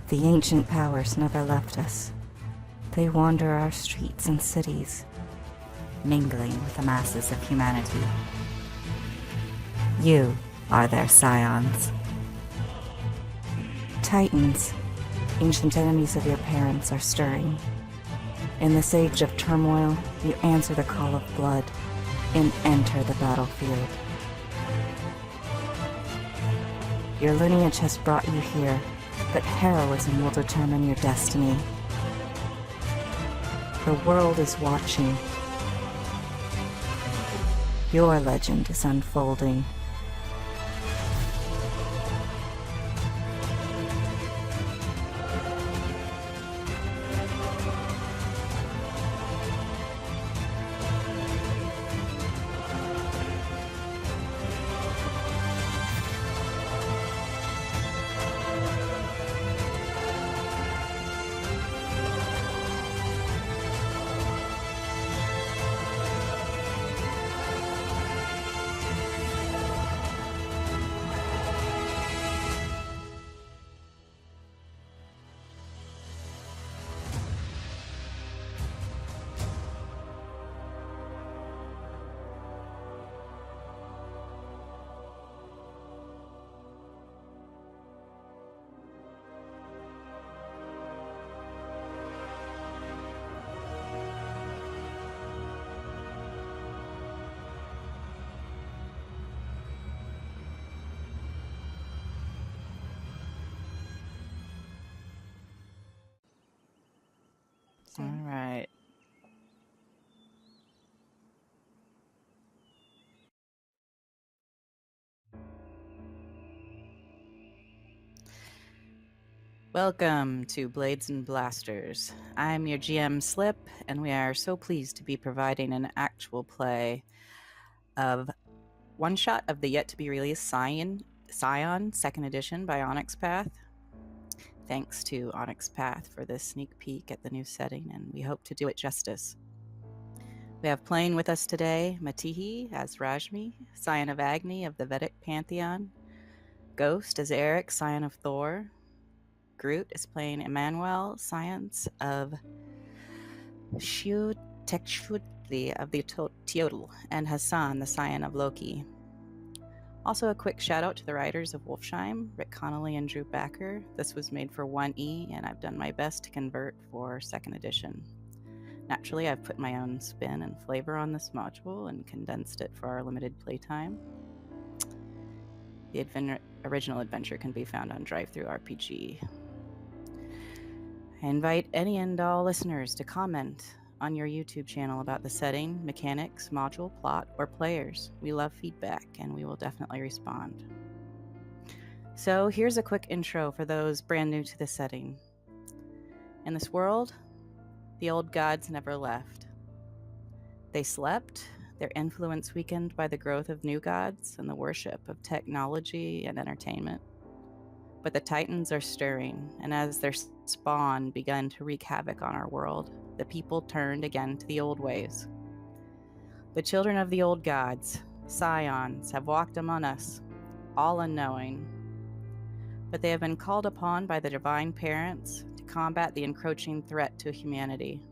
The ancient powers never left us. They wander our streets and cities, mingling with the masses of humanity. You are their Scions. Titans, ancient enemies of your parents, are stirring. In this age of turmoil, you answer the call of blood and enter the battlefield. Your lineage has brought you here, but heroism will determine your destiny. The world is watching. Your legend is unfolding. All right. Welcome to Blades and Blasters. I'm your GM Slip, and we are so pleased to be providing an actual play of one shot of the yet-to-be-released Scion 2nd edition by Onyx Path. Thanks to Onyx Path for this sneak peek at the new setting, and we hope to do it justice. We have playing with us today Matihi as Rajmi, Scion of Agni of the Vedic Pantheon, Ghost as Eric, Scion of Thor, Groot is playing Emmanuel, Scions of Shu-Tekshutli of the Teotl, and Hassan, the Scion of Loki. Also a quick shout out to the writers of Wolfsheim, Rick Connolly and Drew Backer. This was made for 1E, and I've done my best to convert for 2nd edition. Naturally, I've put my own spin and flavor on this module and condensed it for our limited playtime. The original adventure can be found on DriveThruRPG. I invite any and all listeners to comment on your YouTube channel about the setting, mechanics, module, plot, or players. We love feedback, and we will definitely respond. So here's a quick intro for those brand new to the setting. In this world, the old gods never left. They slept, their influence weakened by the growth of new gods and the worship of technology and entertainment. But the Titans are stirring, and as their spawn begun to wreak havoc on our world, the people turned again to the old ways. The children of the old gods, Scions, have walked among us, all unknowing, but they have been called upon by the divine parents to combat the encroaching threat to humanity.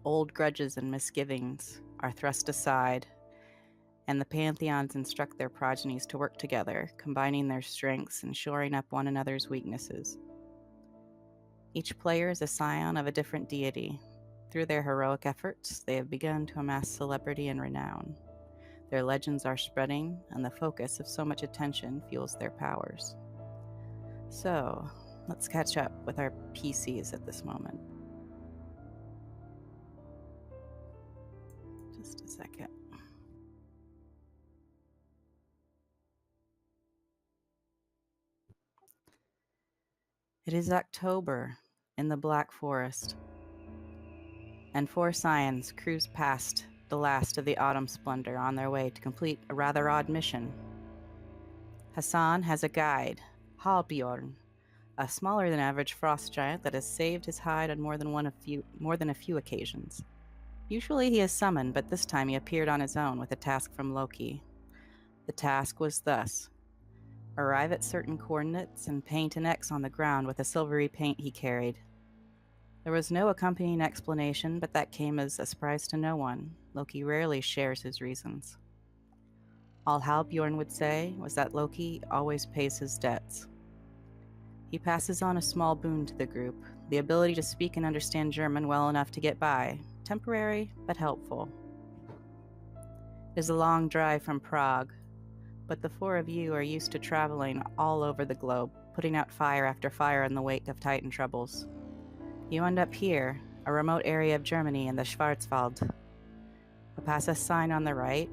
Old grudges and misgivings are thrust aside, and the pantheons instruct their progenies to work together, combining their strengths and shoring up one another's weaknesses. Each player is a scion of a different deity. Through their heroic efforts, they have begun to amass celebrity and renown. Their legends are spreading, and the focus of so much attention fuels their powers. So, let's catch up with our PCs at this moment. Just a second. It is October in the Black Forest, and 4 Scions cruise past the last of the autumn splendor on their way to complete a rather odd mission. Hassan has a guide, Halbjorn, a smaller than average frost giant that has saved his hide on more than a few occasions. Usually he is summoned, but this time he appeared on his own with a task from Loki. The task was thus: arrive at certain coordinates, and paint an X on the ground with a silvery paint he carried. There was no accompanying explanation, but that came as a surprise to no one. Loki rarely shares his reasons. All Halbjorn would say was that Loki always pays his debts. He passes on a small boon to the group, the ability to speak and understand German well enough to get by, temporary but helpful. It is a long drive from Prague, but the four of you are used to traveling all over the globe, putting out fire after fire in the wake of Titan troubles. You end up here, a remote area of Germany in the Schwarzwald. You pass a sign on the right,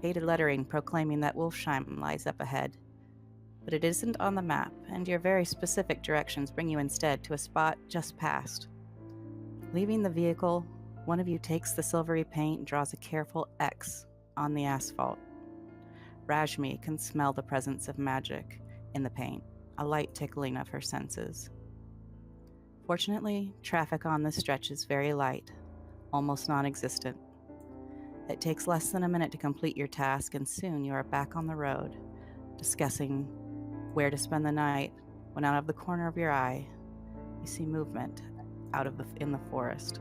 faded lettering proclaiming that Wolfsheim lies up ahead. But it isn't on the map, and your very specific directions bring you instead to a spot just past. Leaving the vehicle, one of you takes the silvery paint and draws a careful X on the asphalt. Rashmi can smell the presence of magic in the paint, a light tickling of her senses. Fortunately, traffic on this stretch is very light, almost non-existent. It takes less than a minute to complete your task, and soon you are back on the road, discussing where to spend the night, when out of the corner of your eye, you see movement in the forest.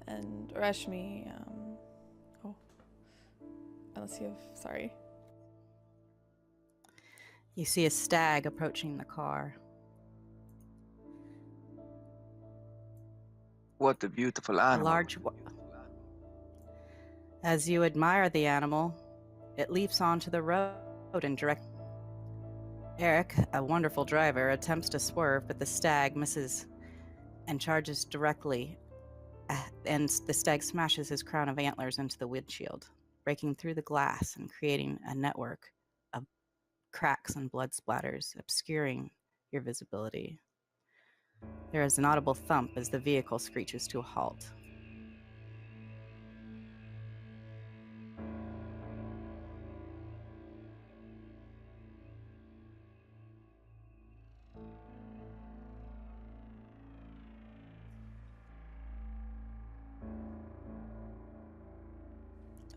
And Rashmi, unless you have, sorry. You see a stag approaching the car. What a beautiful animal. As you admire the animal, it leaps onto the road and Eric, a wonderful driver, attempts to swerve, but the stag misses and charges directly, and the stag smashes his crown of antlers into the windshield, breaking through the glass and creating a network of cracks and blood splatters, obscuring your visibility. There is an audible thump as the vehicle screeches to a halt.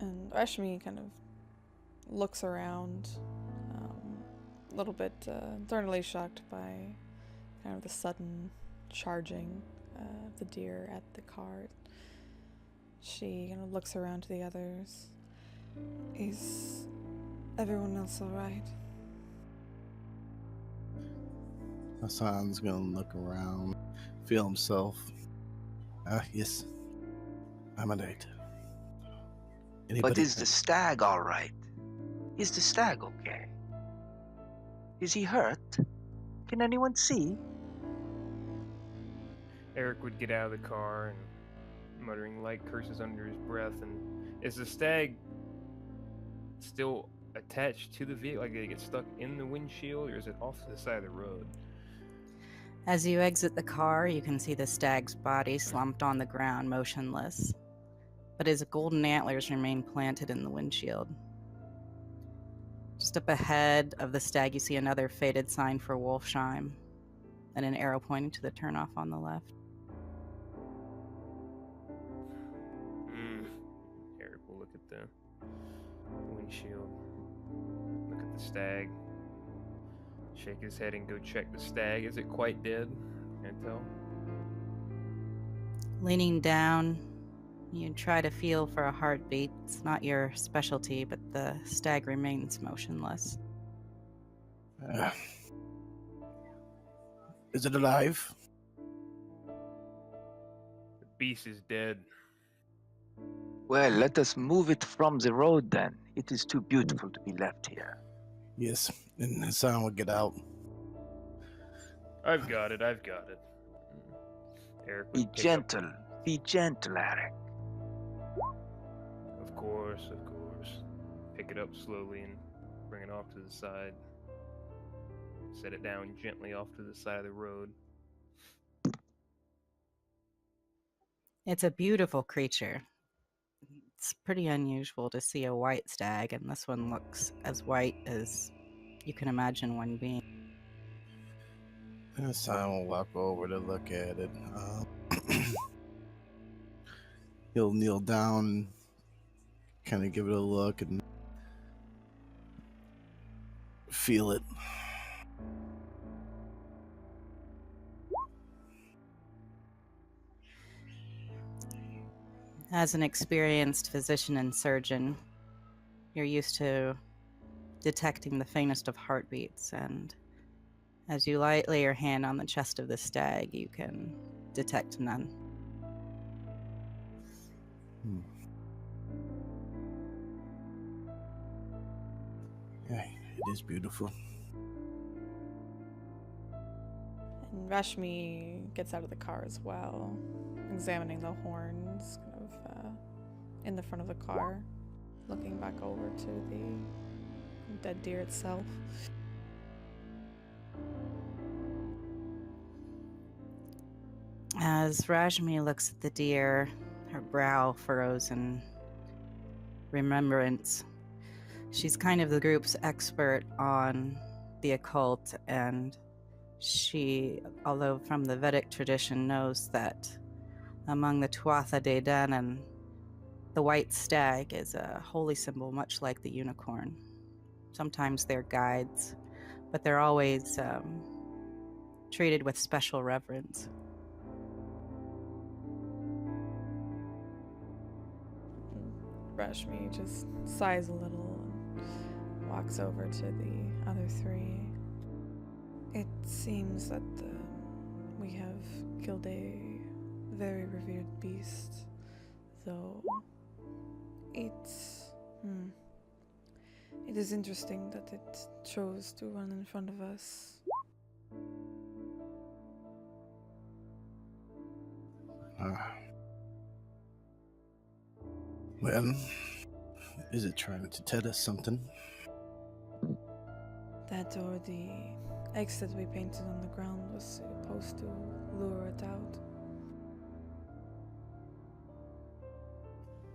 And Rashmi kind of looks around, a little bit internally shocked by kind of the sudden charging of the deer at the cart. She kind of looks around to the others. Is everyone else alright? Hassan's gonna look around, feel himself. Yes, I'm alright. But is the stag all right? Is the stag okay? Is he hurt? Can anyone see? Eric would get out of the car and muttering light curses under his breath. And is the stag still attached to the vehicle? Like, did it get stuck in the windshield, or is it off to the side of the road? As you exit the car, you can see the stag's body slumped on the ground, motionless, but his golden antlers remain planted in the windshield. Just up ahead of the stag, you see another faded sign for Wolfsheim and an arrow pointing to the turnoff on the left. Eric will look at the windshield, look at the stag, shake his head and go check the stag. Is it quite dead? Can't tell. Leaning down, you try to feel for a heartbeat. It's not your specialty, but the stag remains motionless. Is it alive? The beast is dead. Well, let us move it from the road then. It is too beautiful to be left here. Yes, and Hassan will get out. I've got it. Eric would Be gentle, Eric. Of course. Pick it up slowly and bring it off to the side. Set it down gently off to the side of the road. It's a beautiful creature. It's pretty unusual to see a white stag, and this one looks as white as you can imagine one being. Hassan will walk over to look at it. He'll kneel down, kind of give it a look, and feel it. As an experienced physician and surgeon, you're used to detecting the faintest of heartbeats, and as you lay your hand on the chest of the stag, you can detect none. Yeah, it is beautiful. And Rashmi gets out of the car as well, examining the horns kind of in the front of the car, looking back over to the dead deer itself. As Rashmi looks at the deer, her brow furrows in remembrance. She's kind of the group's expert on the occult, and she, although from the Vedic tradition, knows that among the Tuatha De Danann, the white stag is a holy symbol, much like the unicorn. Sometimes they're guides, but they're always treated with special reverence. Rashmi just sighs a little and walks over to the other three. It seems that we have killed a very revered beast, though it is interesting that it chose to run in front of us. Well, is it trying to tell us something? That or the X that we painted on the ground was supposed to lure it out.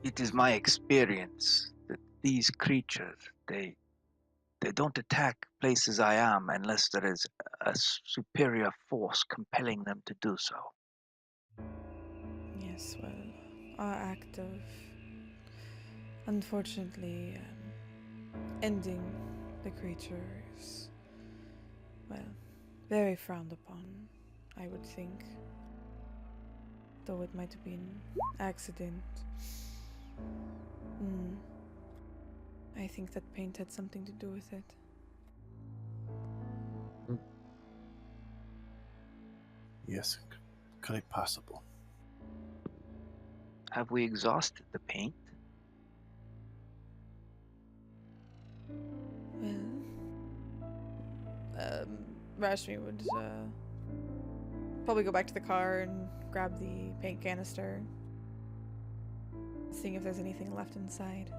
It is my experience that these creatures, they don't attack places I am unless there is a superior force compelling them to do so. Yes, well, our act of unfortunately ending the creatures, well, very frowned upon, I would think. Though it might have been accident. I think that paint had something to do with it. Yes, quite possible. Have we exhausted the paint? Well, Rashmi would probably go back to the car and grab the paint canister, seeing if there's anything left inside.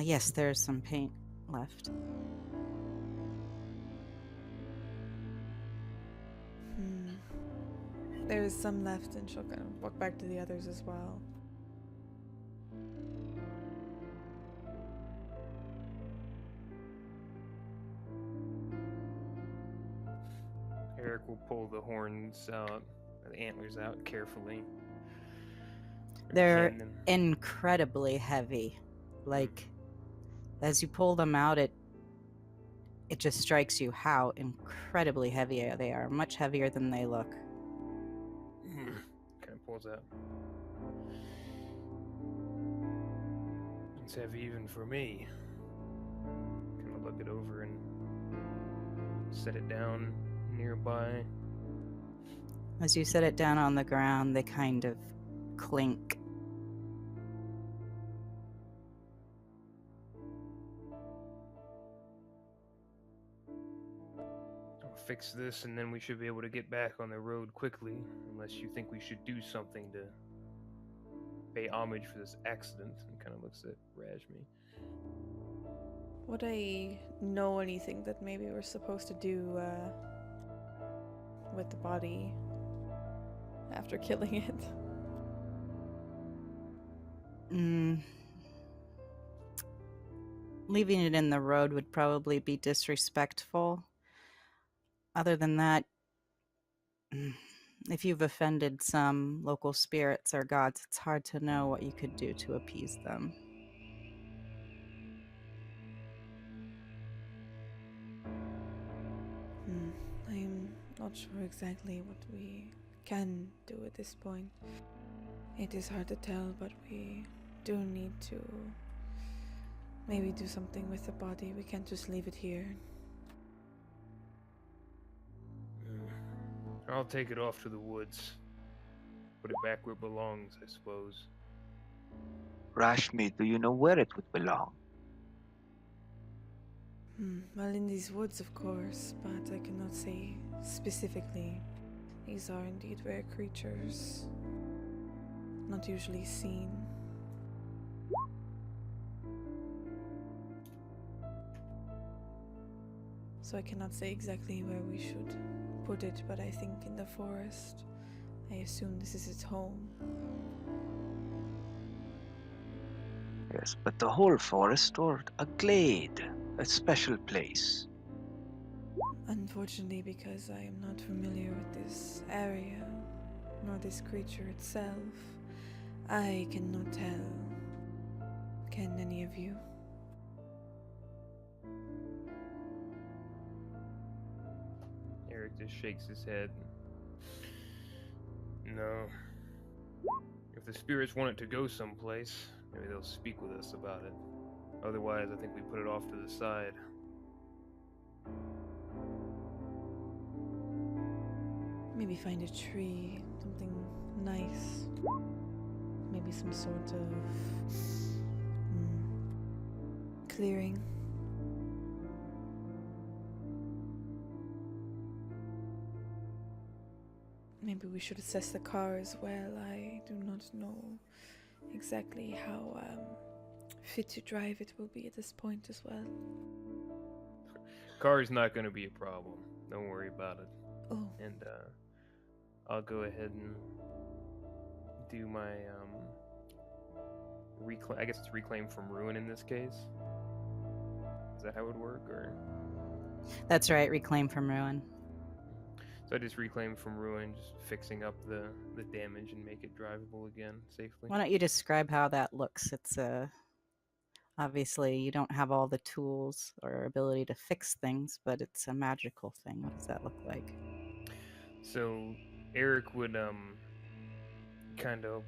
Yes, there's some paint left. There is some left, and she'll kind of walk back to the others as well. Eric will pull the horns out, the antlers out carefully. They're Hand them. incredibly heavy. Like, as you pull them out, it just strikes you how incredibly heavy they are. Much heavier than they look. Kind of pulls out. It's heavy even for me. Kind of look it over and set it down nearby. As you set it down on the ground, they kind of clink. I'll fix this and then we should be able to get back on the road quickly, unless you think we should do something to pay homage for this accident. And kind of looks at Rashmi. Would I know anything that maybe we're supposed to do with the body after killing it? Leaving it in the road would probably be disrespectful. Other than that, if you've offended some local spirits or gods, it's hard to know what you could do to appease them. I'm not sure exactly what we can do at this point. It is hard to tell, but we do need to maybe do something with the body. We can't just leave it here. I'll take it off to the woods. Put it back where it belongs, I suppose. Rashmi, do you know where it would belong? Well, in these woods, of course, but I cannot say specifically. These are indeed rare creatures, not usually seen. So I cannot say exactly where we should put it, but I think in the forest. I assume this is its home. Yes, but the whole forest or a glade, a special place. Unfortunately, because I am not familiar with this area, nor this creature itself, I cannot tell. Can any of you? Eric just shakes his head. No. If the spirits want it to go someplace, maybe they'll speak with us about it. Otherwise, I think we put it off to the side. Maybe find a tree, something nice. Maybe some sort of clearing. Maybe we should assess the car as well. I do not know exactly how fit to drive it will be at this point as well. Car's not going to be a problem. Don't worry about it. Oh, And I'll go ahead and do my reclaim. I guess it's reclaim from ruin in this case. Is that how it would work, or? That's right, reclaim from ruin. So I just reclaim from ruin, just fixing up the damage and make it drivable again safely. Why don't you describe how that looks? It's obviously you don't have all the tools or ability to fix things, but it's a magical thing. What does that look like? So Eric would kind of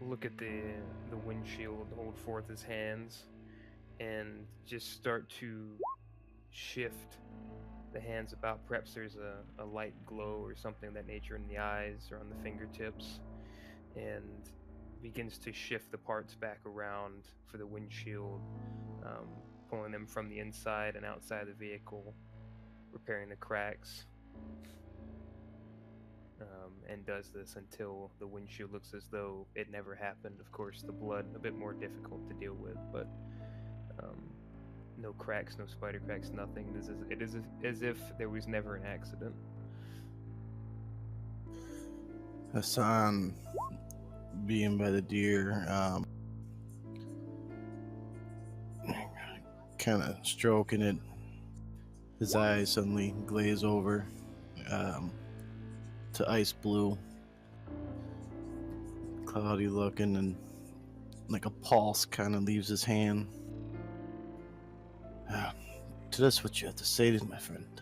look at the windshield, hold forth his hands, and just start to shift the hands about. Perhaps there's a light glow or something of that nature in the eyes or on the fingertips, and begins to shift the parts back around for the windshield, pulling them from the inside and outside the vehicle, repairing the cracks, and does this until the windshield looks as though it never happened. Of course, the blood a bit more difficult to deal with, but no cracks, no spider cracks, nothing. It is as if there was never an accident. Hassan, being by the deer, kind of stroking it, his eyes suddenly glaze over to ice blue, cloudy looking, and like a pulse kind of leaves his hand. To this, what you have to say to my friend.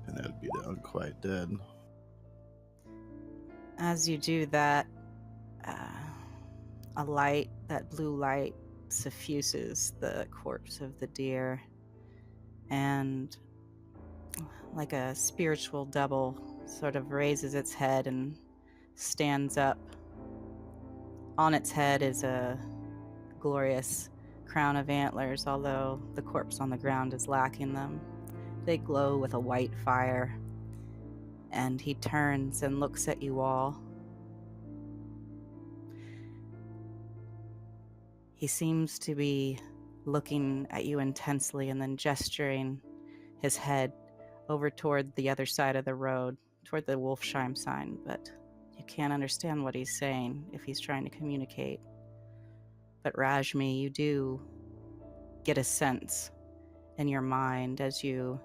And that'd be the unquiet dead. As you do that, a light, that blue light, suffuses the corpse of the deer, and like a spiritual double sort of raises its head and stands up. On its head is a glorious crown of antlers, although the corpse on the ground is lacking them. They glow with a white fire, and he turns and looks at you all. He seems to be looking at you intensely and then gesturing his head over toward the other side of the road, toward the Wolfsheim sign, but you can't understand what he's saying if he's trying to communicate. But Rajmi, you do get a sense in your mind as you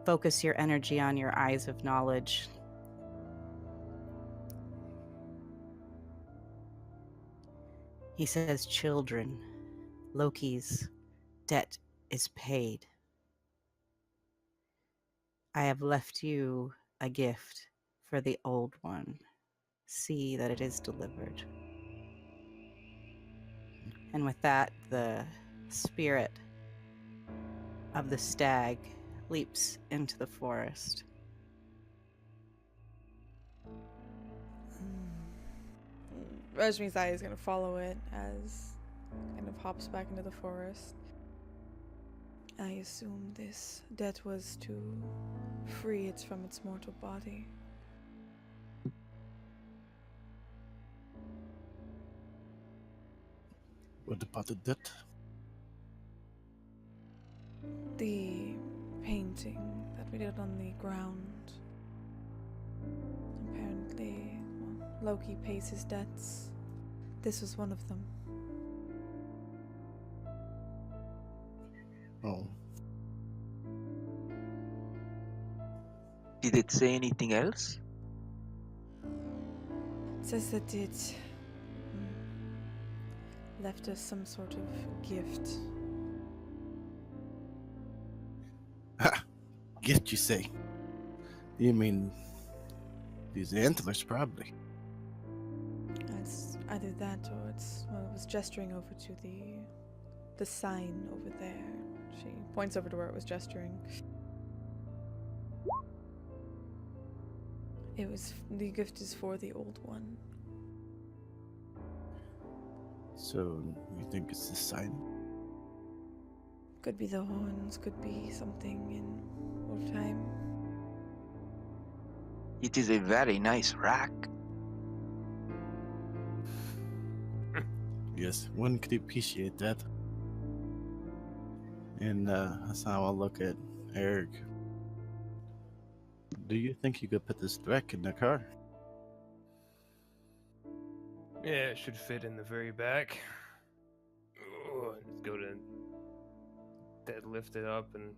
focus your energy on your eyes of knowledge. He says, "Children, Loki's debt is paid. I have left you a gift for the old one. See that it is delivered." And with that, the spirit of the stag leaps into the forest. Rajmi's eye is going to follow it as it kind of hops back into the forest. I assume this debt was to free it from its mortal body. What about the debt? The painting that we did on the ground. Apparently, Loki pays his debts. This was one of them. Oh, Did it say anything else? It says that it left us some sort of gift. ha! Gift, you say? You mean these antlers, probably? It's either that or it was gesturing over to the sign over there. She points over to where it was gesturing. The gift is for the old one. So, you think it's the sign? Could be the horns, could be something in Wolfsheim. It is a very nice rack. Yes, one could appreciate that. And that's how I'll look at Eric. Do you think you could put this wreck in the car? Yeah, it should fit in the very back. Oh, let's go to deadlift it up and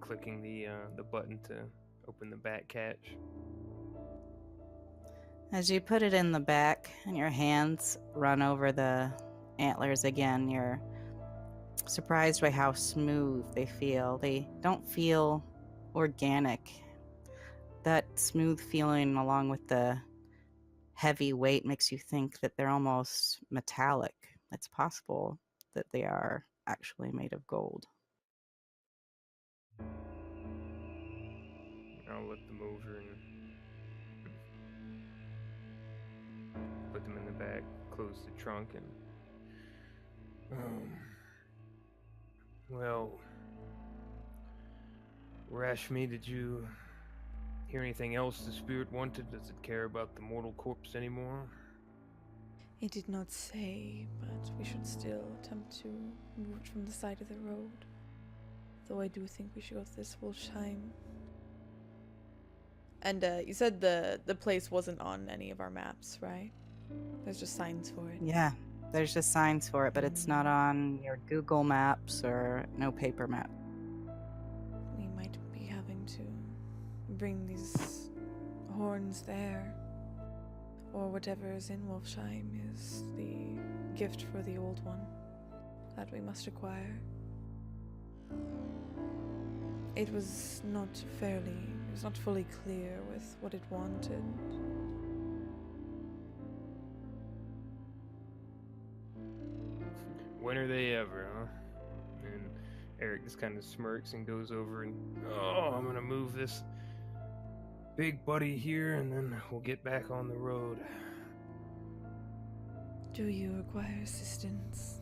clicking the button to open the back catch. As you put it in the back and your hands run over the antlers again, you're surprised by how smooth they feel. They don't feel organic. That smooth feeling, along with the heavy weight, makes you think that they're almost metallic. It's possible that they are actually made of gold. I'll look them over and put them in the back, close the trunk, and well, Rashmi, did you hear anything else the spirit wanted? Does it care about the mortal corpse anymore? It did not say, but we should still attempt to move it from the side of the road. Though I do think we should go to this Wolfsheim. And you said the place wasn't on any of our maps, right? There's just signs for it. Yeah, there's just signs for it, but it's not on your Google Maps or no paper map. We might be having to bring these horns there. Or whatever is in Wolfsheim is the gift for the old one that we must acquire. It was not fully clear with what it wanted. When are they ever, huh? And Eric just kind of smirks and goes over and, I'm gonna move this big buddy here and then we'll get back on the road. Do you require assistance?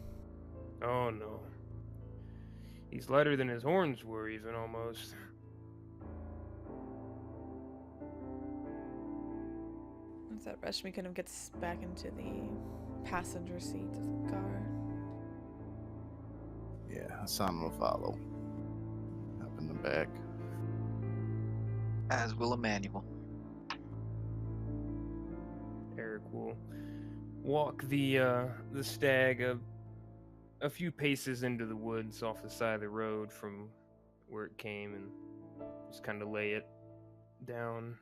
Oh no. He's lighter than his horns were, even, almost. Once that Rashmi kind of gets back into the passenger seat of the car. Yeah, Hassan will follow. Up in the back. As will Emmanuel. Eric will walk the stag a few paces into the woods off the side of the road from where it came, and just kind of lay it down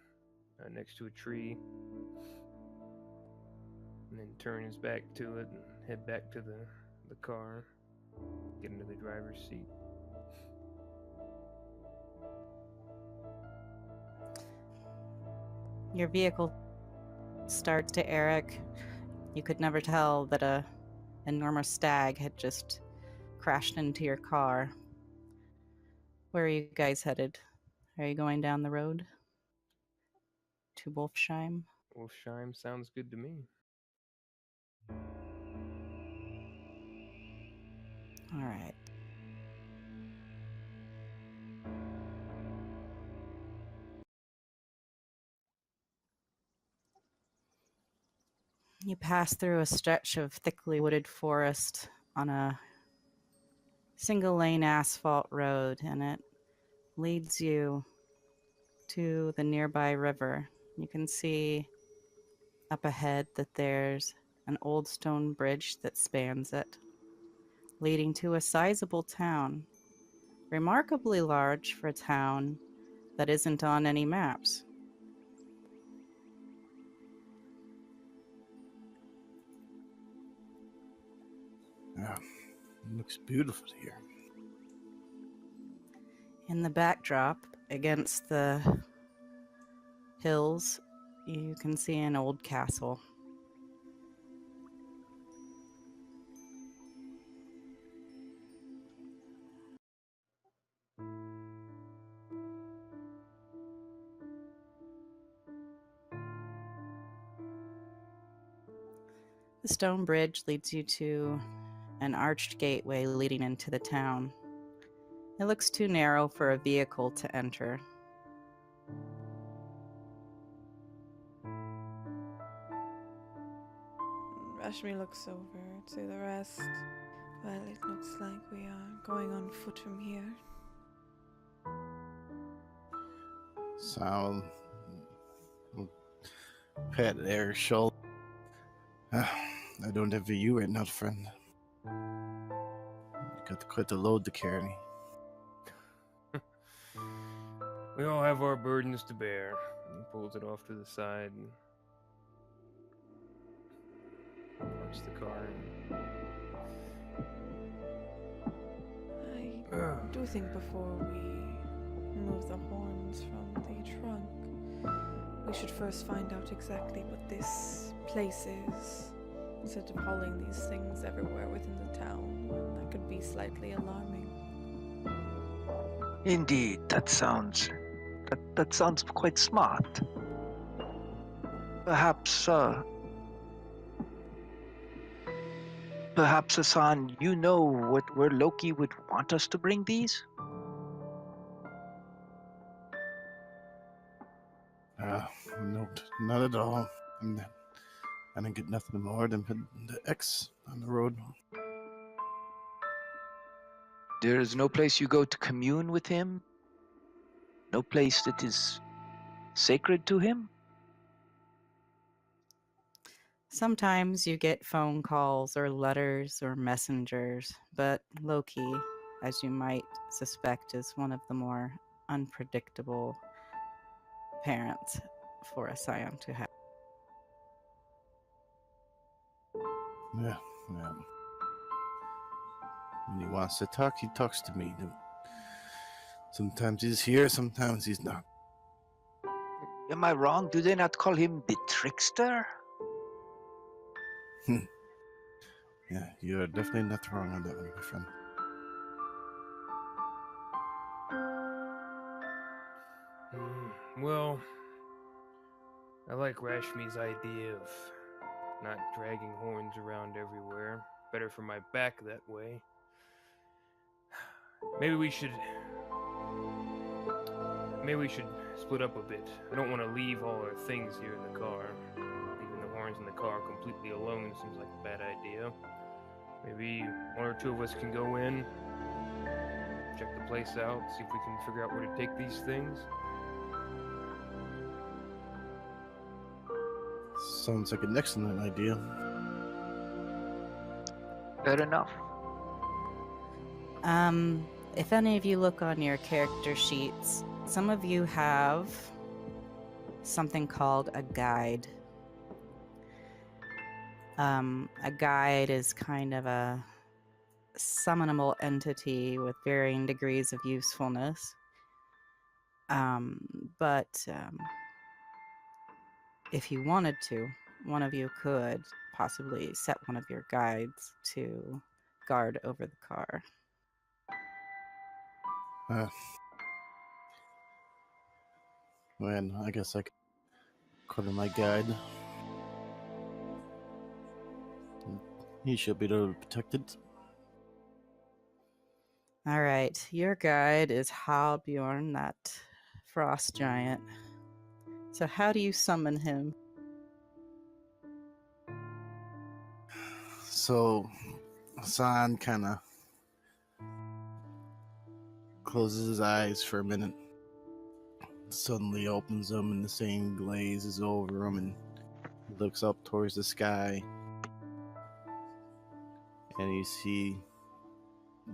next to a tree, and then turn his back to it and head back to the car, get into the driver's seat. Your vehicle starts to Eric. You could never tell that a enormous stag had just crashed into your car. Where are you guys headed? Are you going down the road to Wolfsheim? Wolfsheim sounds good to me. All right. You pass through a stretch of thickly wooded forest on a single lane asphalt road, and it leads you to the nearby river. You can see up ahead that there's an old stone bridge that spans it, leading to a sizable town, remarkably large for a town that isn't on any maps. Yeah, it looks beautiful here. In the backdrop, against the hills, you can see an old castle. The stone bridge leads you to an arched gateway leading into the town. It looks too narrow for a vehicle to enter. Rashmi looks over to the rest. Well, it looks like we are going on foot from here. Sal will pat Eric's shoulder. I don't envy you right now, friend. You got quite the load to carry. We all have our burdens to bear. He pulls it off to the side and parks the car. I do think before we move the horns from the trunk, we should first find out exactly what this place is, instead of hauling these things everywhere within the town, when that could be slightly alarming. Indeed, that sounds quite smart. Perhaps, Hassan, you know where Loki would want us to bring these? No, not at all. I didn't get nothing more than put the X on the road. There is no place you go to commune with him? No place that is sacred to him? Sometimes you get phone calls or letters or messengers, but Loki, as you might suspect, is one of the more unpredictable parents for a Scion to have. Yeah. When he wants to talk, he talks to me. Sometimes he's here, sometimes he's not. Am I wrong? Do they not call him the trickster? Yeah, you're definitely not wrong on that one, my friend. Well, I like Rashmi's idea of not dragging horns around everywhere. Better for my back that way. Maybe we should split up a bit. I don't want to leave all our things here in the car. Leaving the horns in the car completely alone seems like a bad idea. Maybe one or two of us can go in, check the place out, see if we can figure out where to take these things. Sounds like an excellent idea. Fair enough. If any of you look on your character sheets, some of you have something called a guide. A guide is kind of a summonable entity with varying degrees of usefulness. But if you wanted to, one of you could possibly set one of your guides to guard over the car. Well, I guess I could call him my guide. He should be able to protect it. All right, your guide is Halbjorn, that frost giant. So how do you summon him? So, Scion kind of closes his eyes for a minute, suddenly opens them, and the same glazes over him, and looks up towards the sky, and you see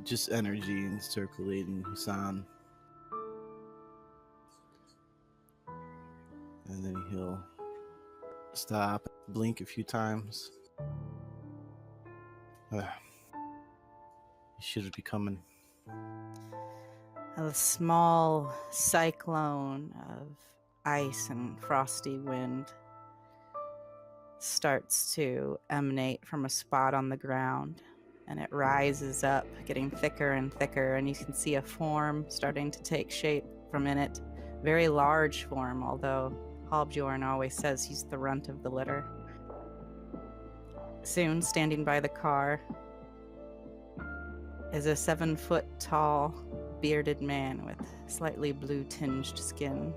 just energy and circulating Husan. And then he'll stop, blink a few times. He should be coming. A small cyclone of ice and frosty wind starts to emanate from a spot on the ground, and it rises up, getting thicker and thicker, and you can see a form starting to take shape from in it. Very large form, although Halbjorn always says he's the runt of the litter. Soon, standing by the car, is a 7-foot-tall, bearded man with slightly blue-tinged skin.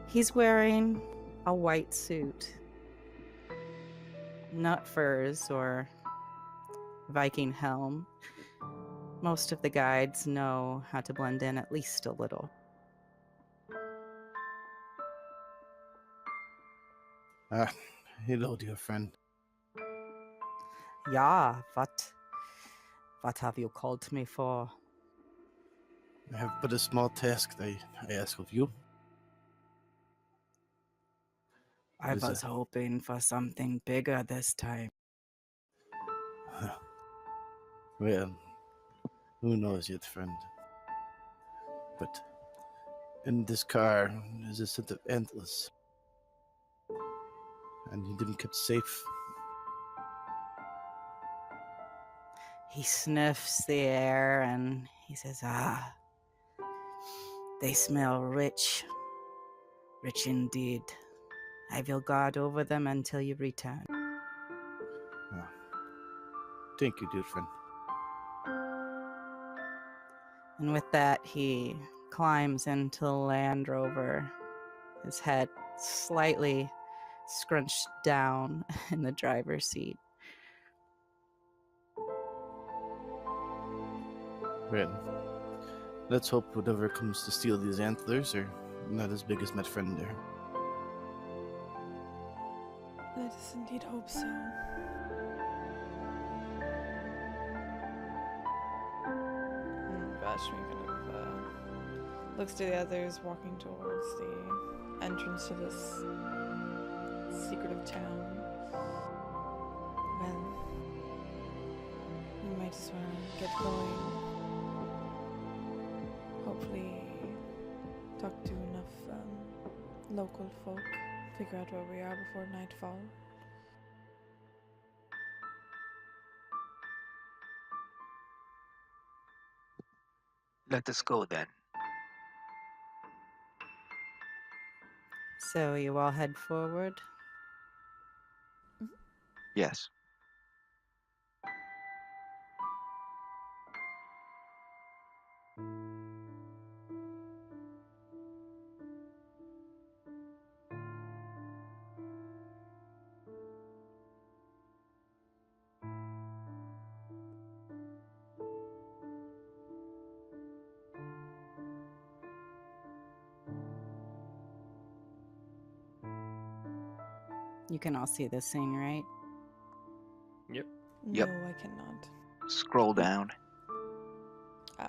He's wearing a white suit, not furs or Viking helm. Most of the guides know how to blend in at least a little. Hello, dear friend. Yeah, what have you called me for? I have but a small task I ask of you. I was hoping for something bigger this time. Well, who knows yet, friend? But in this car is a set of antlers, and you didn't keep safe. He sniffs the air and he says, they smell rich. Rich indeed. I will guard over them until you return. Thank you, dear friend. And with that, he climbs into the Land Rover, his head slightly scrunched down in the driver's seat. Well, let's hope whatever comes to steal these antlers are not as big as my friend there. Let us indeed hope so. Vashmi kind of looks to the others walking towards the entrance to this secretive town. Well, we might as well get going. Hopefully talk to enough local folk, figure out where we are before nightfall. Let us go then. So you all head forward. Yes. You can all see this scene, right? Yep. No, I cannot. Scroll down.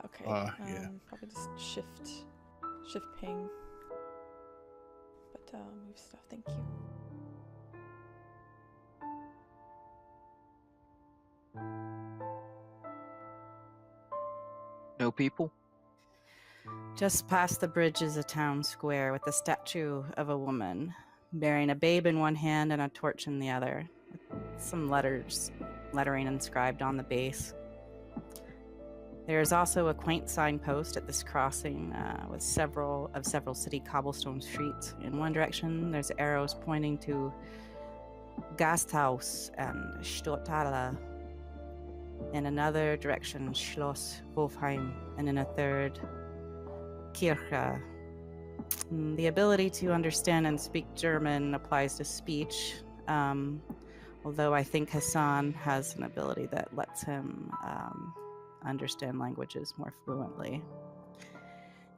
Okay. Yeah. Probably just shift ping. But move stuff. Thank you. No people? Just past the bridge is a town square with a statue of a woman bearing a babe in one hand and a torch in the other, with some lettering inscribed on the base. There is also a quaint signpost at this crossing with several city cobblestone streets. In one direction, there's arrows pointing to Gasthaus and Stottala. In another direction, Schloss Wolfsheim, and in a third, Kirche. The ability to understand and speak German applies to speech, although I think Hassan has an ability that lets him understand languages more fluently.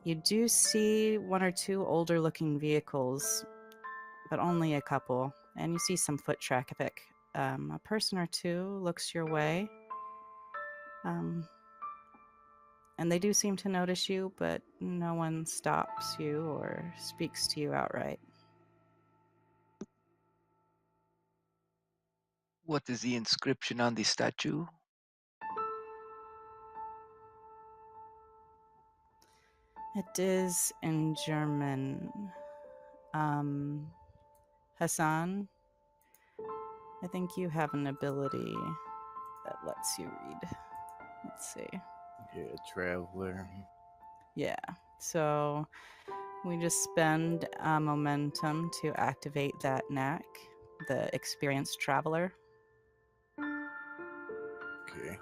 You do see one or two older looking vehicles, but only a couple, and you see some foot traffic. A person or two looks your way, and they do seem to notice you, but no one stops you or speaks to you outright. What is the inscription on the statue? It is in German. Hassan, I think you have an ability that lets you read. Let's see. Yeah, traveler. Yeah, so we just spend momentum to activate that knack, the experienced traveler. Okay.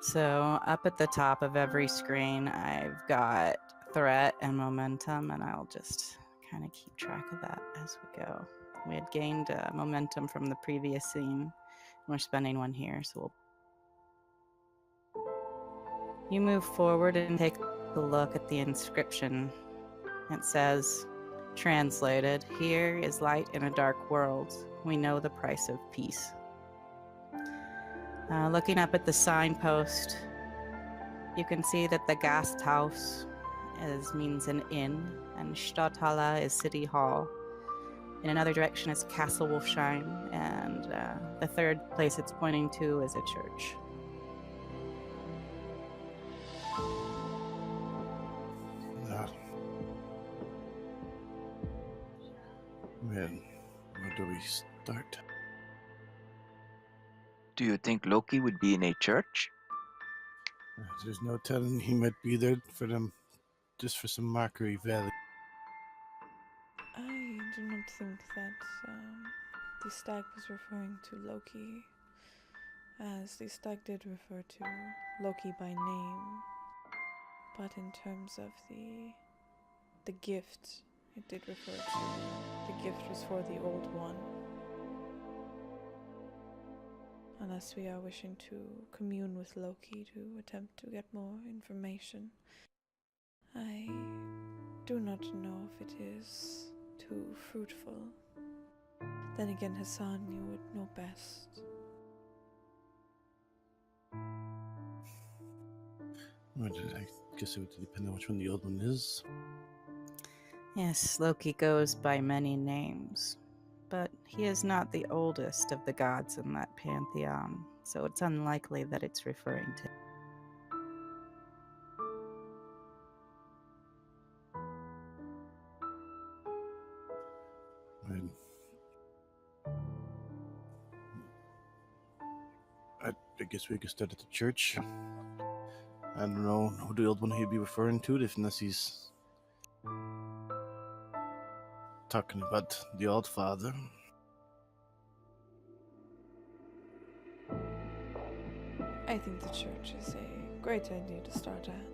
So up at the top of every screen, I've got threat and momentum, and I'll just kind of keep track of that as we go. We had gained momentum from the previous scene. We're spending one here, so you move forward and take a look at the inscription. It says, translated, "Here is light in a dark world. We know the price of peace." Looking up at the signpost, you can see that the Gasthaus means an inn, and Stottala is city hall. In another direction is Castle Wolfsheim, and the third place it's pointing to is a church. Man, where do we start? Do you think Loki would be in a church? There's no telling, he might be there for them, just for some mockery value. I do not think that the stag was referring to Loki, as the stag did refer to Loki by name, but in terms of the gift, it did refer to the gift was for the Old One. Unless we are wishing to commune with Loki to attempt to get more information. I do not know if it is too fruitful. Then again, Hassan, you would know best. Well, I guess it would depend on which one the old one is. Yes, Loki goes by many names, but he is not the oldest of the gods in that pantheon, so it's unlikely that it's referring to. I guess we could start at the church. I don't know who the old one he'd be referring to, unless he's talking about the old father. I think the church is a great idea to start at.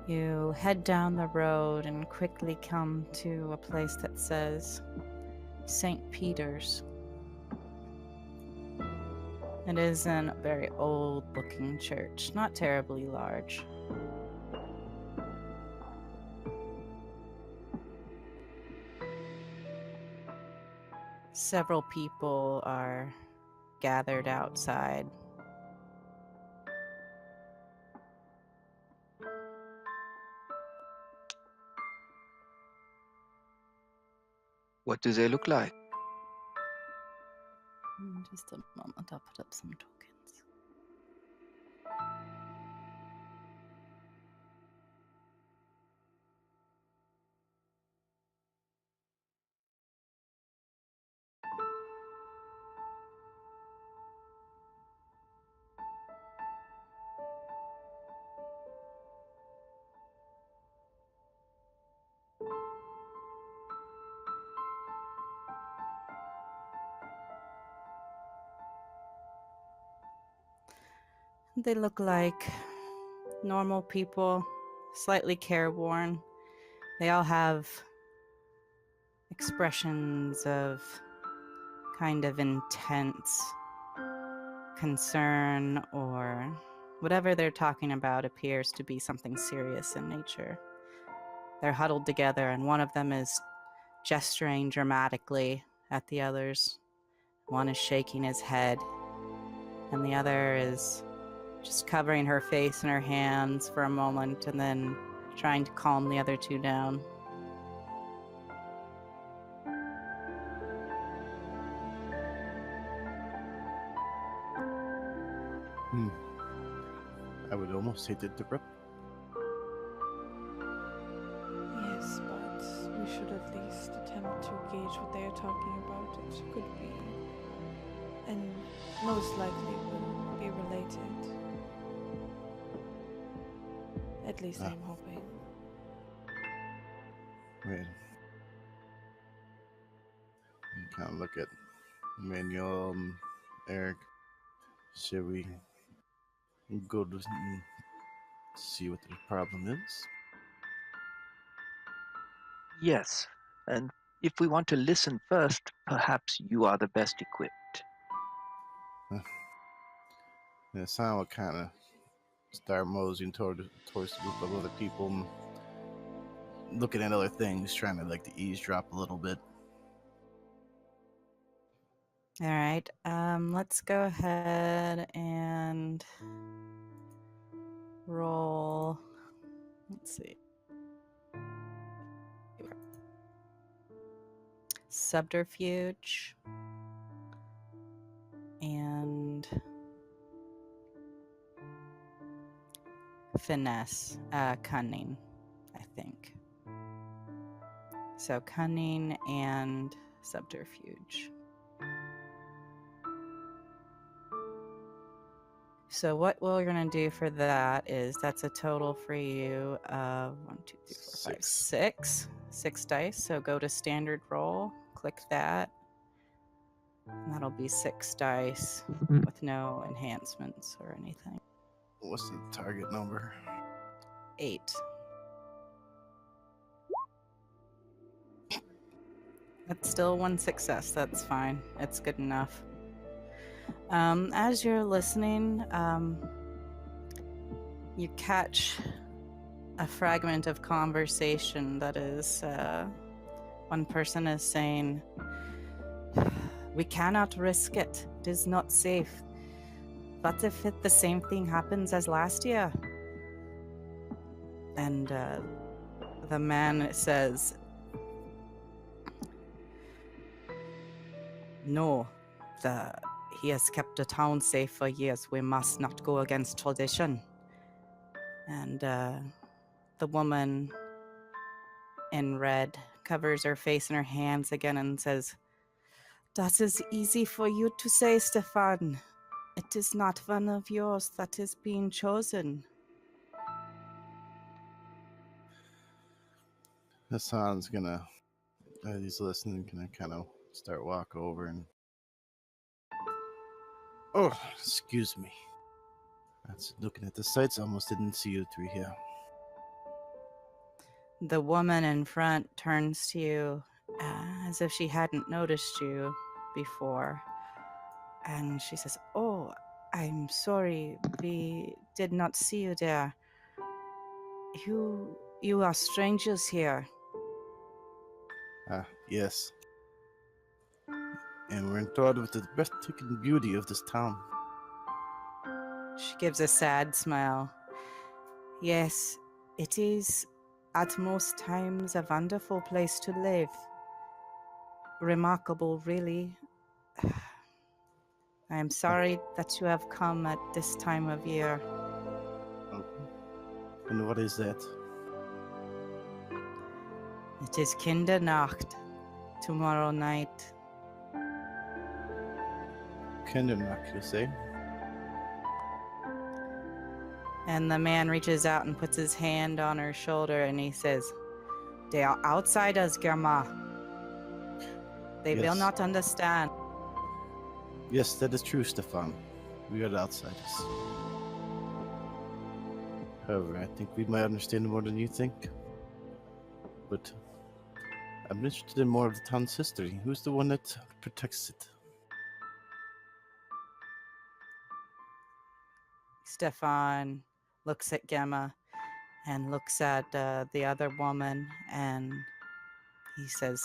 You head down the road and quickly come to a place that says St. Peter's. It is a very old-looking church, not terribly large. Several people are gathered outside. What do they look like? Just a moment, I'll put up some tokens. They look like normal people, slightly careworn. They all have expressions of kind of intense concern, or whatever they're talking about appears to be something serious in nature. They're huddled together, and one of them is gesturing dramatically at the others. One is shaking his head, and the other is just covering her face in her hands for a moment and then trying to calm the other two down. I would almost say to interrupt. Yes, but we should at least attempt to gauge what they are talking about. It could be, and most likely will be related. At least I'm hoping. Right. You kind of look at Manuel and Eric. Should we go to see what the problem is? Yes, and if we want to listen first, perhaps you are the best equipped. And Scion will kind of start moseying towards the group of other people and looking at other things, trying to like to eavesdrop a little bit. All right, let's go ahead and roll. Let's see. Subterfuge and finesse, cunning, I think. So cunning and subterfuge. So what we're gonna do for that is that's a total for you of 1, 2, 3, 4, 5, 6. 6 dice. So go to standard roll, click that. And that'll be 6 dice with no enhancements or anything. What's the target number? 8. That's still 1 success. That's fine. It's good enough. As you're listening, you catch a fragment of conversation that is, one person is saying, "We cannot risk it. It is not safe. What if the same thing happens as last year?" And the man says, "No, he has kept the town safe for years. We must not go against tradition." And the woman in red covers her face in her hands again and says, "That is easy for you to say, Stefan. It is not one of yours that is being chosen." Hassan's gonna, as he's listening, gonna kind of start walk over and. Oh, excuse me. That's looking at the sights. Almost didn't see you three here. The woman in front turns to you as if she hadn't noticed you before. And she says, "Oh, I'm sorry. We did not see you there. You are strangers here." Yes. and we're enthralled with the breathtaking beauty of this town. She gives a sad smile. Yes, it is at most times a wonderful place to live. Remarkable, really. I am sorry that you have come at this time of year. Oh. And what is that? It is Kindernacht, tomorrow night. Kindernacht, you say? And the man reaches out and puts his hand on her shoulder and he says, "They are outsiders, Germa. They will Yes. not understand." Yes, that is true, Stefan. We are the outsiders. However, I think we might understand more than you think. But I'm interested in more of the town's history. Who's the one that protects it? Stefan looks at Gemma and looks at the other woman and he says,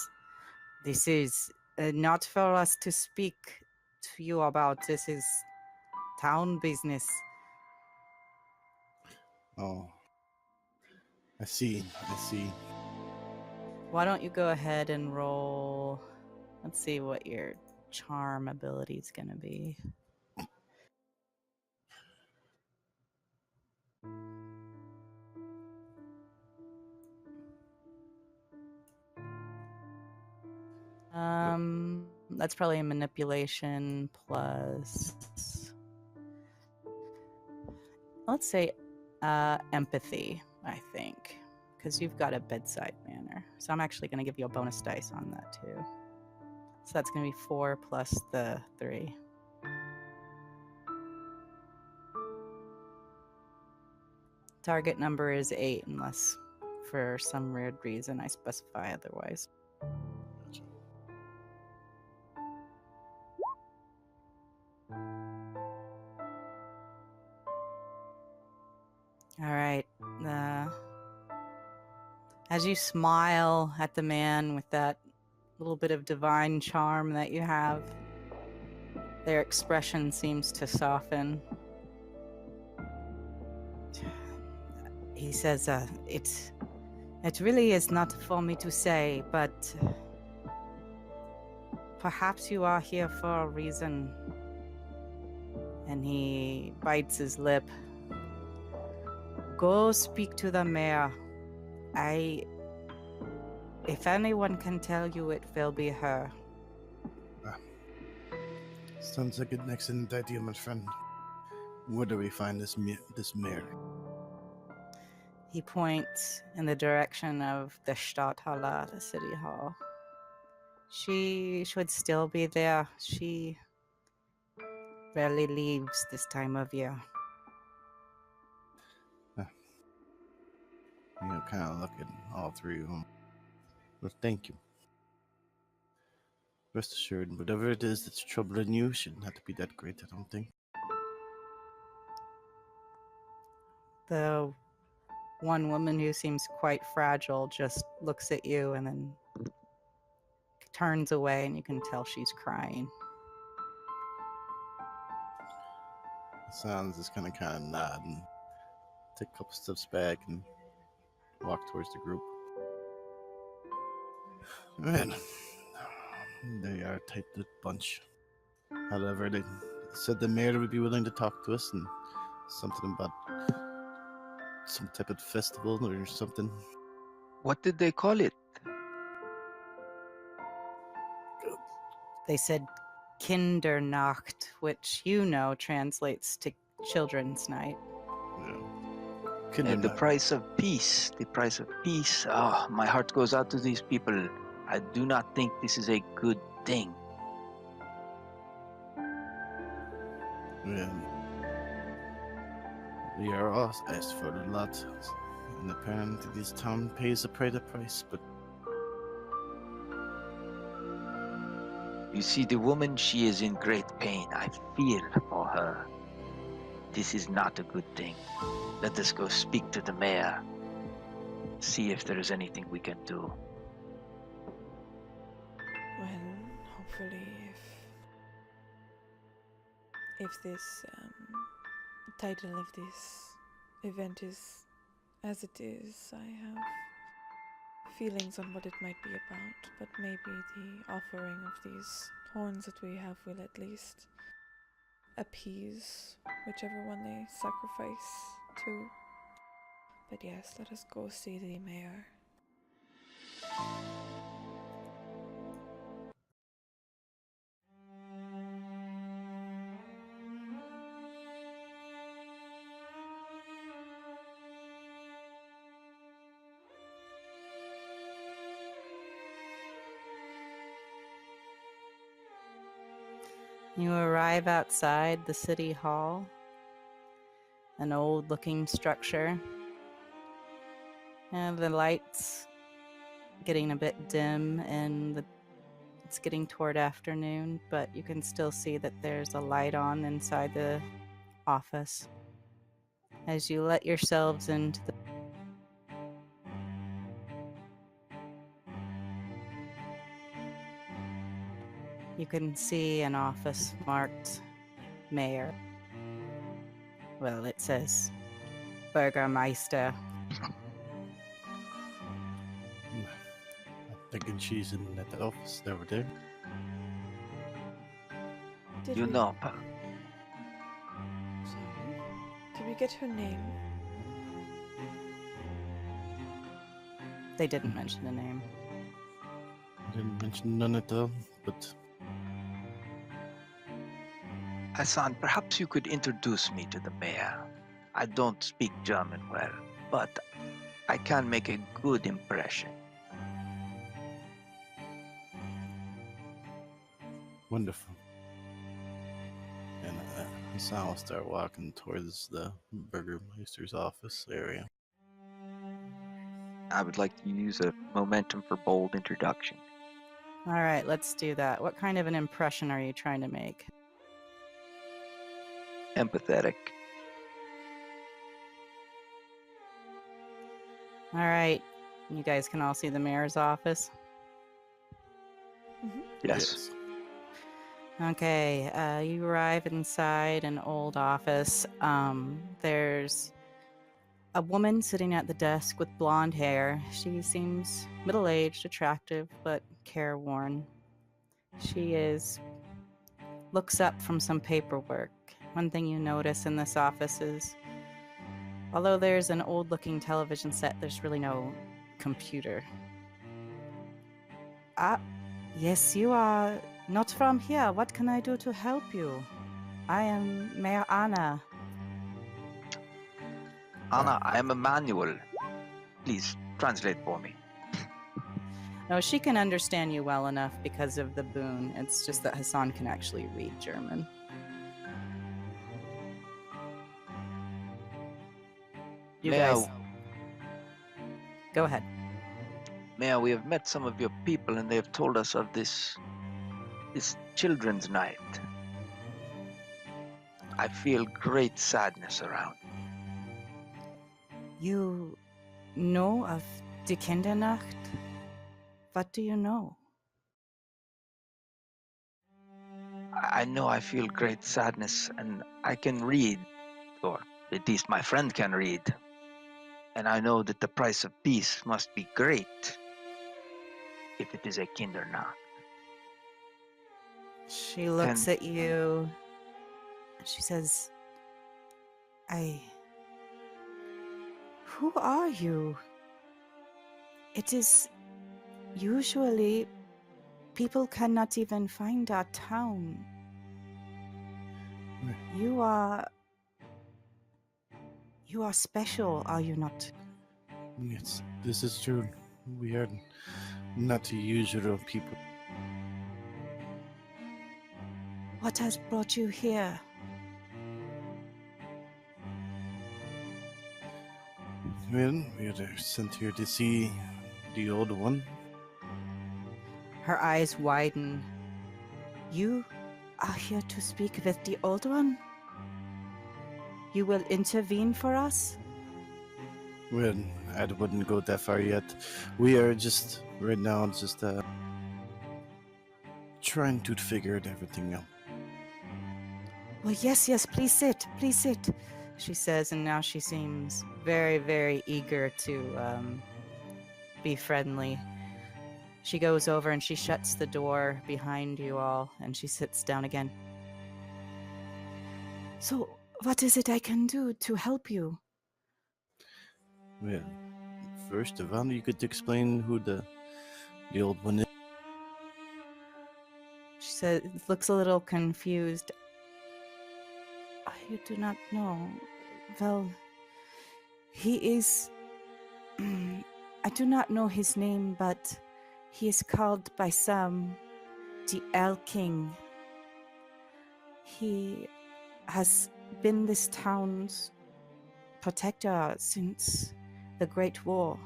"This is not for us to speak to you about. This is town business." Oh, I see. Why don't you go ahead and roll? Let's see what your charm ability is going to be. That's probably a manipulation plus, let's say, empathy, I think, because you've got a bedside manner. So I'm actually going to give you a bonus dice on that too. So that's going to be 4 plus the 3. Target number is 8 unless for some weird reason I specify otherwise. All right. As you smile at the man with that little bit of divine charm that you have, their expression seems to soften. He says, it really is not for me to say, but perhaps you are here for a reason. And he bites his lip. Go speak to the mayor. If anyone can tell you, it will be her. Sounds like an excellent idea, my friend. Where do we find this mayor? He points in the direction of the Stadthalle, the city hall. She should still be there. She rarely leaves this time of year. Kind of look at all three of them. But thank you. Rest assured, whatever it is that's troubling you shouldn't have to be that great, I don't think. The one woman who seems quite fragile just looks at you and then turns away, and you can tell she's crying. Sans is kind of nod and take a couple steps back and walk towards the group. Man, they are a tight-knit bunch. However, they said the mayor would be willing to talk to us and something about some type of festival or something. What did they call it? They said Kindernacht, which translates to Children's Night. Yeah. And the price of peace. The price of peace. Ah, my heart goes out to these people. I do not think this is a good thing. Yeah. We are all asked for a lot, and apparently this town pays a price, but... You see, the woman, she is in great pain. I feel for her. This is not a good thing. Let us go speak to the mayor. See if there is anything we can do. Well, hopefully if if this title of this event is as it is. I have feelings on what it might be about, but maybe the offering of these horns that we have will at least appease whichever one they sacrifice to. But yes, let us go see the mayor. You arrive outside the city hall, an old-looking structure, and the lights getting a bit dim, and it's getting toward afternoon, but you can still see that there's a light on inside the office. As you let yourselves into the you can see an office marked Mayor. Well, it says Bürgermeister. I'm thinking she's in that office over there. Did You we... know, Sorry. Did we get her name? They didn't mention a name. I didn't mention none at all, but Hassan, perhaps you could introduce me to the mayor. I don't speak German well, but I can make a good impression. wonderful. And Hassan will start walking towards the Burgermeister's office area. I would like to use a momentum for bold introduction. All right, let's do that. What kind of an impression are you trying to make? Empathetic. All right, you guys can all see the mayor's office. Mm-hmm. Yes. Okay, you arrive inside an old office. There's a woman sitting at the desk with blonde hair. She seems middle-aged, attractive, but careworn. She looks up from some paperwork. One thing you notice in this office is, although there's an old-looking television set, there's really no computer. Yes, you are not from here. What can I do to help you? I am Mayor Anna. Anna, I am Emmanuel. Please translate for me. No, she can understand you well enough because of the boon. It's just that Hassan can actually read German. You Mayor, guys, go ahead. Mayor, we have met some of your people and they have told us of this children's night. I feel great sadness around. You know of die Kindernacht? What do you know? I know I feel great sadness and I can read, or at least my friend can read. And I know that the price of peace must be great if it is a Kindernacht. She looks at you and she says, Who are you? It is usually people cannot even find our town. You are special, are you not? Yes, this is true. We are not the usual people. What has brought you here? Well, we are sent here to see the old one. Her eyes widen. You are here to speak with the old one? You will intervene for us? Well, I wouldn't go that far yet. We are just, right now, trying to figure everything out. Well, yes, please sit, she says, and now she seems very, very eager to be friendly. She goes over and she shuts the door behind you all, and she sits down again. So, what is it I can do to help you? Well, first of all, you could explain who the old one is. She says, looks a little confused. I do not know. Well, he is... I do not know his name, but he is called by some the El King. He has been this town's protector since the Great War.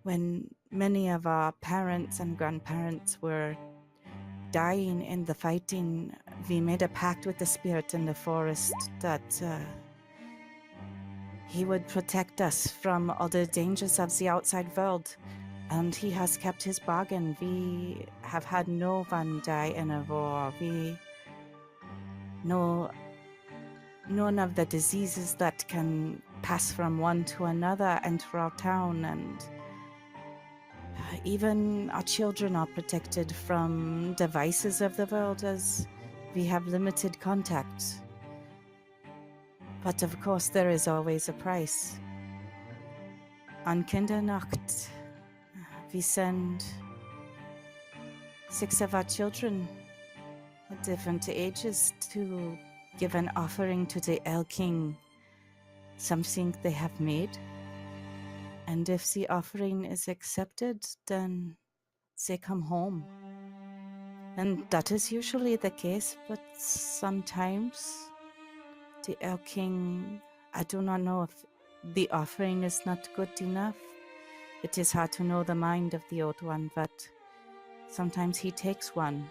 When many of our parents and grandparents were dying in the fighting, we made a pact with the spirit in the forest that he would protect us from all the dangers of the outside world. And he has kept his bargain. We have had no one die in a war. None of the diseases that can pass from one to another enter our town, and even our children are protected from the vices of the world, as we have limited contact. But of course, there is always a price. On Kindernacht, we send 6 of our children at different ages to give an offering to the El King, something they have made. And if the offering is accepted, then they come home. And that is usually the case, but sometimes the El King, I do not know if the offering is not good enough. It is hard to know the mind of the Old One, but sometimes he takes one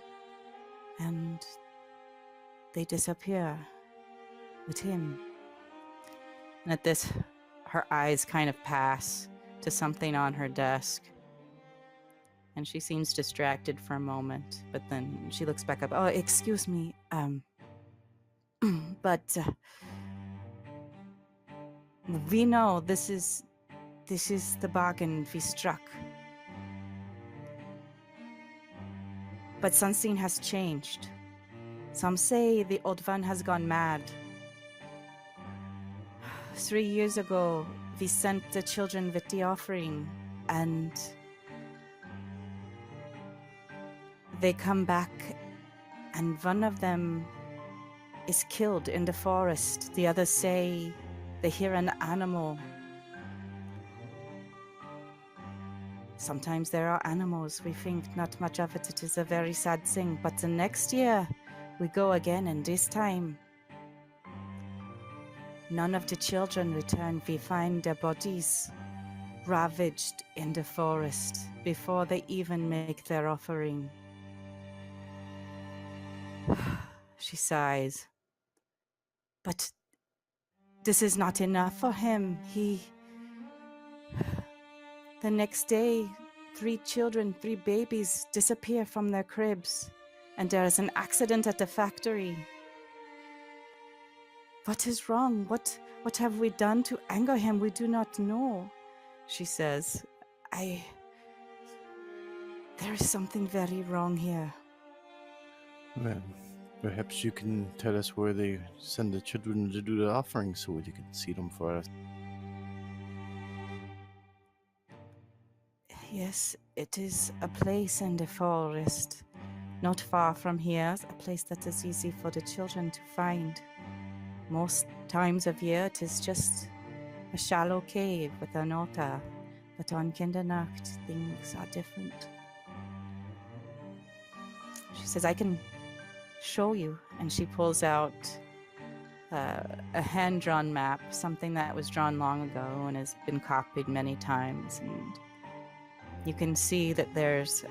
and they disappear with him. And at this, her eyes kind of pass to something on her desk. And she seems distracted for a moment, but then she looks back up. Oh, excuse me. But we know this is the bargain we struck. But something has changed. Some say the Old One has gone mad. 3 years ago, we sent the children with the offering, and they come back, and one of them is killed in the forest. The others say they hear an animal. Sometimes there are animals. We think not much of it. It is a very sad thing. But the next year, we go again, and this time, none of the children return. We find their bodies ravaged in the forest before they even make their offering. She sighs. But this is not enough for him. The next day, 3 children, 3 babies disappear from their cribs, and there is an accident at the factory. What is wrong? What have we done to anger him? We do not know, she says. There is something very wrong here. Well, perhaps you can tell us where they send the children to do the offering so we can see them for us. Yes, it is a place in the forest, not far from here, a place that is easy for the children to find. Most times of year, it is just a shallow cave with an altar, but on Kindernacht, things are different. She says, I can show you, and she pulls out a hand-drawn map, something that was drawn long ago and has been copied many times, and you can see that there's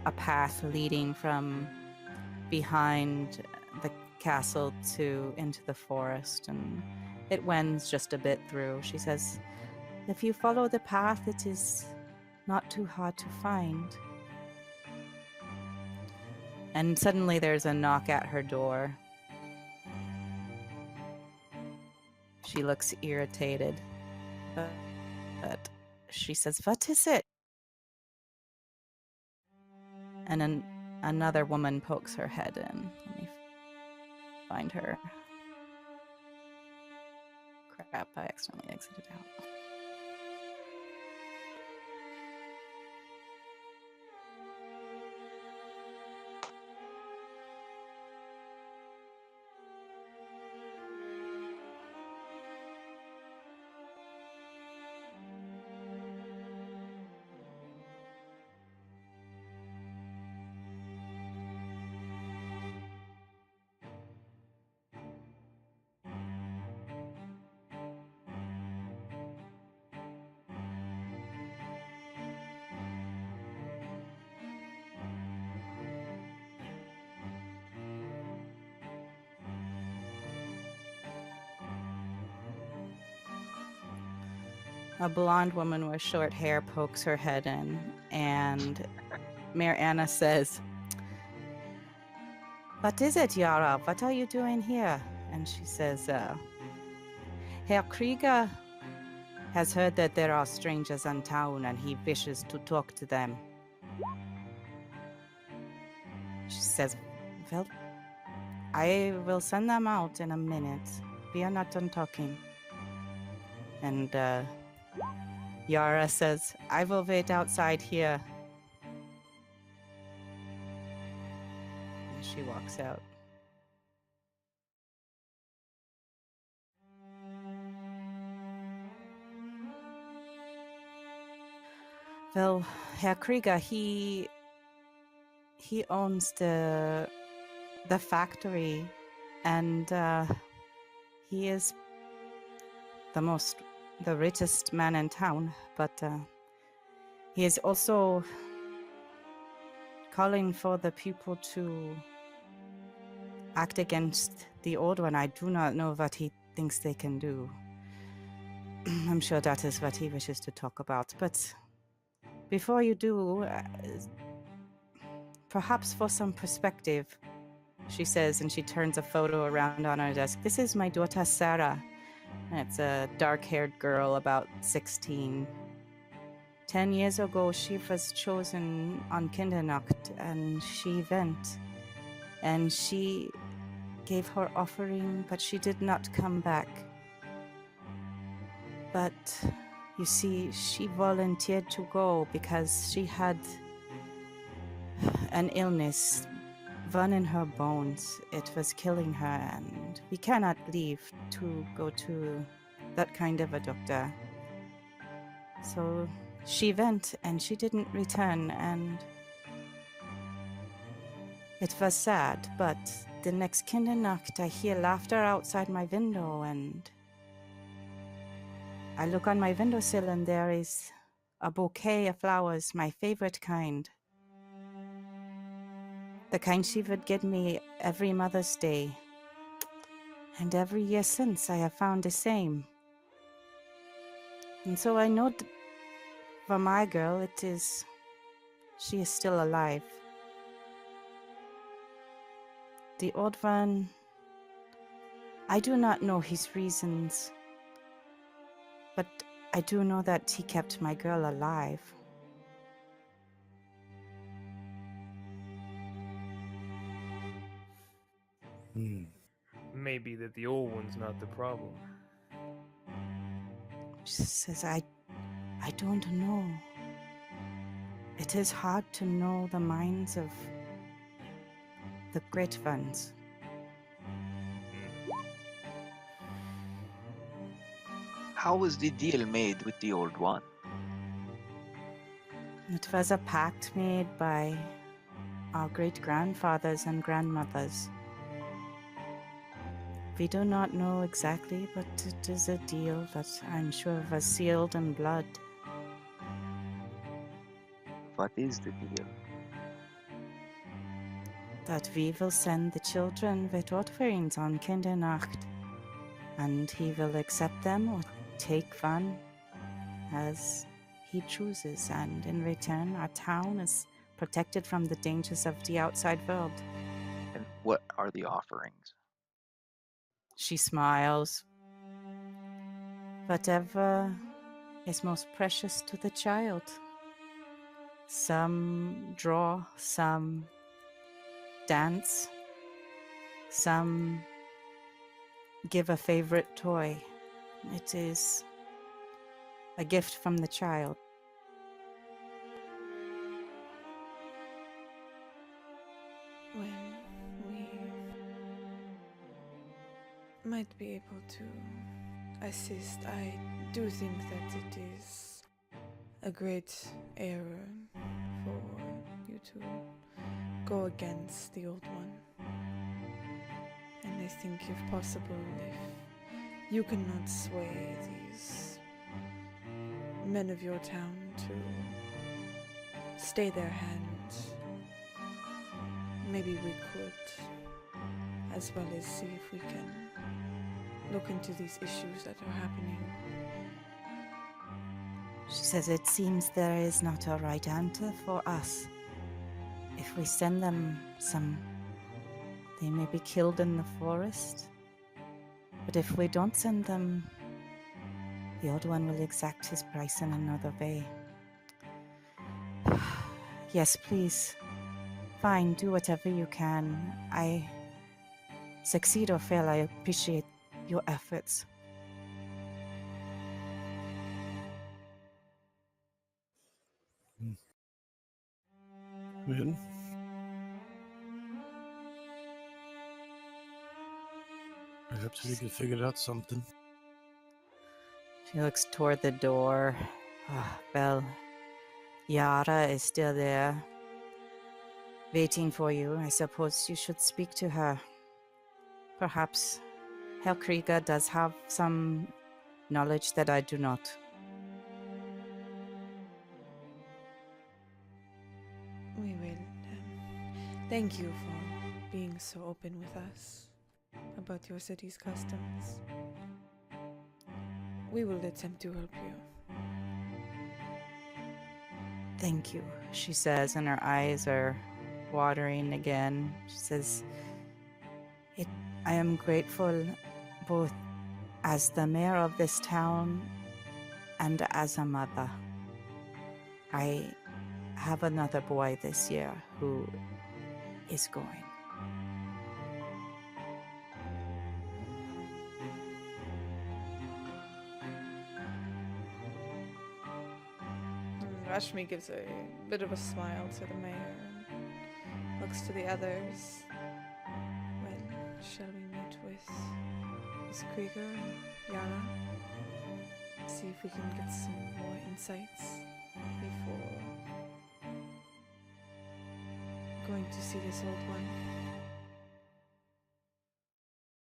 a path leading from behind the castle into the forest, and it wends just a bit through. She says, if you follow the path, it is not too hard to find. And suddenly there's a knock at her door. She looks irritated, but she says, "What is it?" And then another woman pokes her head in. Let me find her. Crap, I accidentally exited out. A blonde woman with short hair pokes her head in, and Mayor Anna says, "What is it, Yara? What are you doing here?" And she says, "Herr Krieger has heard that there are strangers in town, and he wishes to talk to them." She says, "Well, I will send them out in a minute. We are not done talking." And Yara says, "I will wait outside here." And she walks out. Well, Herr Krieger, he owns the factory, and he is the richest man in town, but he is also calling for the people to act against the old one. I do not know what he thinks they can do. I'm sure that is what he wishes to talk about, but before you do, perhaps for some perspective, she says, and she turns a photo around on her desk. "This is my daughter, Sarah." And it's a dark-haired girl, about 16. 10 years ago, she was chosen on Kindernacht, and she went. And she gave her offering, but she did not come back. But, you see, she volunteered to go because she had an illness, one in her bones. It was killing her, and we cannot leave to go to that kind of a doctor. So she went, and she didn't return, and it was sad. But the next Kindernacht, I hear laughter outside my window, and I look on my windowsill, and there is a bouquet of flowers, my favorite kind. The kind she would give me every Mother's Day. And every year since, I have found the same. And so I know for my girl, she is still alive. The old one, I do not know his reasons, but I do know that he kept my girl alive. Maybe that the old one's not the problem. She says, I don't know. It is hard to know the minds of the great ones. How was the deal made with the old one? It was a pact made by our great-grandfathers and grandmothers. We do not know exactly, but it is a deal that I'm sure was sealed in blood. What is the deal? That we will send the children with offerings on Kindernacht, and he will accept them or take one as he chooses, and in return our town is protected from the dangers of the outside world. And what are the offerings? She smiles. Whatever is most precious to the child. Some draw, some dance, some give a favorite toy. It is a gift from the child. Well, we might be able to assist. I do think that it is a great error for you to go against the old one. And I think, if possible, if you cannot sway these men of your town to stay their hand, maybe we could, as well as see if we can look into these issues that are happening. She says it seems there is not a right answer for us. If we send them some, they may be killed in the forest. But if we don't send them, the old one will exact his price in another way. Yes, please. Fine, do whatever you can. I succeed or fail, I appreciate your efforts. Well, perhaps we could figure out something. She looks toward the door. Well, Yara is still there, waiting for you. I suppose you should speak to her. Perhaps Helkrieger does have some knowledge that I do not. We will. Thank you for being so open with us about your city's customs. We will attempt to help you. Thank you, she says, and her eyes are watering again. She says, I am grateful both as the mayor of this town and as a mother. I have another boy this year who is going. Rashmi gives a bit of a smile to the mayor and looks to the others. Well, shall we meet with Miss Krieger and Yara? See if we can get some more insights before going to see this old one.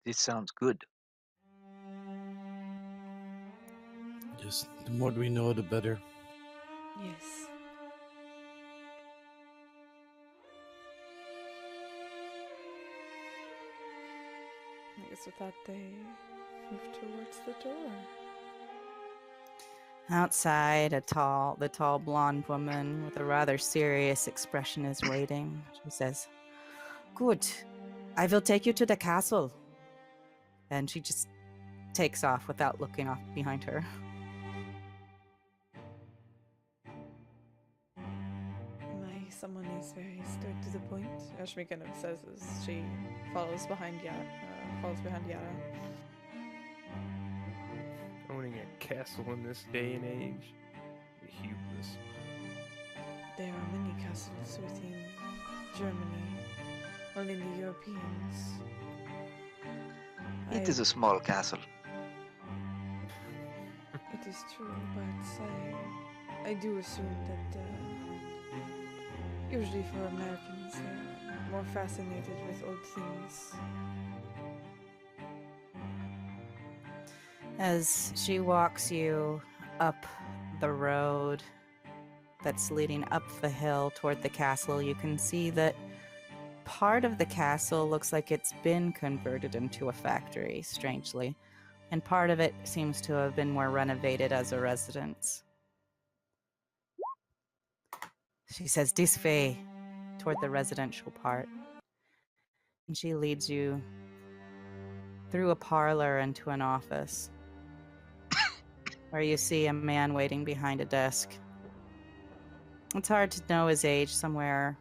This sounds good. Just the more we know, the better. Yes. I guess with that, they move towards the door. Outside, the tall blonde woman with a rather serious expression is waiting. She says, "Good. I will take you to the castle." And she just takes off without looking off behind her. Someone is very straight to the point. Rashmi kind of says as she follows behind Yara. Owning a castle in this day and age, the hubris. There are many castles within Germany, only the Europeans. It is a small castle. It is true, but I do assume that usually for Americans, they're more fascinated with old things. As she walks you up the road that's leading up the hill toward the castle, you can see that part of the castle looks like it's been converted into a factory, strangely, and part of it seems to have been more renovated as a residence. She says, "This way," toward the residential part. And she leads you through a parlor into an office where you see a man waiting behind a desk. It's hard to know his age, somewhere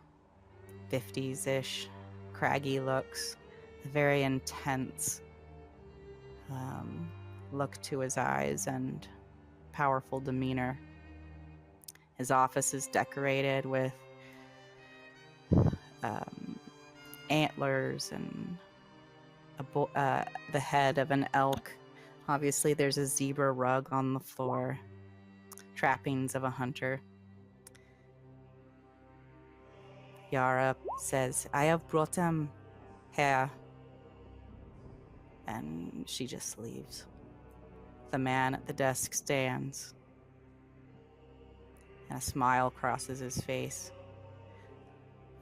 50s-ish, craggy looks, very intense look to his eyes and powerful demeanor. His office is decorated with antlers and the head of an elk. Obviously, there's a zebra rug on the floor, trappings of a hunter. Yara says, "I have brought him here." And she just leaves. The man at the desk stands, and a smile crosses his face.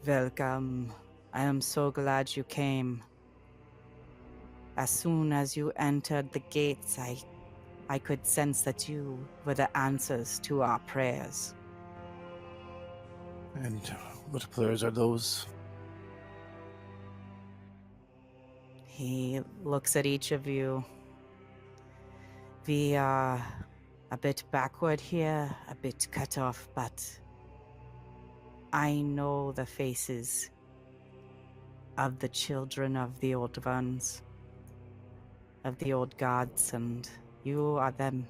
"Welcome. I am so glad you came. As soon as you entered the gates, I could sense that you were the answers to our prayers." And what prayers are those? He looks at each of you. We are a bit backward here, a bit cut off, but I know the faces of the children of the old ones, of the old gods, and you are them.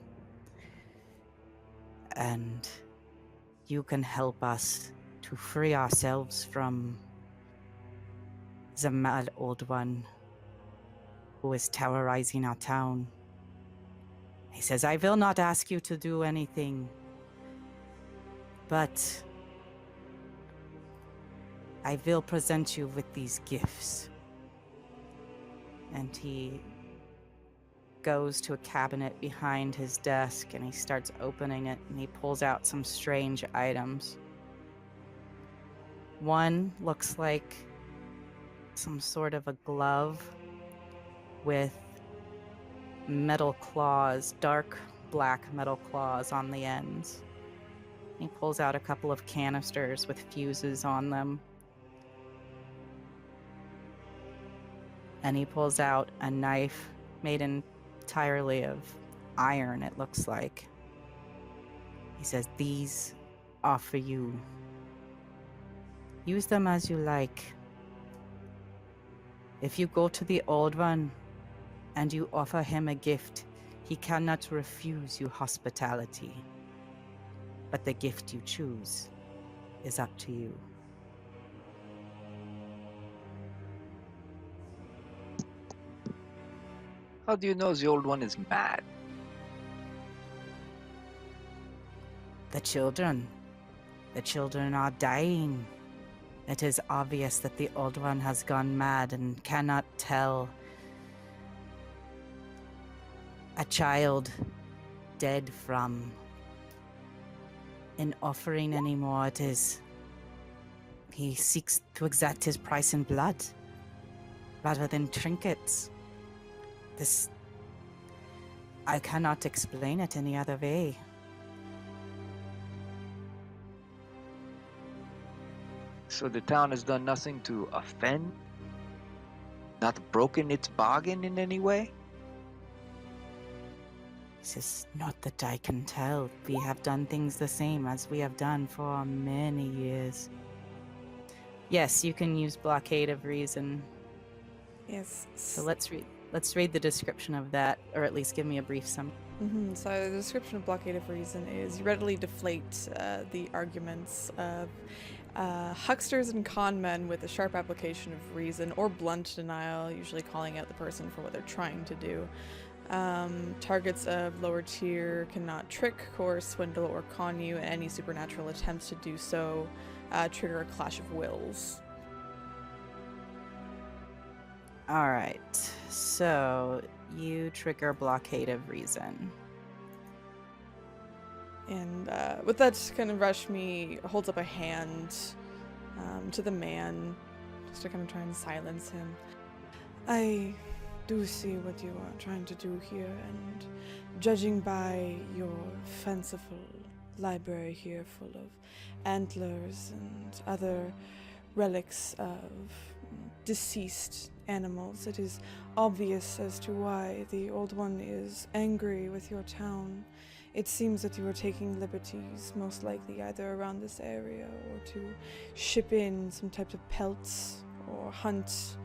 And you can help us to free ourselves from the mad old one who is terrorizing our town. He says, "I will not ask you to do anything, but I will present you with these gifts." And he goes to a cabinet behind his desk and he starts opening it and he pulls out some strange items. One looks like some sort of a glove with metal claws, dark black metal claws on the ends. He pulls out a couple of canisters with fuses on them. And he pulls out a knife made entirely of iron, it looks like. He says, "These are for you. Use them as you like. If you go to the old one and you offer him a gift, he cannot refuse you hospitality. But the gift you choose is up to you." How do you know the old one is mad? The children are dying. It is obvious that the old one has gone mad and cannot tell a child dead from an offering anymore. He seeks to exact his price in blood rather than trinkets. I cannot explain it any other way. So the town has done nothing to offend? Not broken its bargain in any way? This is not that I can tell. We have done things the same as we have done for many years. Yes, you can use blockade of reason. Yes. So let's read the description of that, or at least give me a brief summary. So the description of blockade of reason is: you readily deflate the arguments of hucksters and con men with a sharp application of reason or blunt denial, usually calling out the person for what they're trying to do. Targets of lower tier cannot trick, coerce, swindle, or con you, and any supernatural attempts to do so trigger a clash of wills. All right, so you trigger blockade of reason. And with that, kind of Rashmi holds up a hand to the man, just to kind of try and silence him. "I do see what you are trying to do here, and judging by your fanciful library here full of antlers and other relics of deceased animals. It is obvious as to why the Old One is angry with your town. It seems that you are taking liberties, most likely either around this area or to ship in some types of pelts or hunt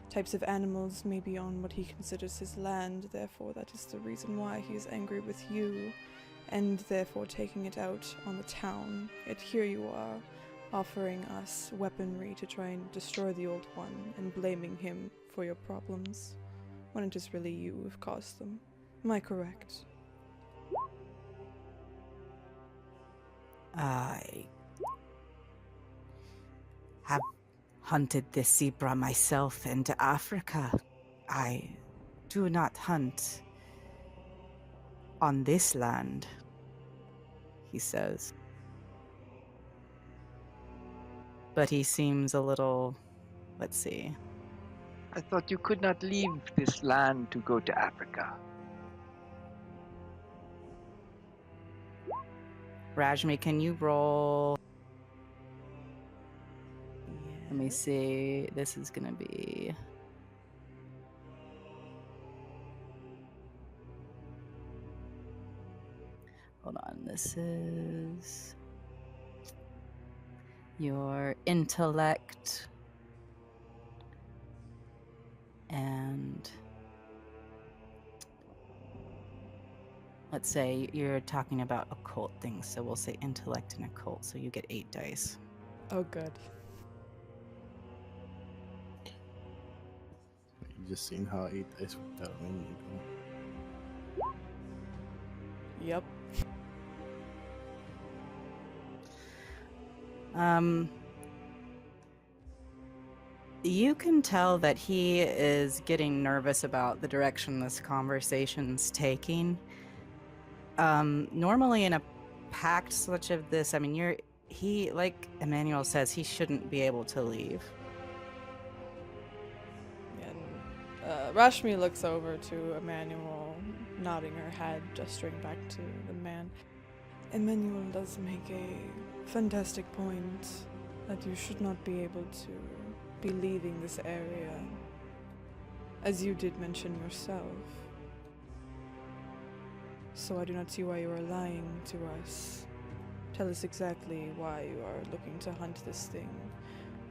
types of animals, maybe on what he considers his land. Therefore, that is the reason why he is angry with you, and therefore taking it out on the town. Yet here you are, offering us weaponry to try and destroy the Old One, and blaming him for your problems, when it is really you who've caused them. Am I correct? I have hunted this zebra myself into Africa. I do not hunt on this land, he says. But he seems a little, let's see. I thought you could not leave this land to go to Africa. Rajmi, can you roll? Let me Yes. see. This is gonna be. Hold on. This is your intellect and let's say you're talking about occult things, so we'll say intellect and occult, so you get 8 dice. Oh, good. You just seen how 8 dice worked out a minute ago. Yep. You can tell that he is getting nervous about the direction this conversation's taking. Normally in a pact such of this, I mean, he, like Emmanuel says, he shouldn't be able to leave. And Rashmi looks over to Emmanuel, nodding her head, gesturing back to the man. Emmanuel does make a fantastic point that you should not be able to be leaving this area, as you did mention yourself. So I do not see why you are lying to us. Tell us exactly why you are looking to hunt this thing,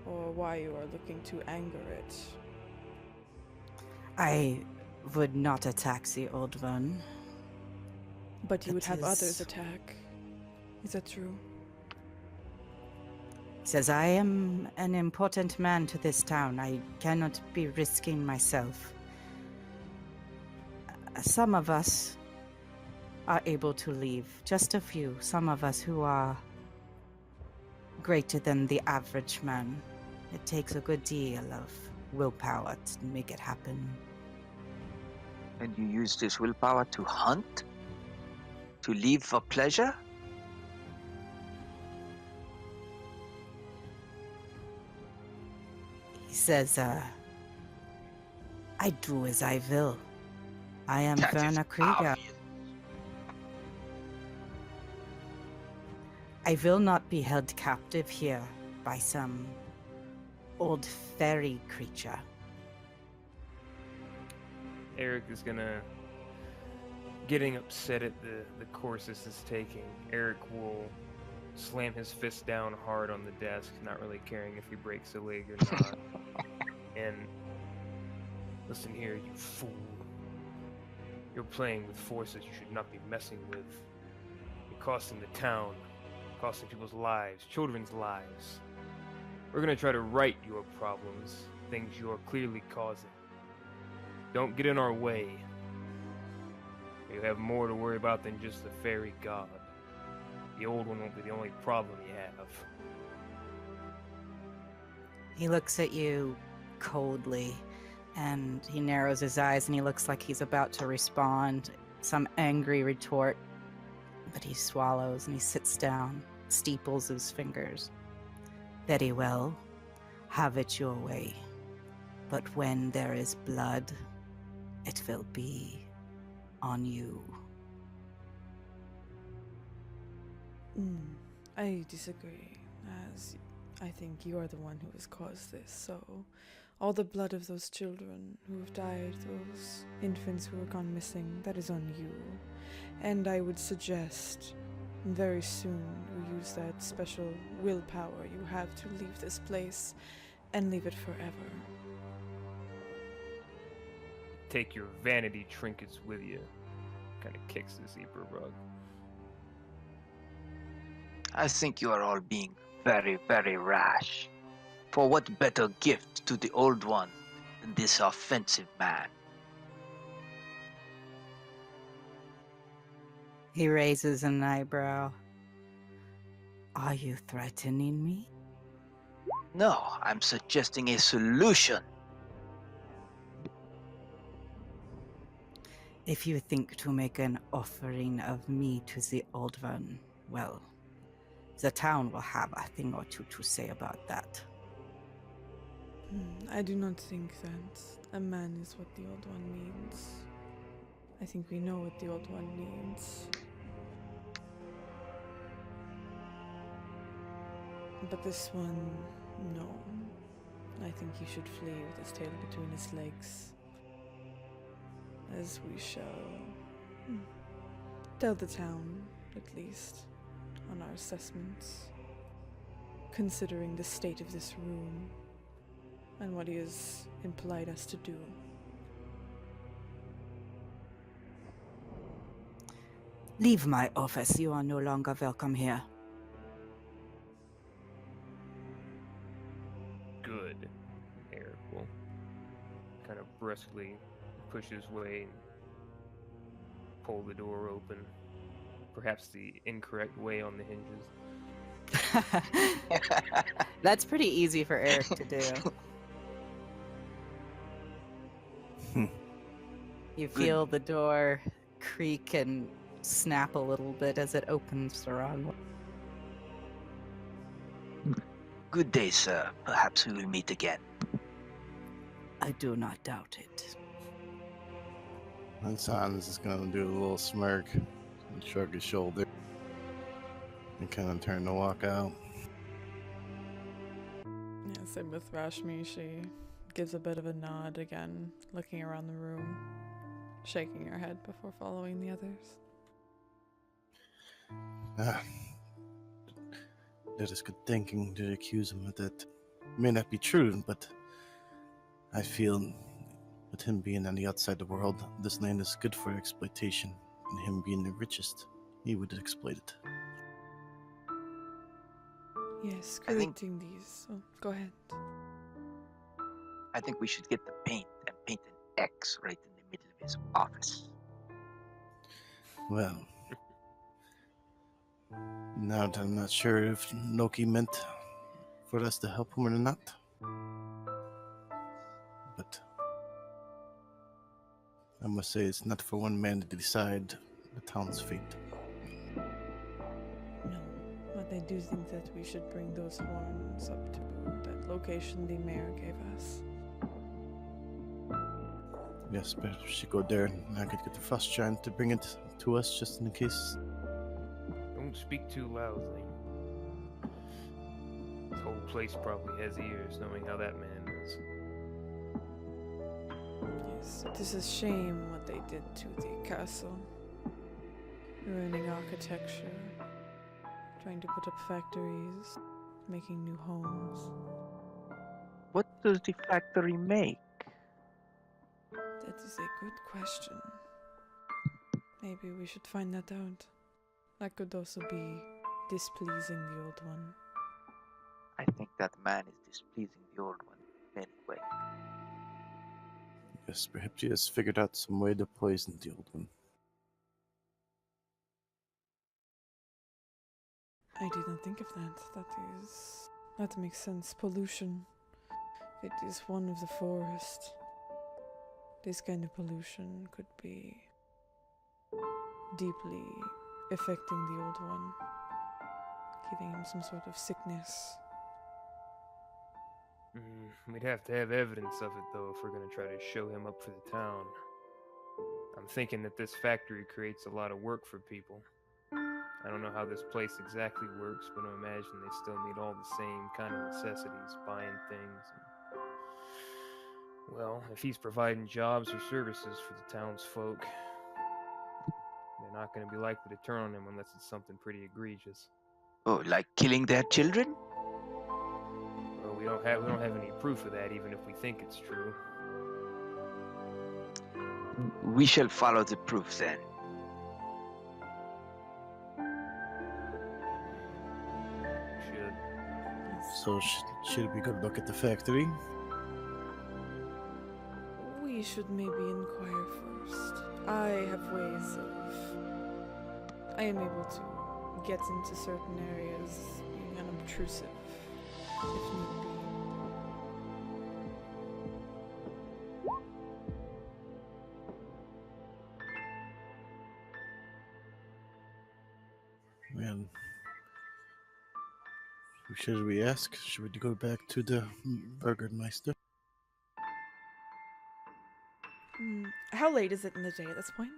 or why you are looking to anger it. I would not attack the Old One. But you would That have others is- attack. Is that true? Says I am an important man to this town. I cannot be risking myself. Some of us are able to leave. Just a few. Some of us who are greater than the average man. It takes a good deal of willpower to make it happen. And you use this willpower to hunt? To leave for pleasure? He says, I do as I will. I am That is Werner Krieger. obvious. I will not be held captive here by some old fairy creature. Eric is gonna, getting upset at the course this is taking. Eric will slam his fist down hard on the desk, not really caring if he breaks a leg or not. And listen here, you fool. You're playing with forces you should not be messing with. You're costing the town, costing people's lives, children's lives. We're gonna try to right your problems, things you're clearly causing. Don't get in our way. You have more to worry about than just the fairy god. The Old One won't be the only problem you have. He looks at you coldly, and he narrows his eyes, and he looks like he's about to respond, some angry retort. But he swallows, and he sits down, steeples his fingers. Very well, have it your way. But when there is blood, it will be on you. I disagree, as I think you are the one who has caused this, so all the blood of those children who have died, those infants who have gone missing, that is on you. And I would suggest very soon you use that special willpower you have to leave this place and leave it forever. Take your vanity trinkets with you. Kind of kicks the zebra rug. I think you are all being very, very rash. For what better gift to the Old One than this offensive man? He raises an eyebrow. Are you threatening me? No, I'm suggesting a solution. If you think to make an offering of me to the Old One, well, the town will have a thing or two to say about that. I do not think that a man is what the Old One needs. I think we know what the Old One needs. But this one, no. I think he should flee with his tail between his legs. As we shall tell the town, at least, on our assessments, considering the state of this room and what he has implied us to do. Leave my office. You are no longer welcome here. Good. Eric will kind of brusquely push his way and pull the door open. Perhaps the incorrect way on the hinges. That's pretty easy for Eric to do. You feel the door creak and snap a little bit as it opens the wrong way. Good day, sir. Perhaps we will meet again. I do not doubt it. And Sans is gonna do a little smirk and shrug his shoulder and kind of turn to walk out. Yeah, same with Rashmi. She gives a bit of a nod again, looking around the room, shaking her head before following the others. That is good thinking to accuse him of that. May not be true, but I feel with him being on the outside the world, this land is good for exploitation, and him being the richest, he would exploit it. Yes, I think- correcting these. Oh, go ahead. I think we should get the paint and paint an X right in the middle of his office. Well, now that I'm not sure if Loki meant for us to help him or not, but I must say it's not for one man to decide the town's fate. No, but I do think that we should bring those horns up to that location the mayor gave us. Yes, but we should go there and I could get the frost giant to bring it to us just in case. Don't speak too loudly. This whole place probably has ears, knowing how that man is. Yes, it is a shame what they did to the castle. Ruining architecture, trying to put up factories, making new homes. What does the factory make? That is a good question. Maybe we should find that out. That could also be displeasing the Old One. I think that man is displeasing the Old One in many ways. Yes, perhaps he has figured out some way to poison the old one. I did not think of that. That makes sense. Pollution. It is one of the forest. This kind of pollution could be deeply affecting the Old One, giving him some sort of sickness. We'd have to have evidence of it, though, if we're going to try to show him up for the town. I'm thinking that this factory creates a lot of work for people. I don't know how this place exactly works, but I imagine they still need all the same kind of necessities, buying things. Well, if he's providing jobs or services for the townsfolk, they're not going to be likely to turn on him unless it's something pretty egregious. Oh, like killing their children? Well, we don't have any proof of that, even if we think it's true. We shall follow the proof then. Should. So should we go look at the factory? We should maybe inquire first. I am able to get into certain areas being unobtrusive, if need be. Well, should we ask? Should we go back to the Burgermeister? How late is it in the day at this point?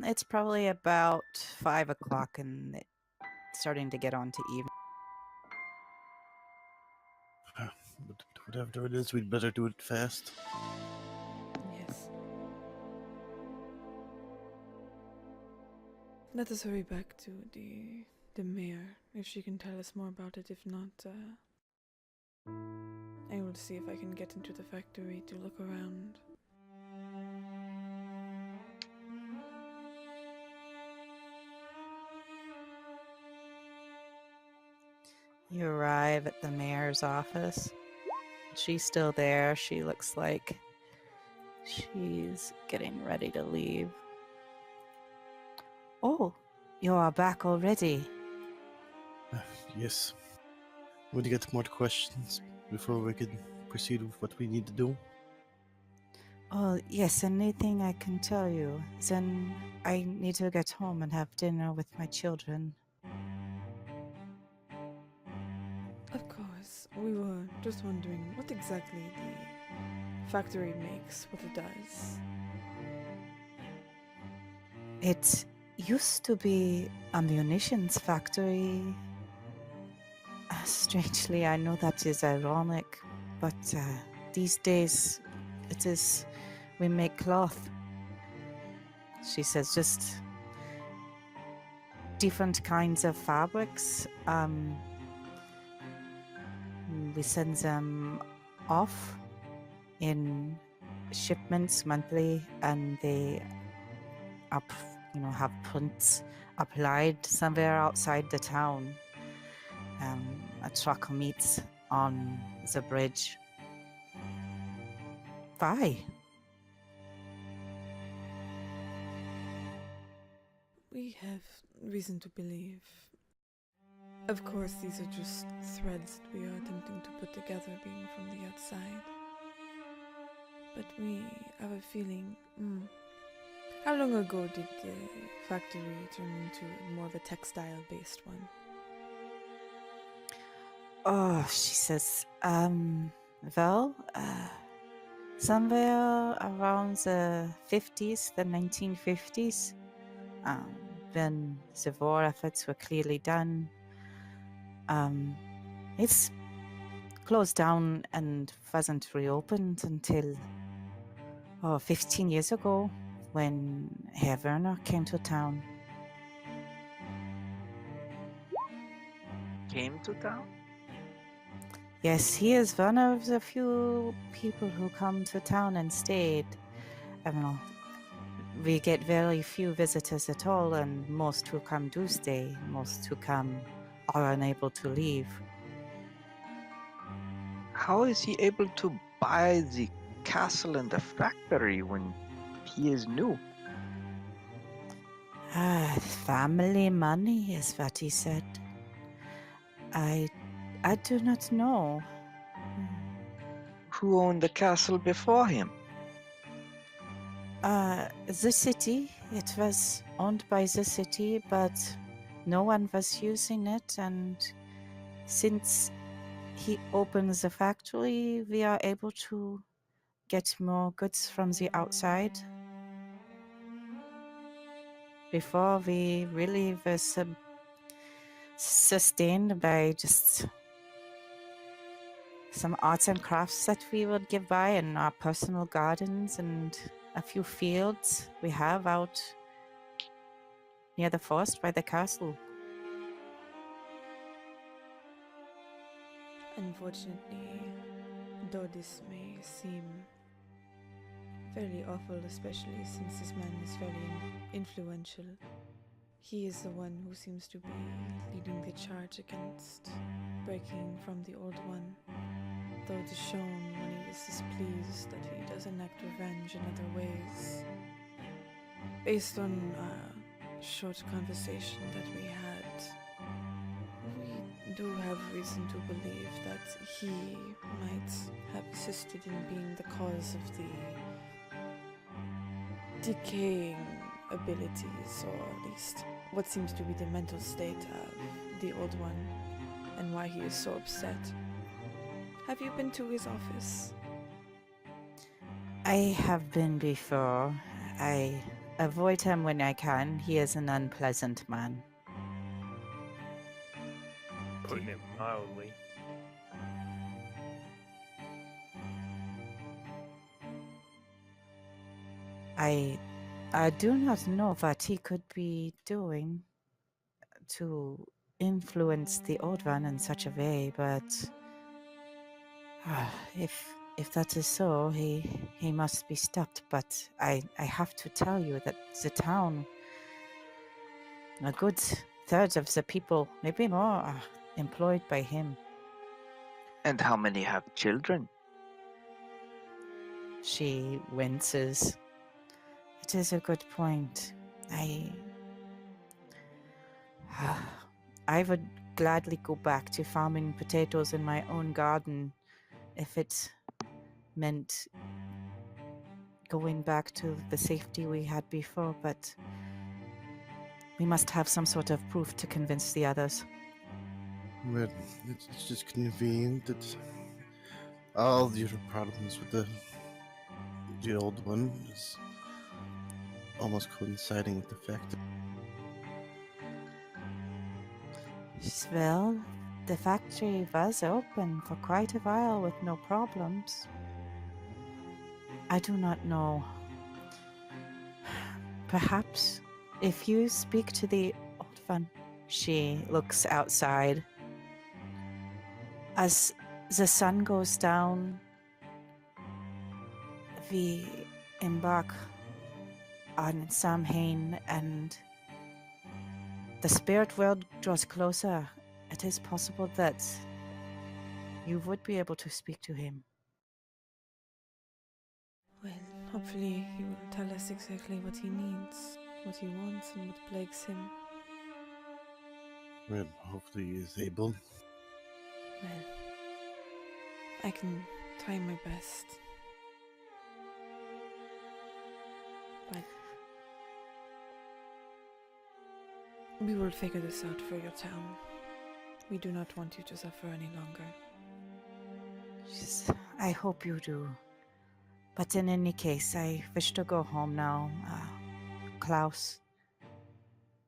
It's probably about 5 o'clock and it's starting to get on to evening. But whatever it is, we'd better do it fast. Yes. Let us hurry back to the mayor, if she can tell us more about it. If not, I will see if I can get into the factory to look around. You arrive at the mayor's office. She's still there. She looks like she's getting ready to leave. Oh, you are back already. Yes. Would you get more questions before we can proceed with what we need to do? Oh, yes, anything I can tell you. Then I need to get home and have dinner with my children. Of course, we were just wondering what exactly the factory makes, what it does. It used to be a munitions factory. Strangely, I know that is ironic, but these days we make cloth. She says just different kinds of fabrics. We send them off in shipments monthly, and they have prints applied somewhere outside the town. A truck meets on the bridge. Why? We have reason to believe. Of course, these are just threads that we are attempting to put together, being from the outside. But we have a feeling. How long ago did the factory turn into more of a textile-based one? Oh, she says, somewhere around the 50s, the 1950s, when the war efforts were clearly done. It's closed down and wasn't reopened until 15 years ago when Herr Werner came to town. Came to town? Yes, he is one of the few people who come to town and stayed. I don't know. We get very few visitors at all, and most who come do stay. Most who come are unable to leave. How is he able to buy the castle and the factory when he is new? Family money is what he said. I do not know. Who owned the castle before him? The city. It was owned by the city, but no one was using it. And since he opened the factory, we are able to get more goods from the outside. before we really were sustained by just some arts and crafts that we would give by in our personal gardens and a few fields we have out near the forest by the castle. Unfortunately, though this may seem fairly awful, especially since this man is fairly influential, he is the one who seems to be leading the charge against breaking from the Old One. Though it is shown when he is displeased that he does enact revenge in other ways. Based on a short conversation that we had, we do have reason to believe that he might have assisted in being the cause of the decaying abilities, or at least what seems to be the mental state of the Old One, and why he is so upset. Have you been to his office? I have been before. I avoid him when I can. He is an unpleasant man. Putting it mildly. I do not know what he could be doing to influence the Old One in such a way, but if that is so, he must be stopped. But I have to tell you that the town, a good third of the people, maybe more, are employed by him. And how many have children? She winces. It is a good point. I would gladly go back to farming potatoes in my own garden if it meant going back to the safety we had before, but we must have some sort of proof to convince the others. Well, it's just convenient that all your problems with the Old One is almost coinciding with the fact that Well, the factory was open for quite a while with no problems. I do not know. Perhaps if you speak to the Old One, she looks outside. As the sun goes down, we embark on Samhain, and the spirit world draws closer. It is possible that you would be able to speak to him. Well, hopefully he will tell us exactly what he needs, what he wants, and what plagues him. well, hopefully he is able. Well, I can try my best. But we will figure this out for your town. We do not want you to suffer any longer. I hope you do. But in any case, I wish to go home now. Klaus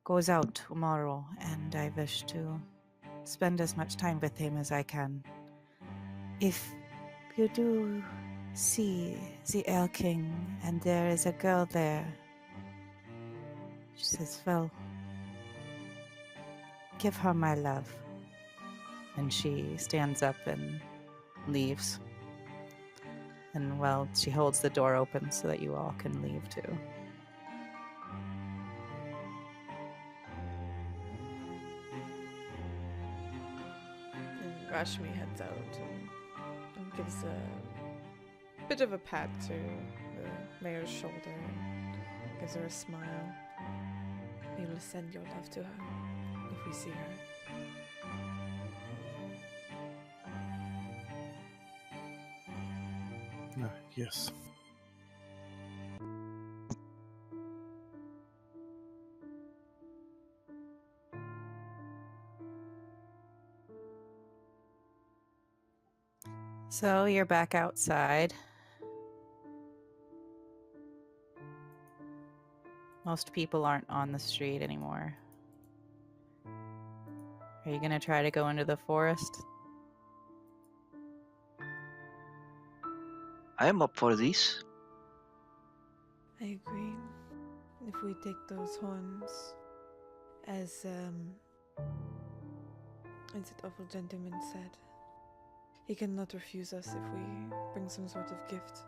goes out tomorrow, and I wish to spend as much time with him as I can. If you do see the Elle King and there is a girl there, she says, well, give her my love. And she stands up and leaves. And well, she holds the door open so that you all can leave too. And Rashmi heads out and gives a bit of a pat to the mayor's shoulder and gives her a smile. We will send your love to her if we see her. Yes. So you're back outside. Most people aren't on the street anymore. Are you gonna try to go into the forest? I am up for this. I agree. If we take those horns, as the awful gentleman said, he cannot refuse us if we bring some sort of gift.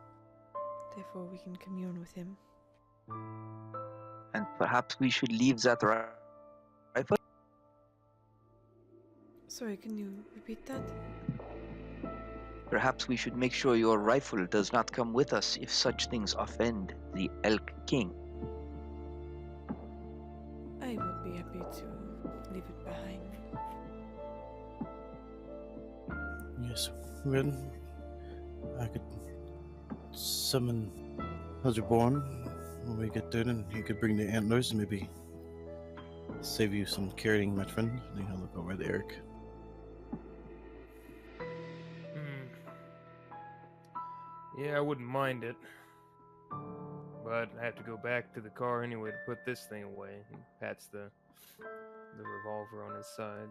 Therefore, we can commune with him. And perhaps we should leave that rifle. Sorry, can you repeat that? Perhaps we should make sure your rifle does not come with us if such things offend the Elk King. I would be happy to leave it behind. Yes, well, I could summon Huzerborn when we get there, and he could bring the antlers and maybe save you some carrying, my friend. I think I'll look over at Eric. Yeah, I wouldn't mind it. But I have to go back to the car anyway to put this thing away. He pats the revolver on his side.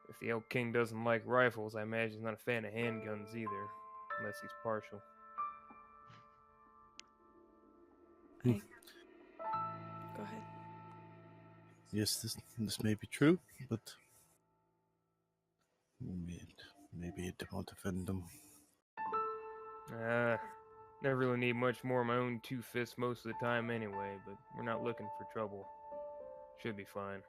If the Elk King doesn't like rifles, I imagine he's not a fan of handguns either. Unless he's partial. Go ahead. Yes, this may be true, but maybe it won't offend them. Never really need much more of my own two fists most of the time anyway, but we're not looking for trouble. Should be fine.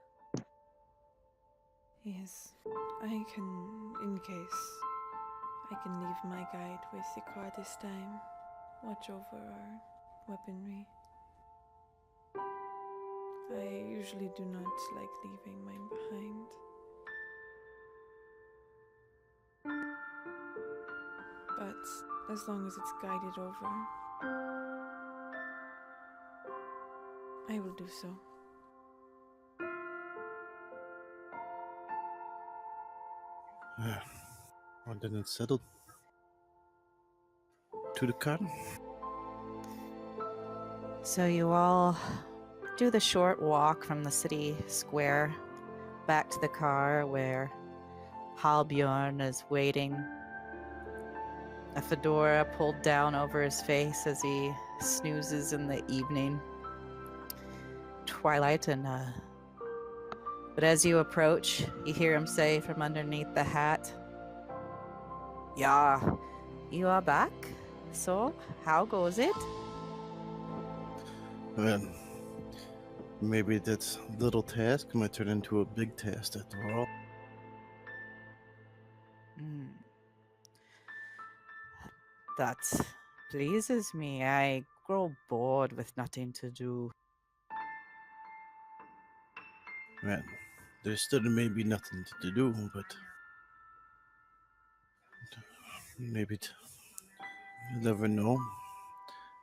Yes, I can, in case, I can leave my guide with the car this time. Watch over our weaponry. I usually do not like leaving mine behind. But as long as it's guided over, I will do so. Or then it's settled. To the car. So you all do the short walk from the city square back to the car where Halbjorn is waiting, a fedora pulled down over his face as he snoozes in the evening twilight. But as you approach, you hear him say from underneath the hat, "Yeah, you are back? So, how goes it?" Well, maybe that little task might turn into a big task after all. That pleases me. I grow bored with nothing to do. Well, there still may be nothing to do, but maybe you never know.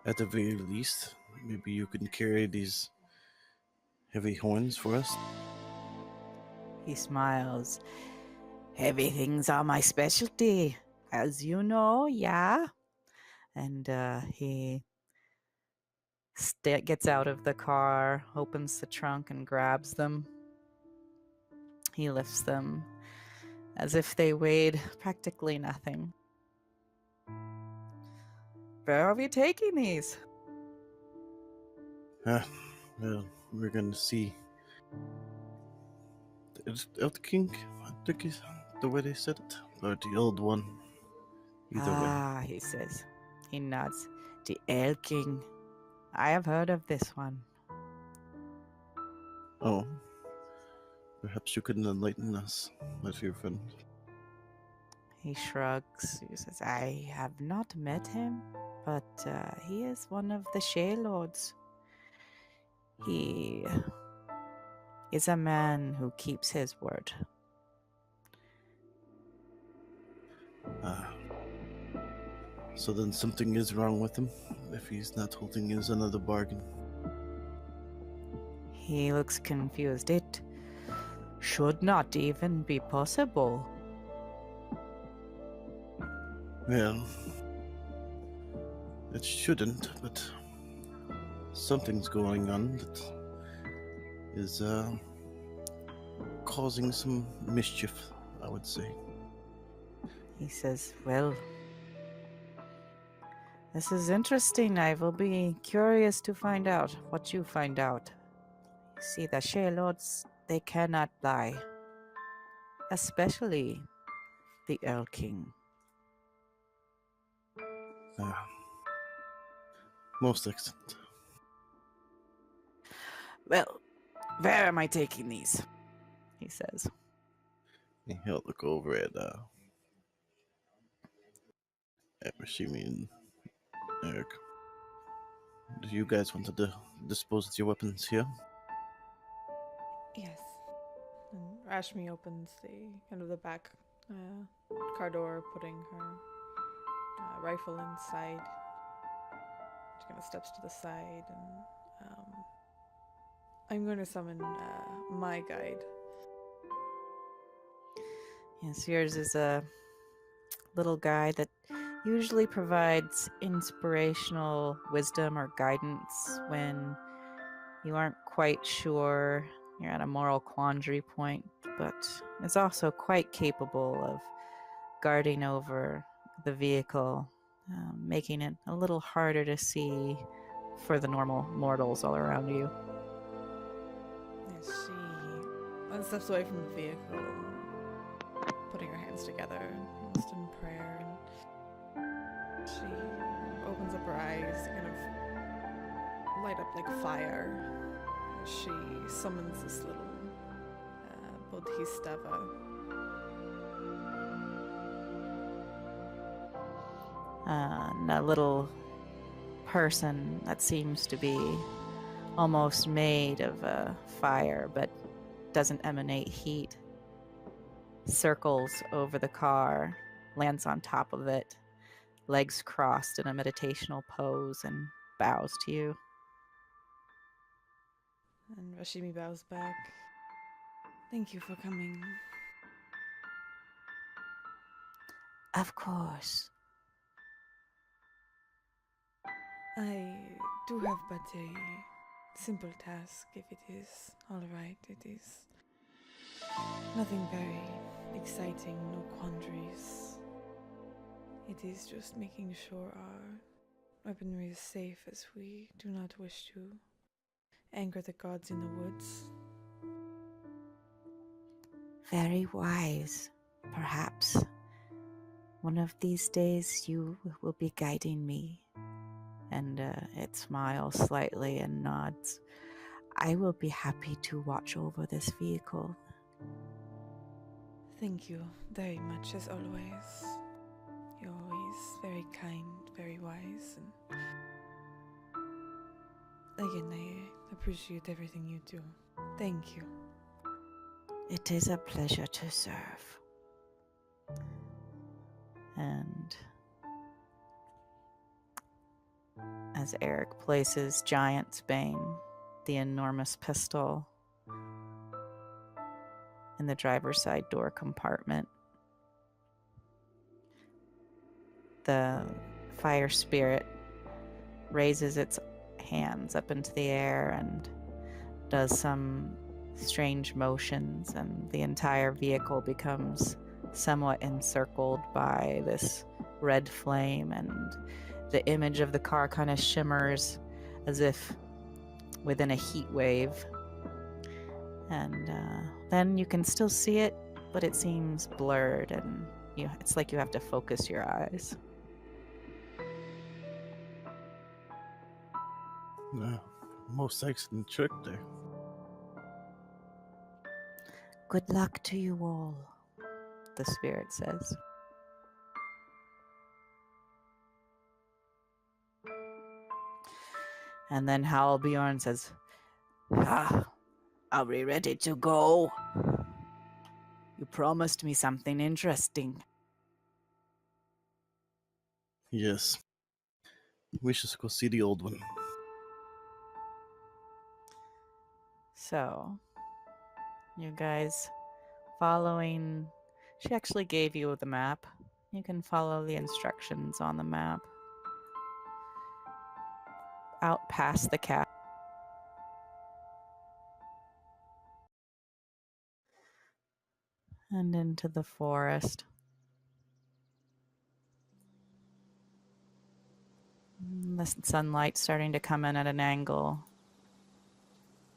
At the very least, maybe you can carry these heavy horns for us. He smiles. Heavy things are my specialty, as you know, yeah? And he gets out of the car, opens the trunk, and grabs them. He lifts them as if they weighed practically nothing. Where are we taking these? Well, we're gonna see. Is Elk King? I think is the way they said it, or the old one. Either way. He says. He nods. The Elk King. I have heard of this one. Oh, perhaps you could enlighten us, my dear friend. He shrugs. He says, I have not met him, but he is one of the Shea Lords. He is a man who keeps his word. So then something is wrong with him if he's not holding his end of the bargain. He looks confused. It should not even be possible. Well, it shouldn't, but something's going on that is causing some mischief, I would say. He says, well, this is interesting. I will be curious to find out what you find out. You see, the Shea Lords, they cannot lie. Especially the Earl King. Most excellent. Well, where am I taking these? He says. He'll look over at Rashimi and Eric. Do you guys want to dispose of your weapons here? Yes. And Rashmi opens the back car door, putting her rifle inside. She kind of steps to the side, and I'm going to summon my guide. Yes, yours is a little guy that usually provides inspirational wisdom or guidance when you aren't quite sure, you're at a moral quandary point, but is also quite capable of guarding over the vehicle, making it a little harder to see for the normal mortals all around you. Yes, she steps away from the vehicle, putting her hands together, almost in prayer, and she opens up her eyes, kind of light up like fire. She summons this little Bodhisattva. And a little person that seems to be almost made of fire but doesn't emanate heat circles over the car, lands on top of it, legs crossed in a meditational pose, and bows to you. And Rashimi bows back. Thank you for coming. Of course. I do have but a simple task, if it is all right. It is nothing very exciting, no quandaries. It is just making sure our weaponry is safe, as we do not wish to anger the gods in the woods. Very wise, perhaps. One of these days you will be guiding me. And it smiles slightly and nods. I will be happy to watch over this vehicle. Thank you very much, as always. You're always very kind, very wise, and again, I appreciate everything you do. Thank you. It is a pleasure to serve. And as Eric places Giant's Bane, the enormous pistol, in the driver's side door compartment, the fire spirit raises its hands up into the air and does some strange motions, and the entire vehicle becomes somewhat encircled by this red flame, and the image of the car kind of shimmers as if within a heat wave. And then you can still see it, but it seems blurred, and it's like you have to focus your eyes. Most excellent trick there. Good luck to you all, the spirit says. And then Halbjorn says, are we ready to go? You promised me something interesting. Yes. We should go see the old one. So, you guys following... She actually gave you the map. You can follow the instructions on the map. out past the castle and into the forest. The sunlight's starting to come in at an angle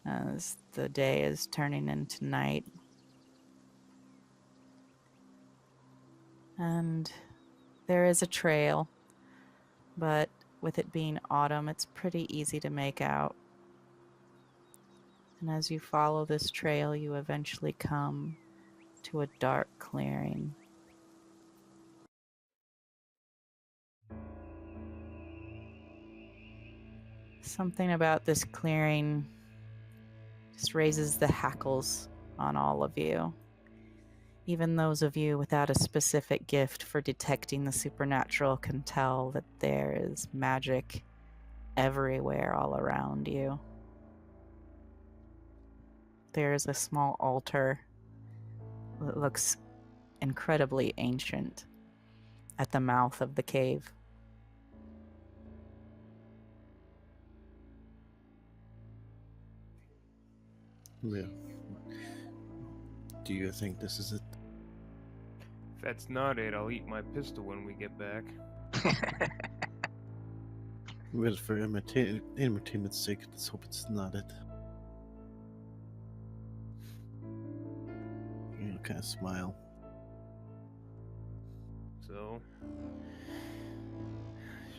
as the day is turning into night. And there is a trail, but with it being autumn, it's pretty easy to make out. And as you follow this trail, you eventually come to a dark clearing. Something about this clearing just raises the hackles on all of you. Even those of you without a specific gift for detecting the supernatural can tell that there is magic everywhere all around you. There is a small altar that looks incredibly ancient at the mouth of the cave. Yeah. Do you think this is it? If that's not it, I'll eat my pistol when we get back. Well, for entertainment's sake, let's hope it's not it. You kind of smile. So,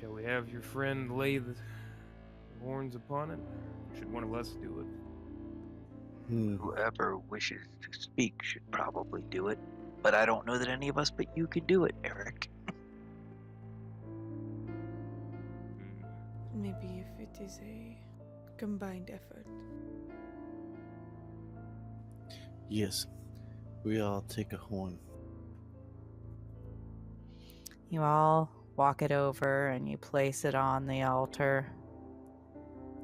shall we have your friend lay the horns upon it? Or should one of us do it? Whoever wishes to speak should probably do it, but I don't know that any of us but you can do it, Eric. Maybe if it is a combined effort. Yes. We all take a horn. You all walk it over and you place it on the altar.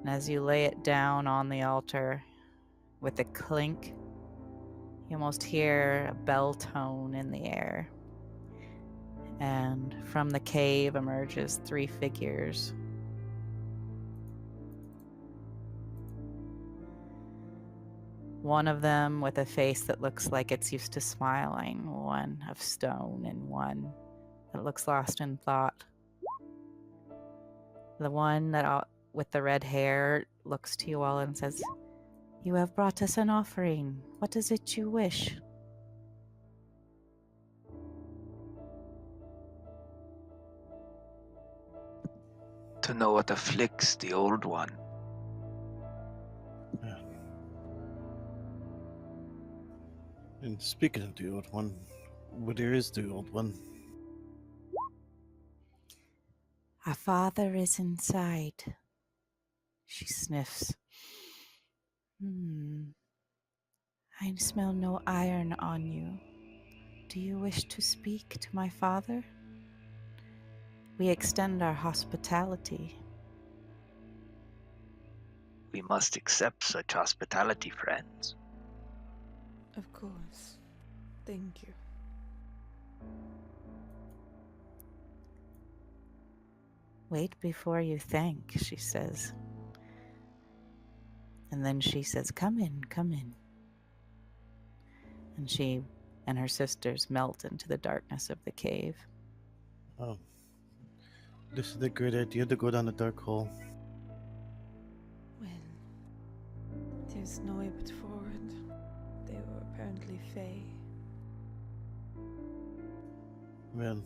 And as you lay it down on the altar, with a clink, you almost hear a bell tone in the air. And from the cave emerges 3 figures. One of them with a face that looks like it's used to smiling, one of stone, and one that looks lost in thought. The one that with the red hair looks to you all and says, "You have brought us an offering. What is it you wish?" To know what afflicts the old one. Yeah. And speaking of the old one, where is the old one? "Our father is inside." She sniffs. I smell no iron on you. Do you wish to speak to my father? We extend our hospitality. We must accept such hospitality, friends. Of course. Thank you. Wait before you thank, she says. And then she says, come in, come in. And she and her sisters melt into the darkness of the cave. Oh. This is a great idea to go down the dark hole. Well, there's no way but forward. They were apparently Fae. Well,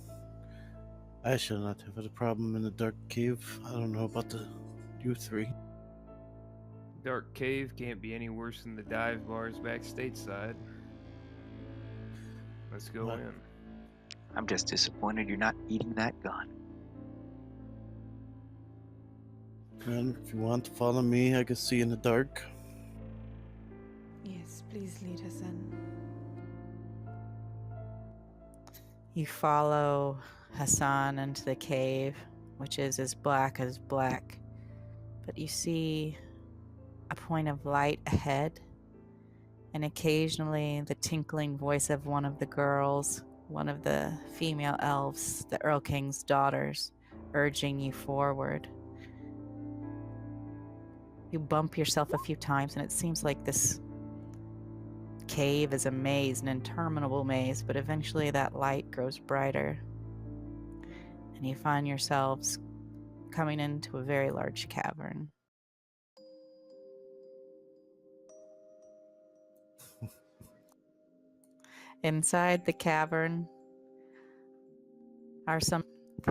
I shall not have a problem in the dark cave. I don't know about you 3. Dark cave can't be any worse than the dive bars back stateside. Let's go What? in. I'm just disappointed you're not eating that gun. Well, if you want to follow me, I can see in the dark. Yes, please lead us in. You follow Hassan into the cave, which is as black as black. But you see a point of light ahead, and occasionally the tinkling voice of one of the girls, one of the female elves, the Earl King's daughters, urging you forward. You bump yourself a few times, and it seems like this cave is a maze, an interminable maze, but eventually that light grows brighter, and you find yourselves coming into a very large cavern. Inside the cavern are some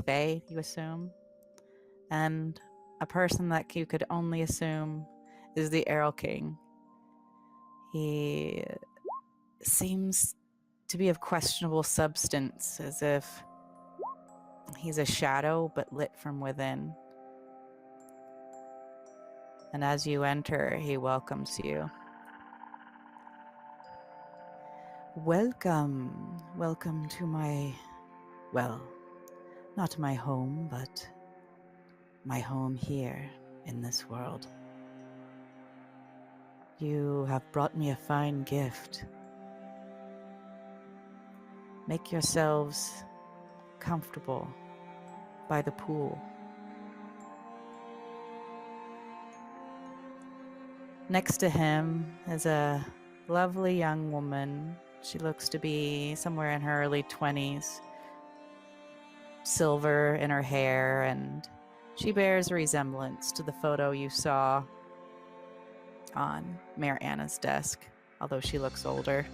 fae, you assume, and a person that you could only assume is the Errol King. He seems to be of questionable substance, as if he's a shadow but lit from within. And as you enter, he welcomes you. Welcome to my, well, not my home, but my home here in this world. You have brought me a fine gift. Make yourselves comfortable by the pool. Next to him is a lovely young woman. She looks to be somewhere in her early 20s, silver in her hair, and she bears a resemblance to the photo you saw on Mayor Anna's desk, although she looks older.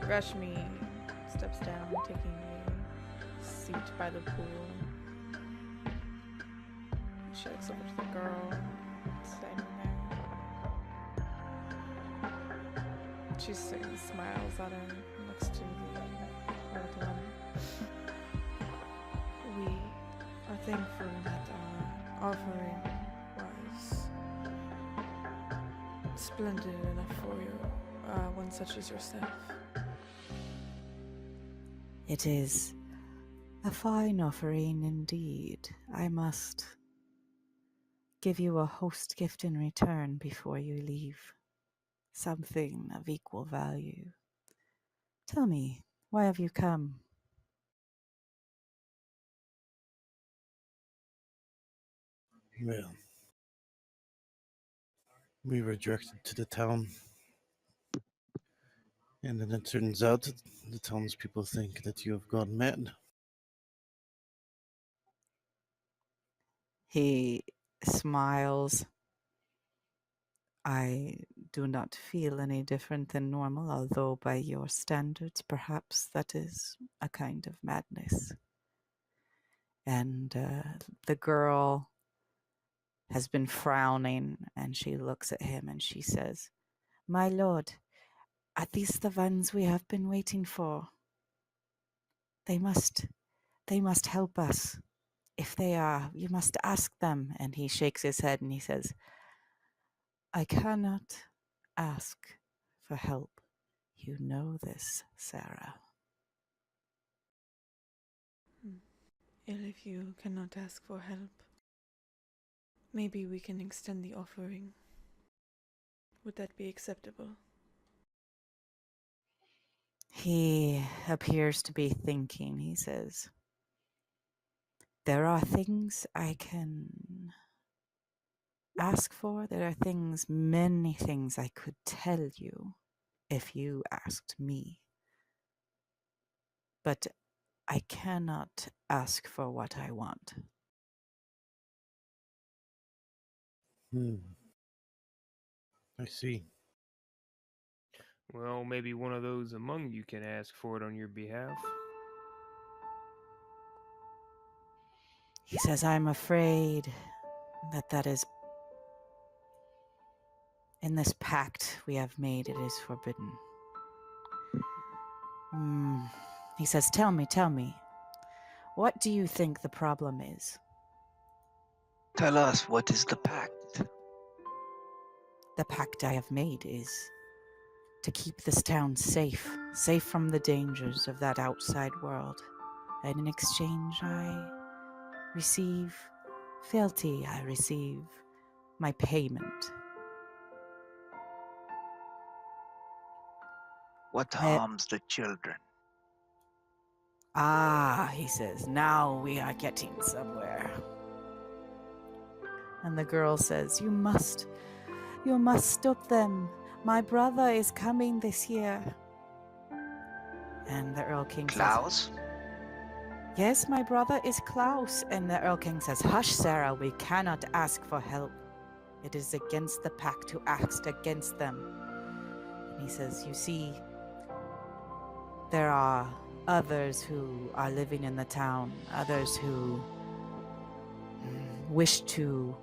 Rashmi steps down, taking a seat by the pool. She looks over to the girl standing there. She smiles at her, looks to the old one. We are thankful that our offering was splendid enough for you, one such as yourself. It is a fine offering indeed. I must give you a host gift in return before you leave. Something of equal value. Tell me, why have you come? Well, we were directed to the town, and then it turns out that the townspeople think that you have gone mad. He smiles. I do not feel any different than normal, although by your standards, perhaps that is a kind of madness. And the girl has been frowning, and she looks at him and she says, "My lord, are these the ones we have been waiting for? They must help us. If they are, you must ask them." And he shakes his head and he says, "I cannot ask for help. You know this, Sarah." And if you cannot ask for help, maybe we can extend the offering. Would that be acceptable? He appears to be thinking. He says, "There are things I can ask for. There are things, many things I could tell you if you asked me. But I cannot ask for what I want." I see. Well, maybe one of those among you can ask for it on your behalf. He says, "I'm afraid that is in this pact we have made, it is forbidden." He says, tell me, what do you think the problem is?" Tell us, what is the pact? "The pact I have made is to keep this town safe from the dangers of that outside world. And in exchange, I receive fealty, I receive my payment." What harms the children? Ah, he says, now we are getting somewhere. And the girl says, you must stop them. My brother is coming this year. And the Earl King Klaus? says, yes, my brother is Klaus. And the Earl King says, hush, Sarah, we cannot ask for help. It is against the pact to act against them. And he says, you see, there are others who are living in the town, others who wish to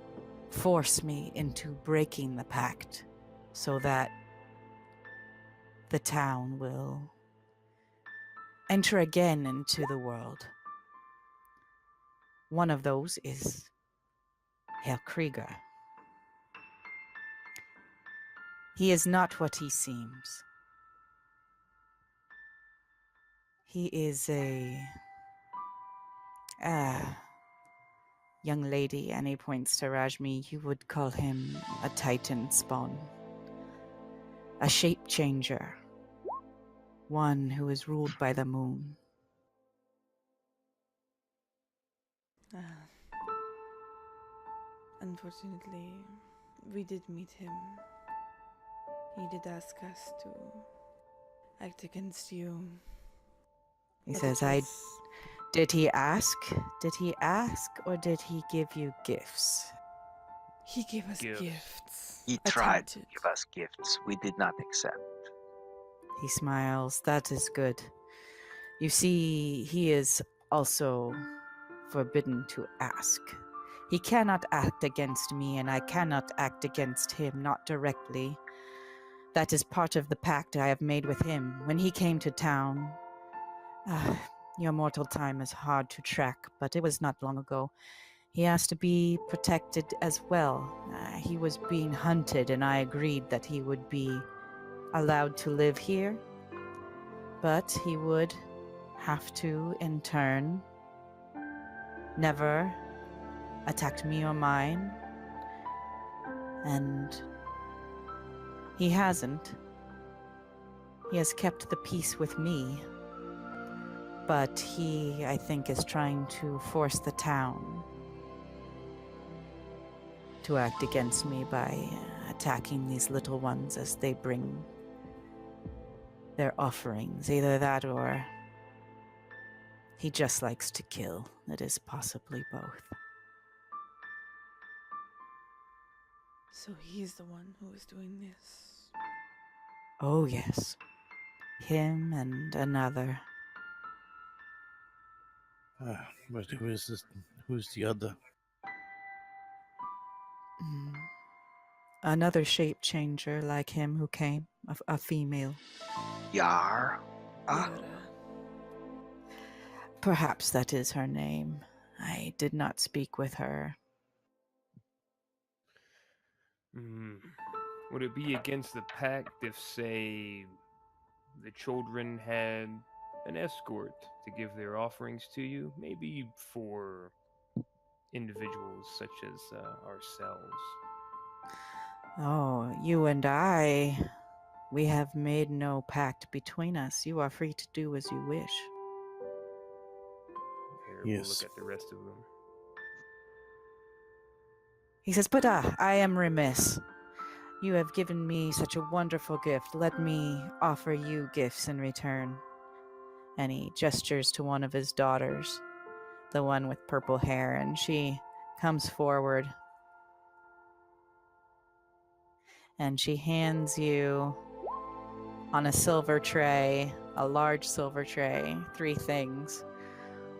force me into breaking the pact so that the town will enter again into the world. One of those is Herr Krieger. He is not what he seems. He is a young lady, and he points to Rajmi. You would call him a Titan spawn, a shape changer, one who is ruled by the moon. Unfortunately, we did meet him. He did ask us to act against you. He but says, it I was- did he ask? Did he ask, or did he give you gifts? He gave us Gifts. gifts. He tried Attempted. to give us gifts. We did not accept. He smiles. That is good. You see, he is also forbidden to ask. He cannot act against me, and I cannot act against him, not directly. That is part of the pact I have made with him. When he came to town, your mortal time is hard to track, but it was not long ago. He asked to be protected as well. He was being hunted, and I agreed that he would be allowed to live here, but he would have to, in turn, never attack me or mine. And he hasn't. He has kept the peace with me, but he, I think, is trying to force the town to act against me by attacking these little ones as they bring their offerings. Either that or he just likes to kill. It is possibly both. So he's the one who is doing this. Oh, yes. Him and another. But who is this? Who's the other? Another shape changer like him who came, a female. Yar? Ah, Yara. Perhaps that is her name. I did not speak with her. Would it be against the pact if, say, the children had an escort to give their offerings to you? Maybe for individuals such as ourselves. Oh, you and I, we have made no pact between us. You are free to do as you wish. Here, we'll Yes. look at the rest of them. He says, but I am remiss. You have given me such a wonderful gift. Let me offer you gifts in return. And he gestures to one of his daughters, the one with purple hair, and she comes forward. And she hands you on a silver tray, a large silver tray, 3 things.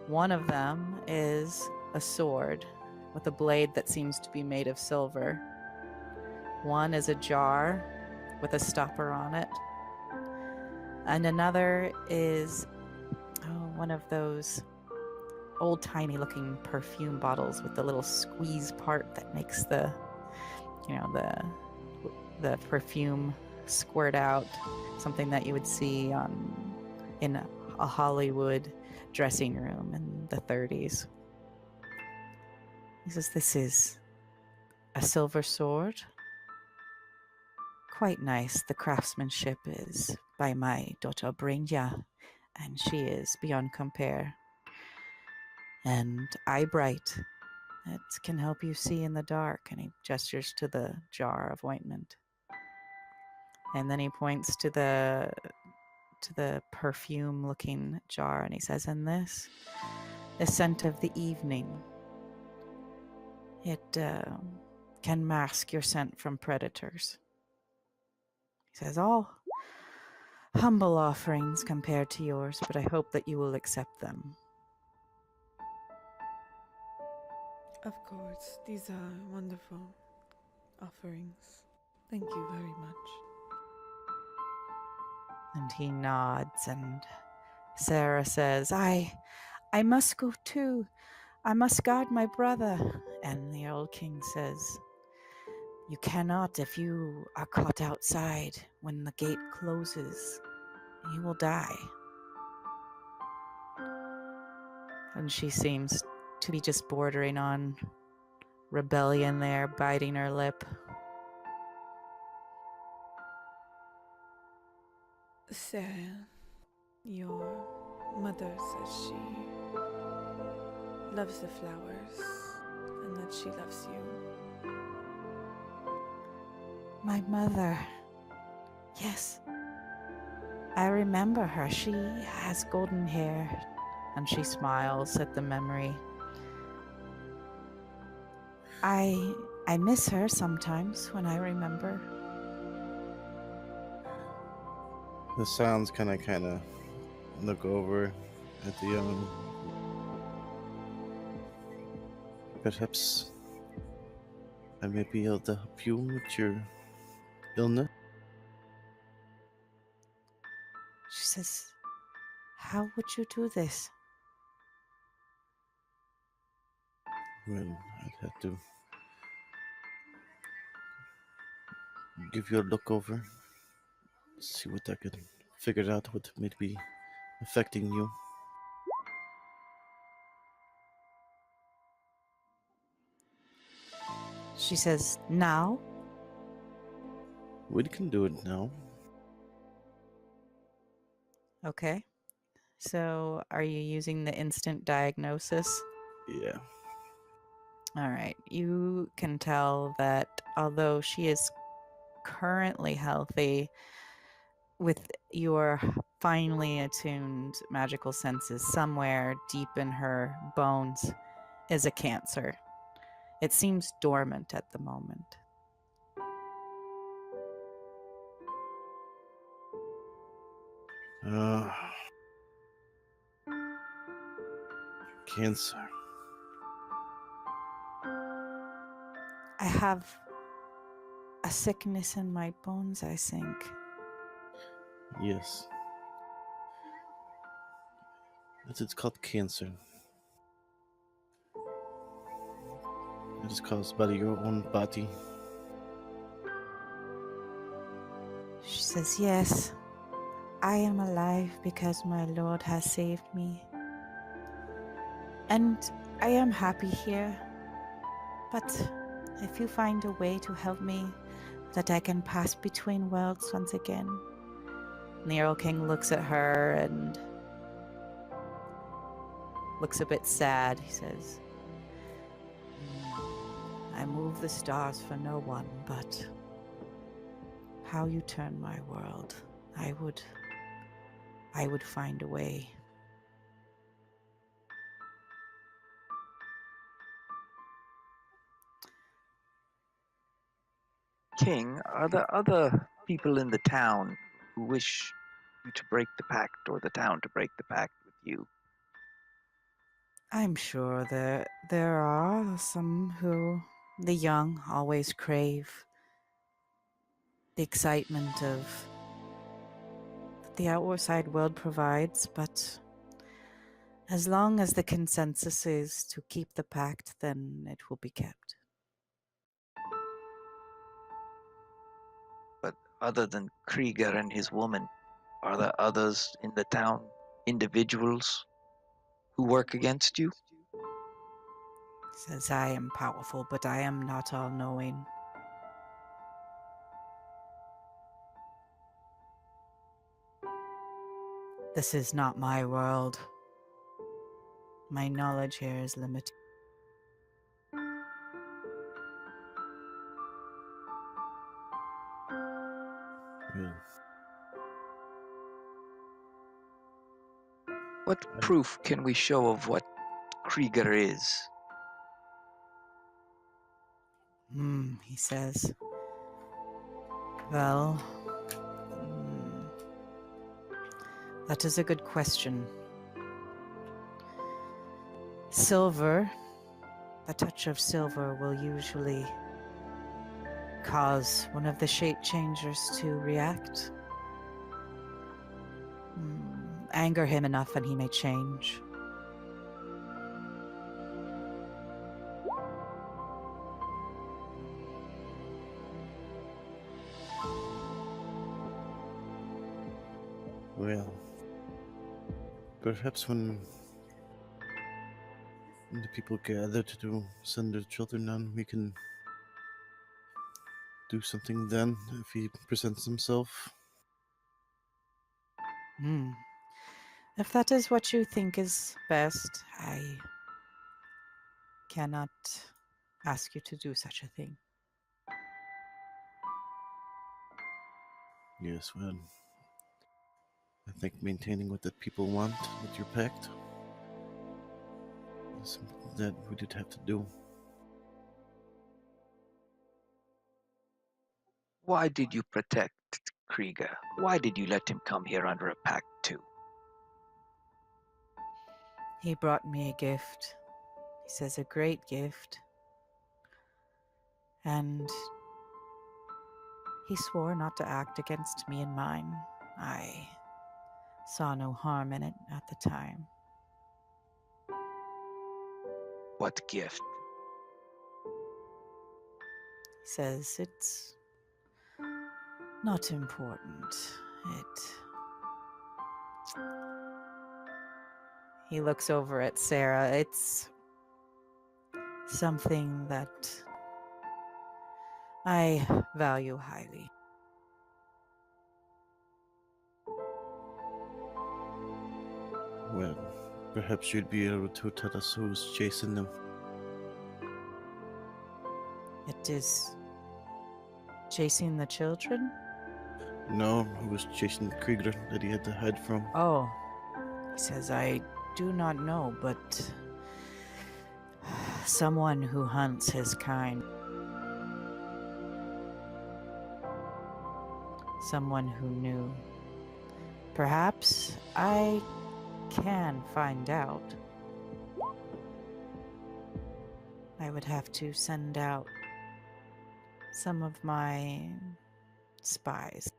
One of them is a sword with a blade that seems to be made of silver. One is a jar with a stopper on it. And another is one of those old-timey looking perfume bottles with the little squeeze part that makes the perfume squirt out, something that you would see in a Hollywood dressing room in the 30s. He says, this is a silver sword. Quite nice. The craftsmanship is by my daughter Brynja. and she is beyond compare. And eye bright, it can help you see in the dark. And he gestures to the jar of ointment. And then he points to the perfume-looking jar, and he says, "And this, the scent of the evening. It can mask your scent from predators." He says, "All humble offerings compared to yours, but I hope that you will accept them." Of course, these are wonderful offerings. Thank you very much. And he nods, and Sarah says, I must go too. I must guard my brother." And the old king says, "You cannot if you are caught outside when the gate closes. You will die." And she seems to be just bordering on rebellion there, biting her lip. Sarah, your mother says she loves the flowers and that she loves you. My mother. Yes. I remember her. She has golden hair. And she smiles at the memory. I miss her sometimes when I remember. The Scions kind of look over at the young. Perhaps I may be able to help you with your illness. She says, "How would you do this?" Well, I'd have to give you a look over, see what I can figure out what may be affecting you. She says, "Now?" We can do it now. Okay. So are you using the instant diagnosis? Yeah. All right. You can tell that although she is currently healthy, with your finely attuned magical senses, somewhere deep in her bones is a cancer. It seems dormant at the moment. Cancer. I have a sickness in my bones, I think. Yes. It's called cancer. It is caused by your own body. She says, "Yes, I am alive because my Lord has saved me. And I am happy here. But if you find a way to help me, that I can pass between worlds once again." And the Earl King looks at her and looks a bit sad. He says, "I move the stars for no one, but how you turn my world, I would find a way." King, are there other people in the town who wish you to break the pact, or the town to break the pact with you? I'm sure there are some who the young always crave the excitement of the outside world provides, but as long as the consensus is to keep the pact, then it will be kept. But other than Krieger and his woman, are there others in the town, individuals who work against you? Says, "I am powerful, but I am not all-knowing." This is not my world. My knowledge here is limited. Well, What proof can we show of what Krieger is? He says. Well, that is a good question. Silver, the touch of silver will usually cause one of the shape changers to react. Anger him enough and he may change. well, perhaps when the people gather to send their children on, we can do something then if he presents himself. If that is what you think is best, I cannot ask you to do such a thing. Yes, well, I think maintaining what the people want with your pact is something that we did have to do. Why did you protect Krieger? Why did you let him come here under a pact too? He brought me a gift. He says a great gift. And he swore not to act against me and mine. I saw no harm in it at the time. What gift? He says it's not important. He looks over at Sarah. It's something that I value highly. Well, perhaps you'd be able to tell us who's chasing them. It is chasing the children? No, who was chasing Krieger that he had to hide from. Oh, he says, I do not know, but someone who hunts his kind. Someone who knew. Perhaps I can find out. I would have to send out some of my spies.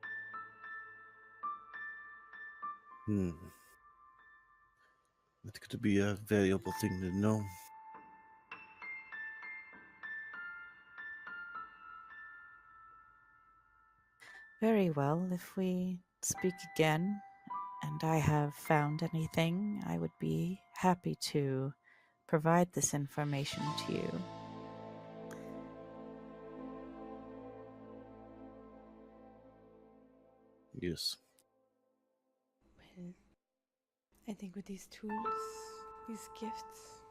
That could be a valuable thing to know. Very well, if we speak again and I have found anything, I would be happy to provide this information to you. Yes. Well, I think with these tools, these gifts,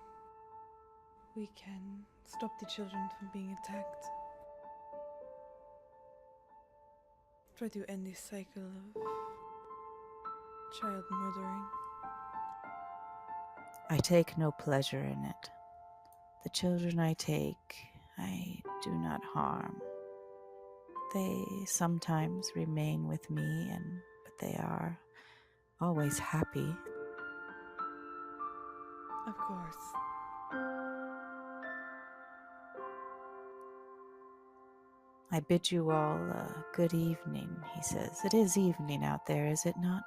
we can stop the children from being attacked. Try to end this cycle of child murdering. I take no pleasure in it. The children I take, I do not harm. They sometimes remain with me, but they are always happy. Of course. I bid you all a good evening, he says. It is evening out there, is it not?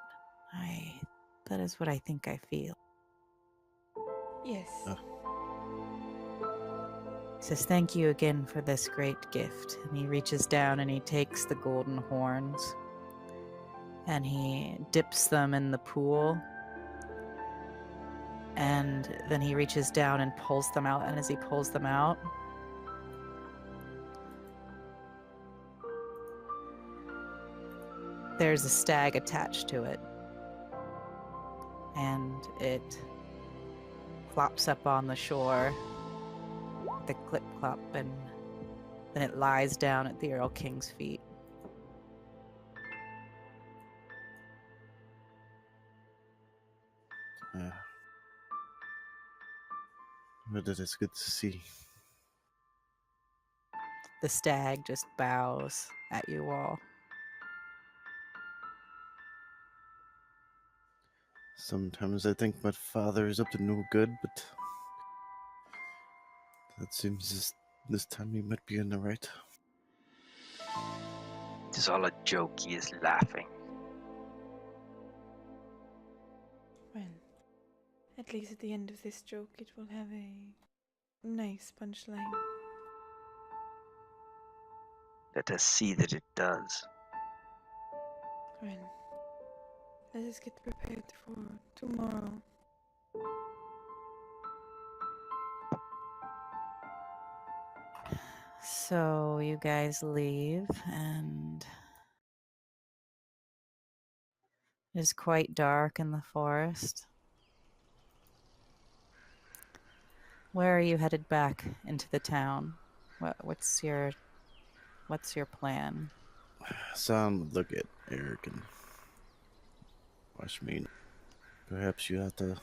That is what I think I feel. Yes. He says, thank you again for this great gift. And he reaches down and he takes the golden horns and he dips them in the pool. And then he reaches down and pulls them out. And as he pulls them out, there's a stag attached to it. and it flops up on the shore, the clip-clop, and then it lies down at the Earl King's feet. Yeah. But it is good to see. The stag just bows at you all. Sometimes I think my father is up to no good, but that seems this time he might be in the right. It is all a joke. He is laughing. Well, at least at the end of this joke, it will have a nice punchline. Let us see that it does. Well, let us get prepared for tomorrow. So you guys leave, and it is quite dark in the forest. Where are you headed back into the town? What's your plan? Sam would look at Eric and watch me. Perhaps you have to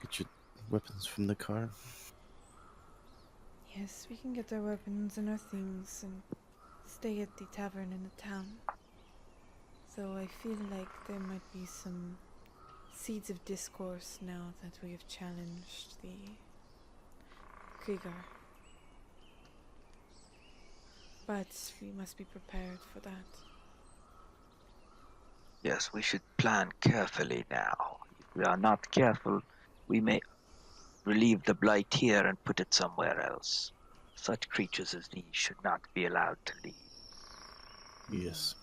get your weapons from the car. Yes, we can get our weapons and our things and stay at the tavern in the town. Though I feel like there might be some seeds of discourse now that we have challenged the Krieger. But we must be prepared for that. Yes, we should plan carefully now. If we are not careful, we may relieve the blight here and put it somewhere else. Such creatures as these should not be allowed to leave. Yes.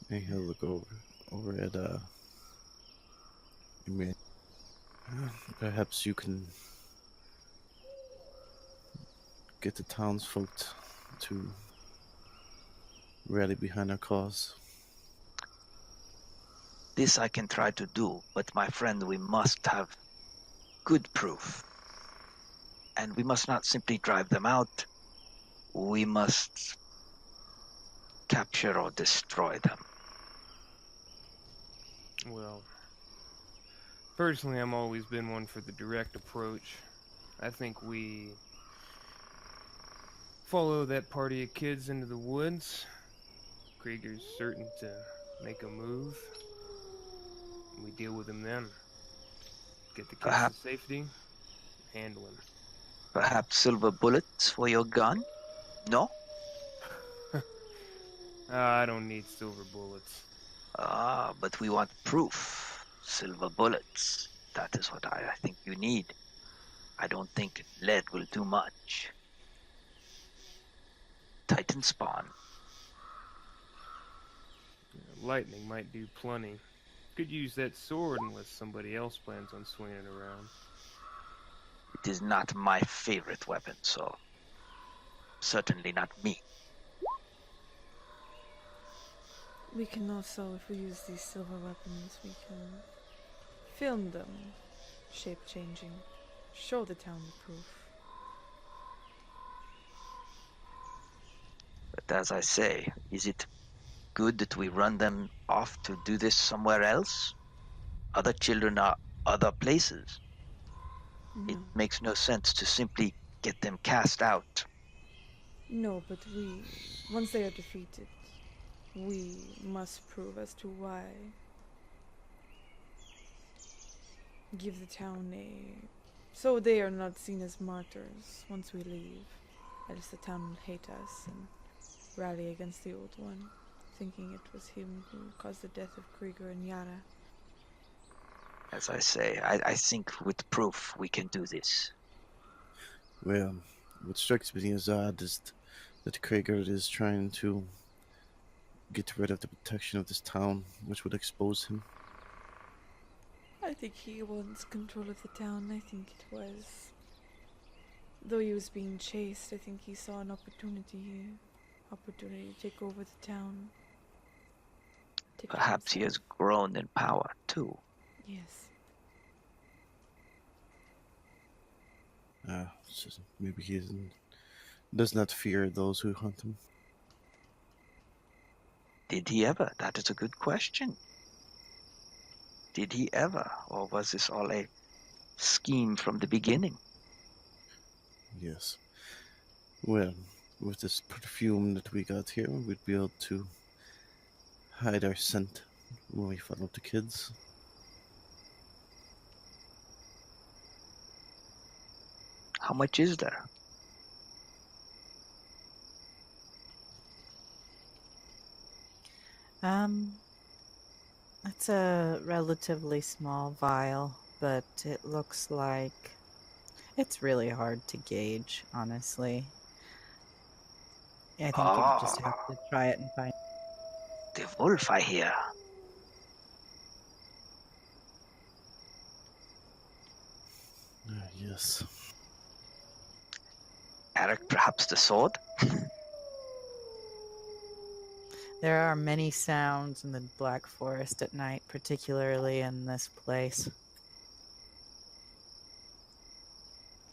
Hey, he'll look over at Emmanuel. Perhaps you can get the townsfolk to rally behind our cause. This I can try to do, but my friend, we must have good proof. And we must not simply drive them out. We must capture or destroy them. Well, personally, I'm always been one for the direct approach. I think we follow that party of kids into the woods. Krieger's certain to make a move. We deal with him then. Get the kids to safety, handle him. Perhaps silver bullets for your gun? No? I don't need silver bullets. But we want proof. Silver bullets. That is what I think you need. I don't think lead will do much. Titan spawn. Lightning might do plenty. Could use that sword unless somebody else plans on swinging it around. It is not my favorite weapon, so certainly not me. We can also, if we use these silver weapons, we can film them shape-changing. Show the town the proof. But as I say, is it good that we run them off to do this somewhere else? Other children are other places. No. It makes no sense to simply get them cast out. No, but once they are defeated, we must prove as to why. Give the town so they are not seen as martyrs once we leave. Else the town will hate us and rally against the Old One, thinking it was him who caused the death of Krieger and Yara. As I say, I think with proof we can do this. Well, what strikes me as odd is that Krieger is trying to get rid of the protection of this town, which would expose him. I think he wants control of the town. I think it was... Though he was being chased, I think he saw an opportunity to take over the town. Tipped Perhaps he has grown in power too. Yes. Maybe he does not fear those who hunt him. Did he ever? That is a good question. Did he ever? Or was this all a scheme from the beginning? Yes. Well, with this perfume that we got here, we'd be able to hide our scent when we follow the kids. How much is there? It's a relatively small vial, but it looks like it's really hard to gauge, honestly. I think you just have to try it and find. The wolf, I hear. Yes. Eric, perhaps the sword? There are many sounds in the Black Forest at night, particularly in this place.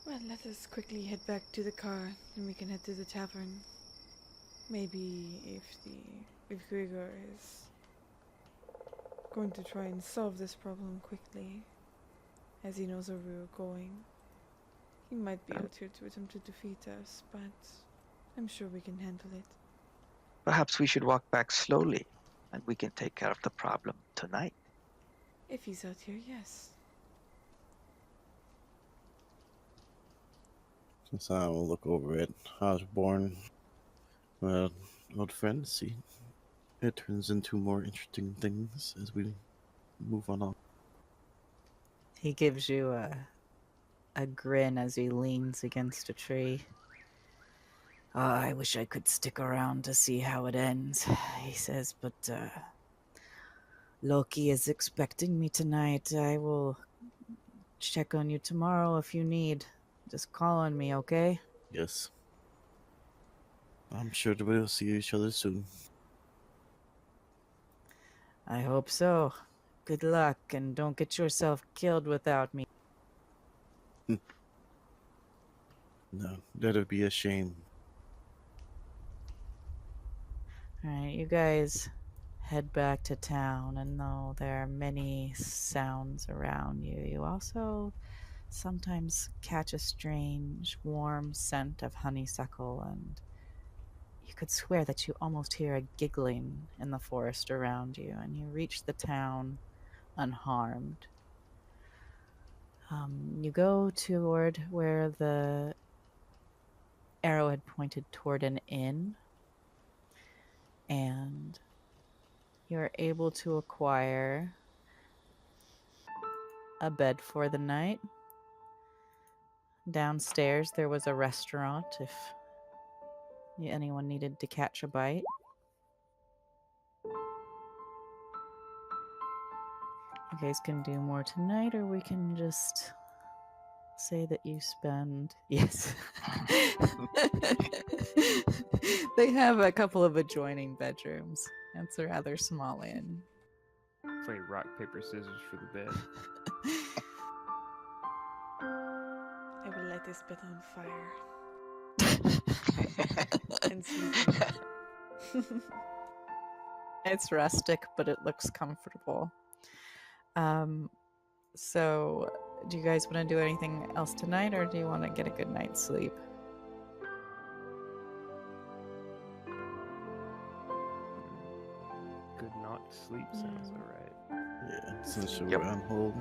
Well, let us quickly head back to the car, and we can head to the tavern. Maybe if Gregor is going to try and solve this problem quickly, as he knows where we're going, he might be able to attempt to defeat us, but I'm sure we can handle it. Perhaps we should walk back slowly, and we can take care of the problem tonight. If he's out here, yes. So I will look over at Osborne. Well, old friend, see, it turns into more interesting things as we move on. He gives you a grin as he leans against a tree. I wish I could stick around to see how it ends, he says, but Loki is expecting me tonight. I will check on you tomorrow if you need. Just call on me, okay? Yes. I'm sure that we'll see each other soon. I hope so. Good luck, and don't get yourself killed without me. No, that'd be a shame. Alright, you guys head back to town, and though there are many sounds around you, you also sometimes catch a strange, warm scent of honeysuckle, and you could swear that you almost hear a giggling in the forest around you, and you reach the town unharmed. You go toward where the arrow had pointed toward an inn, and you're able to acquire a bed for the night. Downstairs there was a restaurant if anyone needed to catch a bite. You guys can do more tonight, or we can just say that you spend. Yes. They have a couple of adjoining bedrooms. It's a rather small inn. Play rock, paper, scissors for the bed. I will light this bed on fire. And sleep. It's rustic, but it looks comfortable. So, do you guys want to do anything else tonight, or do you want to get a good night's sleep? Good not sleep sounds alright. Yeah, since Yep. we're on hold.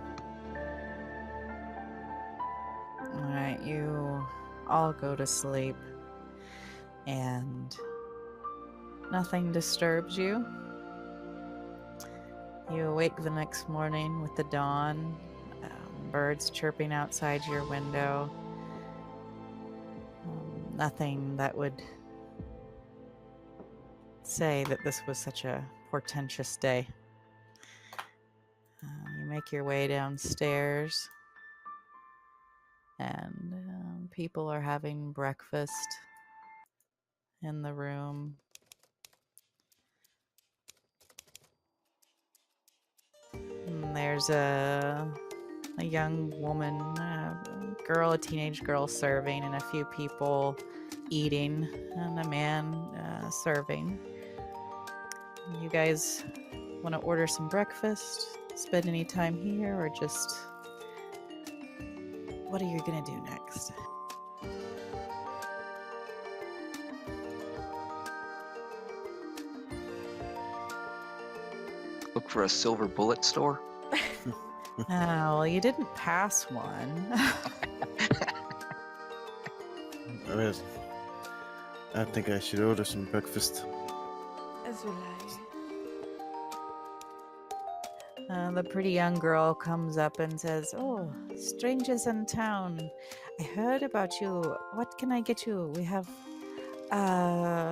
Alright, you all go to sleep, and nothing disturbs you. You awake the next morning with the dawn, birds chirping outside your window. Nothing that would say that this was such a portentous day. You make your way downstairs, and people are having breakfast in the room. And there's a young woman, a teenage girl serving, and a few people eating, and a man serving. You guys want to order some breakfast, spend any time here, or just what are you gonna do next? Look for a silver bullet store. Oh, well, you didn't pass one. Well, I think I should order some breakfast. As will I. The pretty young girl comes up and says, "Oh, strangers in town. I heard about you. What can I get you? We have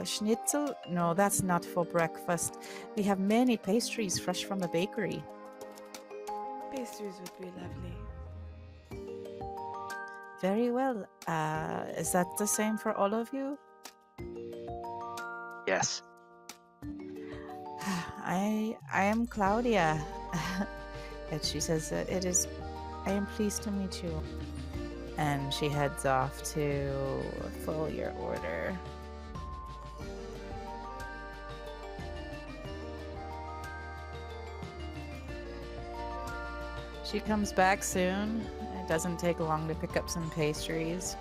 schnitzel? No, that's not for breakfast. We have many pastries fresh from the bakery." Pastries would be lovely. Very well. Is that the same for all of you? Yes. I am Claudia. And she says, I am pleased to meet you. And she heads off to fill your order. She comes back soon. It doesn't take long to pick up some pastries.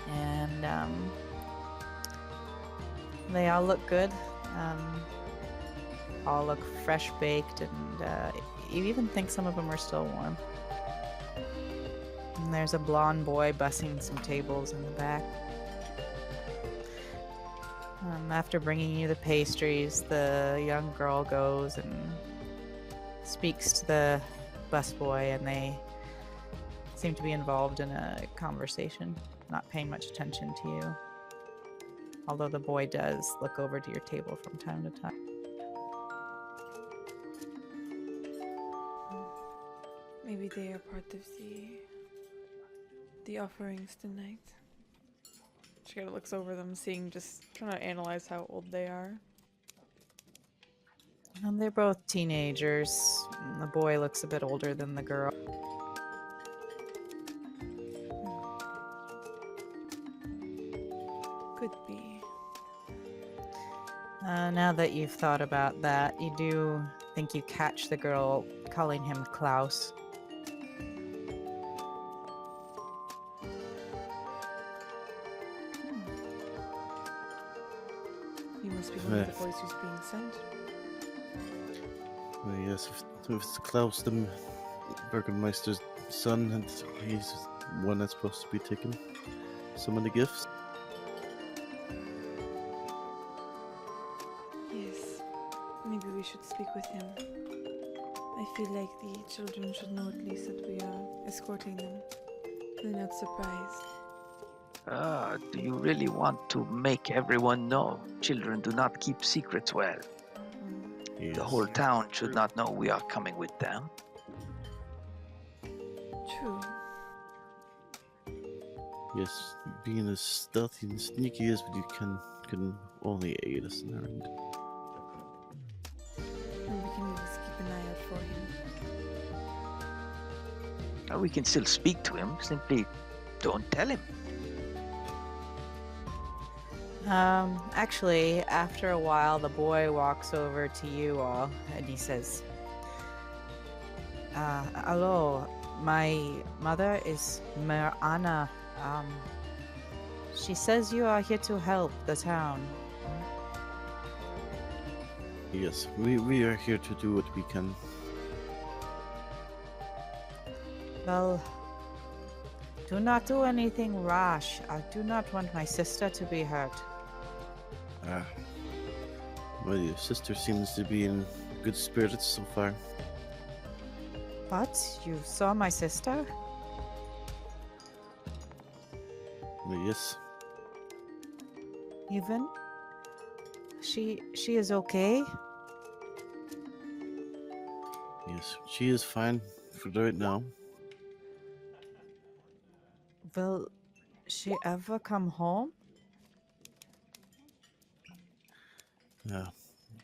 And they all look good. All look fresh baked, and you even think some of them are still warm. And there's a blonde boy bussing some tables in the back. After bringing you the pastries, the young girl goes and speaks to the busboy, and they seem to be involved in a conversation, not paying much attention to you. Although the boy does look over to your table from time to time. Maybe they are part of the offerings tonight. She kind of looks over them, trying to analyze how old they are. And they're both teenagers. The boy looks a bit older than the girl. Could be. Now that you've thought about that, you do think you catch the girl calling him Klaus. You must be one of the boys who's being sent. Well, yes, if it's Klaus, the Burgermeister's son, and he's one that's supposed to be taking some of the gifts. Yes. Maybe we should speak with him. I feel like the children should know at least that we are escorting them. They're not surprised. Do you really want to make everyone know? Children do not keep secrets well. Yes. The whole town should not know we are coming with them. True. Yes, being as stealthy and sneaky as you can only aid us in our end. And we can just keep an eye out for him. We can still speak to him, simply don't tell him. Actually, after a while, the boy walks over to you all, and he says, hello, my mother is Mer Anna. She says you are here to help the town. Yes, we are here to do what we can. Well, do not do anything rash. I do not want my sister to be hurt. Well, your sister seems to be in good spirits so far. But you saw my sister? Well, yes, Even? She is okay? yes, she is fine for right now. Will she ever come home?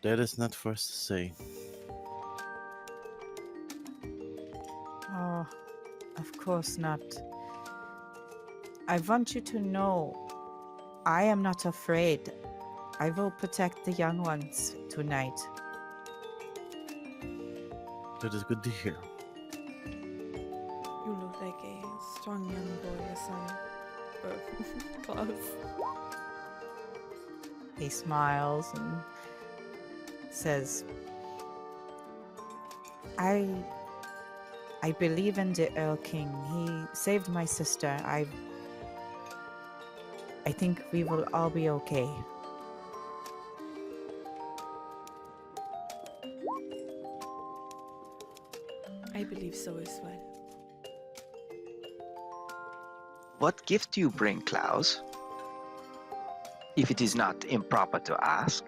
That is not for us to say. Of course not. I want you to know I am not afraid. I will protect the young ones tonight. That is good to hear. You look like a strong young boy, son. Klaus. He smiles and says, I believe in the Earl King. He saved my sister. I think we will all be okay. I believe so as well. What gift do you bring, Klaus? If it is not improper to ask.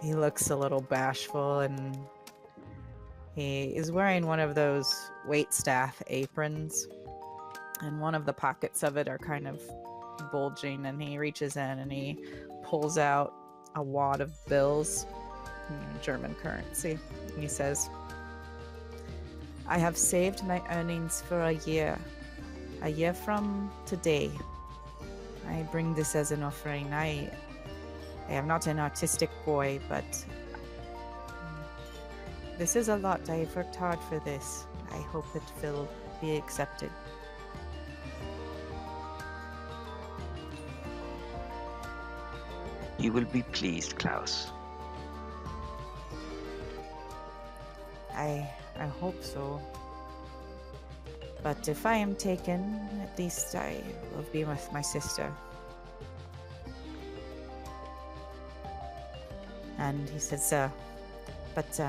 He looks a little bashful, and he is wearing one of those waitstaff aprons, and one of the pockets of it are kind of bulging, and he reaches in and he pulls out a wad of bills, German currency. He says, I have saved my earnings for a year from today. I bring this as an offering. I am not an artistic boy, but this is a lot. I have worked hard for this. I hope it will be accepted. You will be pleased, Klaus. I hope so. But if I am taken, at least I will be with my sister. And he says, but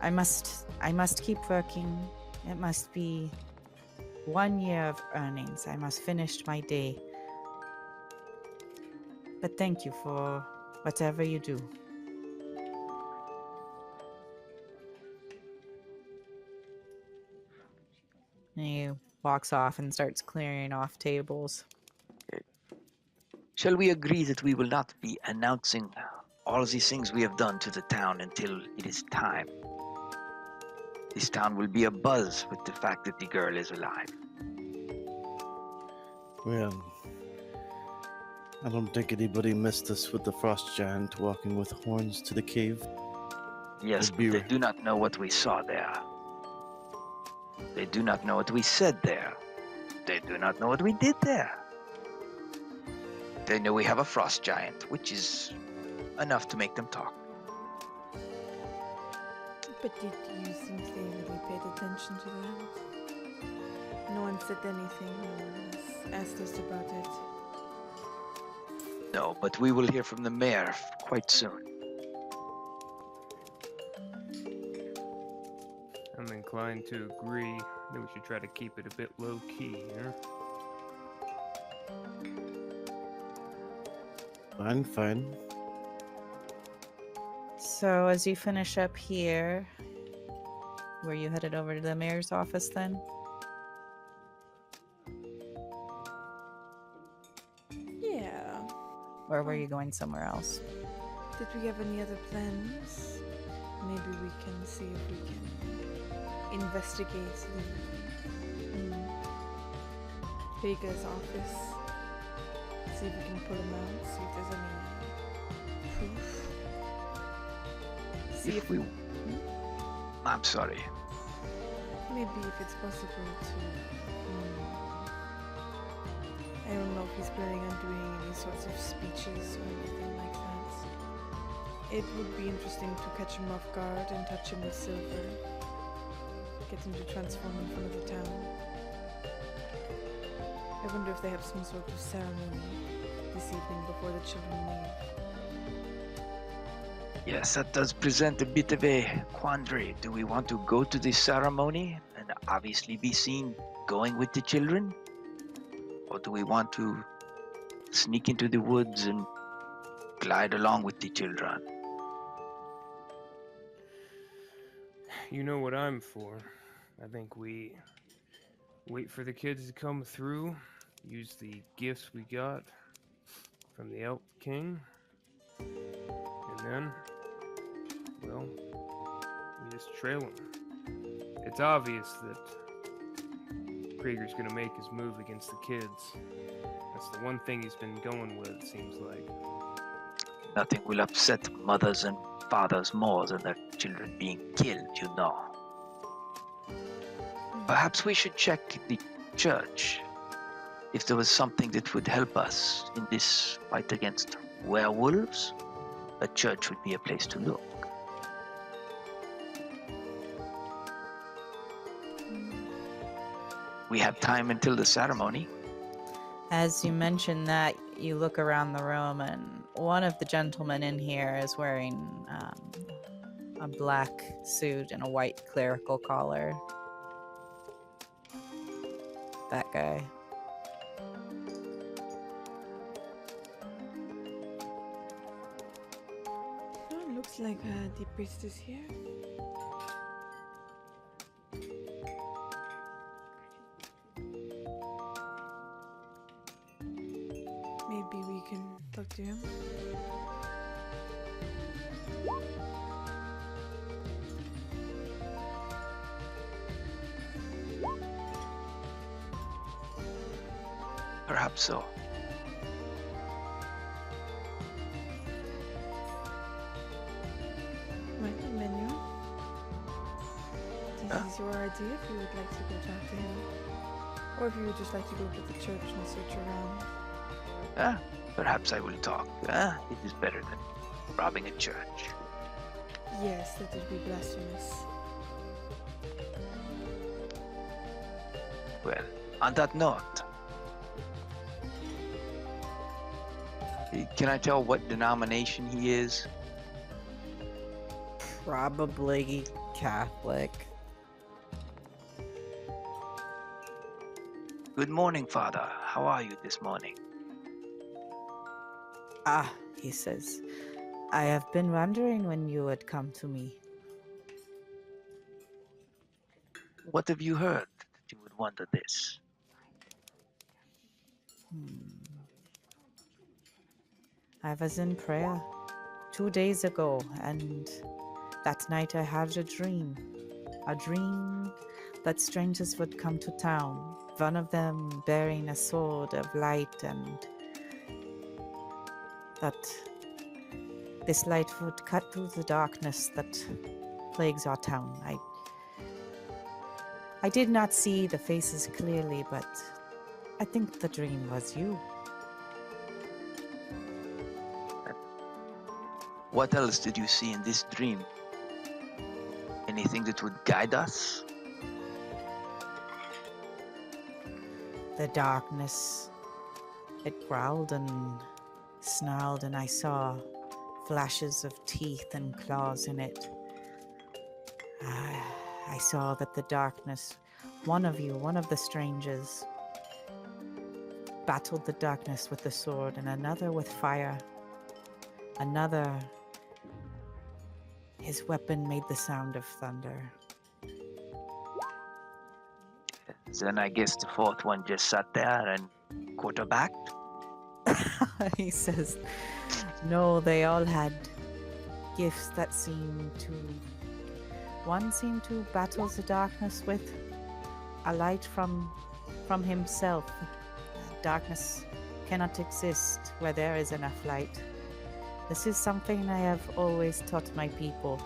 I must keep working. It must be 1 year of earnings. I must finish my day. But thank you for whatever you do. And he walks off and starts clearing off tables. Shall we agree that we will not be announcing all these things we have done to the town until it is time? This town will be abuzz with the fact that the girl is alive. Well, I don't think anybody missed us with the frost giant walking with horns to the cave. Yes, but they do not know what we saw there. They do not know what we said there. They do not know what we did there. They know we have a frost giant, which is enough to make them talk. But did you think they really paid attention to that? No one said anything. No one has asked us about it. No, but we will hear from the mayor quite soon. I'm inclined to agree that we should try to keep it a bit low-key, huh? Fine. So as you finish up here, were you headed over to the mayor's office then? Yeah. Or were you going somewhere else? Did we have any other plans? Maybe we can see if we can investigate the Vega's office. See if we can pull him out. See if there's any proof. See if we... I'm sorry. Maybe if it's possible to... I don't know if he's planning on doing any sorts of speeches or anything like that. It would be interesting to catch him off guard and touch him with silver. Get him to transform in front of the town. I wonder if they have some sort of ceremony this evening before the children leave. Yes, that does present a bit of a quandary. Do we want to go to this ceremony and obviously be seen going with the children? Or do we want to sneak into the woods and glide along with the children? You know what I'm for. I think we wait for the kids to come through, use the gifts we got from the Elk King, and then, well, we just trail them. It's obvious that Krieger's gonna make his move against the kids. That's the one thing he's been going with, seems like. Nothing will upset mothers and fathers more than their children being killed, you know. Perhaps we should check the church. If there was something that would help us in this fight against werewolves, a church would be a place to look. We have time until the ceremony. As you mention that, you look around the room, and one of the gentlemen in here is wearing a black suit and a white clerical collar. That guy. Oh, looks like the priest is here. Maybe we can talk to him. Perhaps so. Michael Menu. This is your idea if you would like to go talk to him. Or if you would just like to go to the church and search around. Perhaps I will talk. It is better than robbing a church. Yes, that would be blasphemous. Well, on that note, can I tell what denomination he is? Probably Catholic. Good morning, Father. How are you this morning? Ah, he says, I have been wondering when you would come to me. What have you heard that you would wonder this? I was in prayer 2 days ago, and that night I had a dream that strangers would come to town, one of them bearing a sword of light, and that this light would cut through the darkness that plagues our town. I did not see the faces clearly, but I think the dream was you. What else did you see in this dream? Anything that would guide us? The darkness, it growled and snarled, and I saw flashes of teeth and claws in it. I saw that the darkness, one of the strangers, battled the darkness with the sword, and another with fire. Another, his weapon made the sound of thunder. Then I guess the fourth one just sat there and quarterbacked. He says, no, they all had gifts that one seemed to battle the darkness with a light from himself. Darkness cannot exist where there is enough light. This is something I have always taught my people.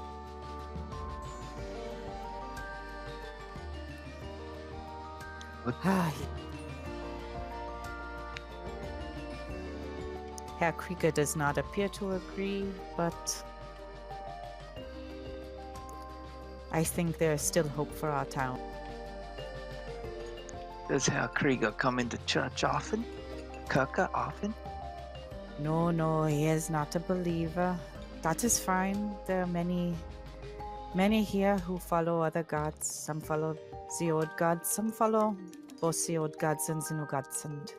Herr Krieger does not appear to agree, but I think there is still hope for our town. Does Herr Krieger come into church often? Kirke often? No, he is not a believer. That is fine. There are many here who follow other gods. Some follow the old gods, some follow both the old gods and the new gods, and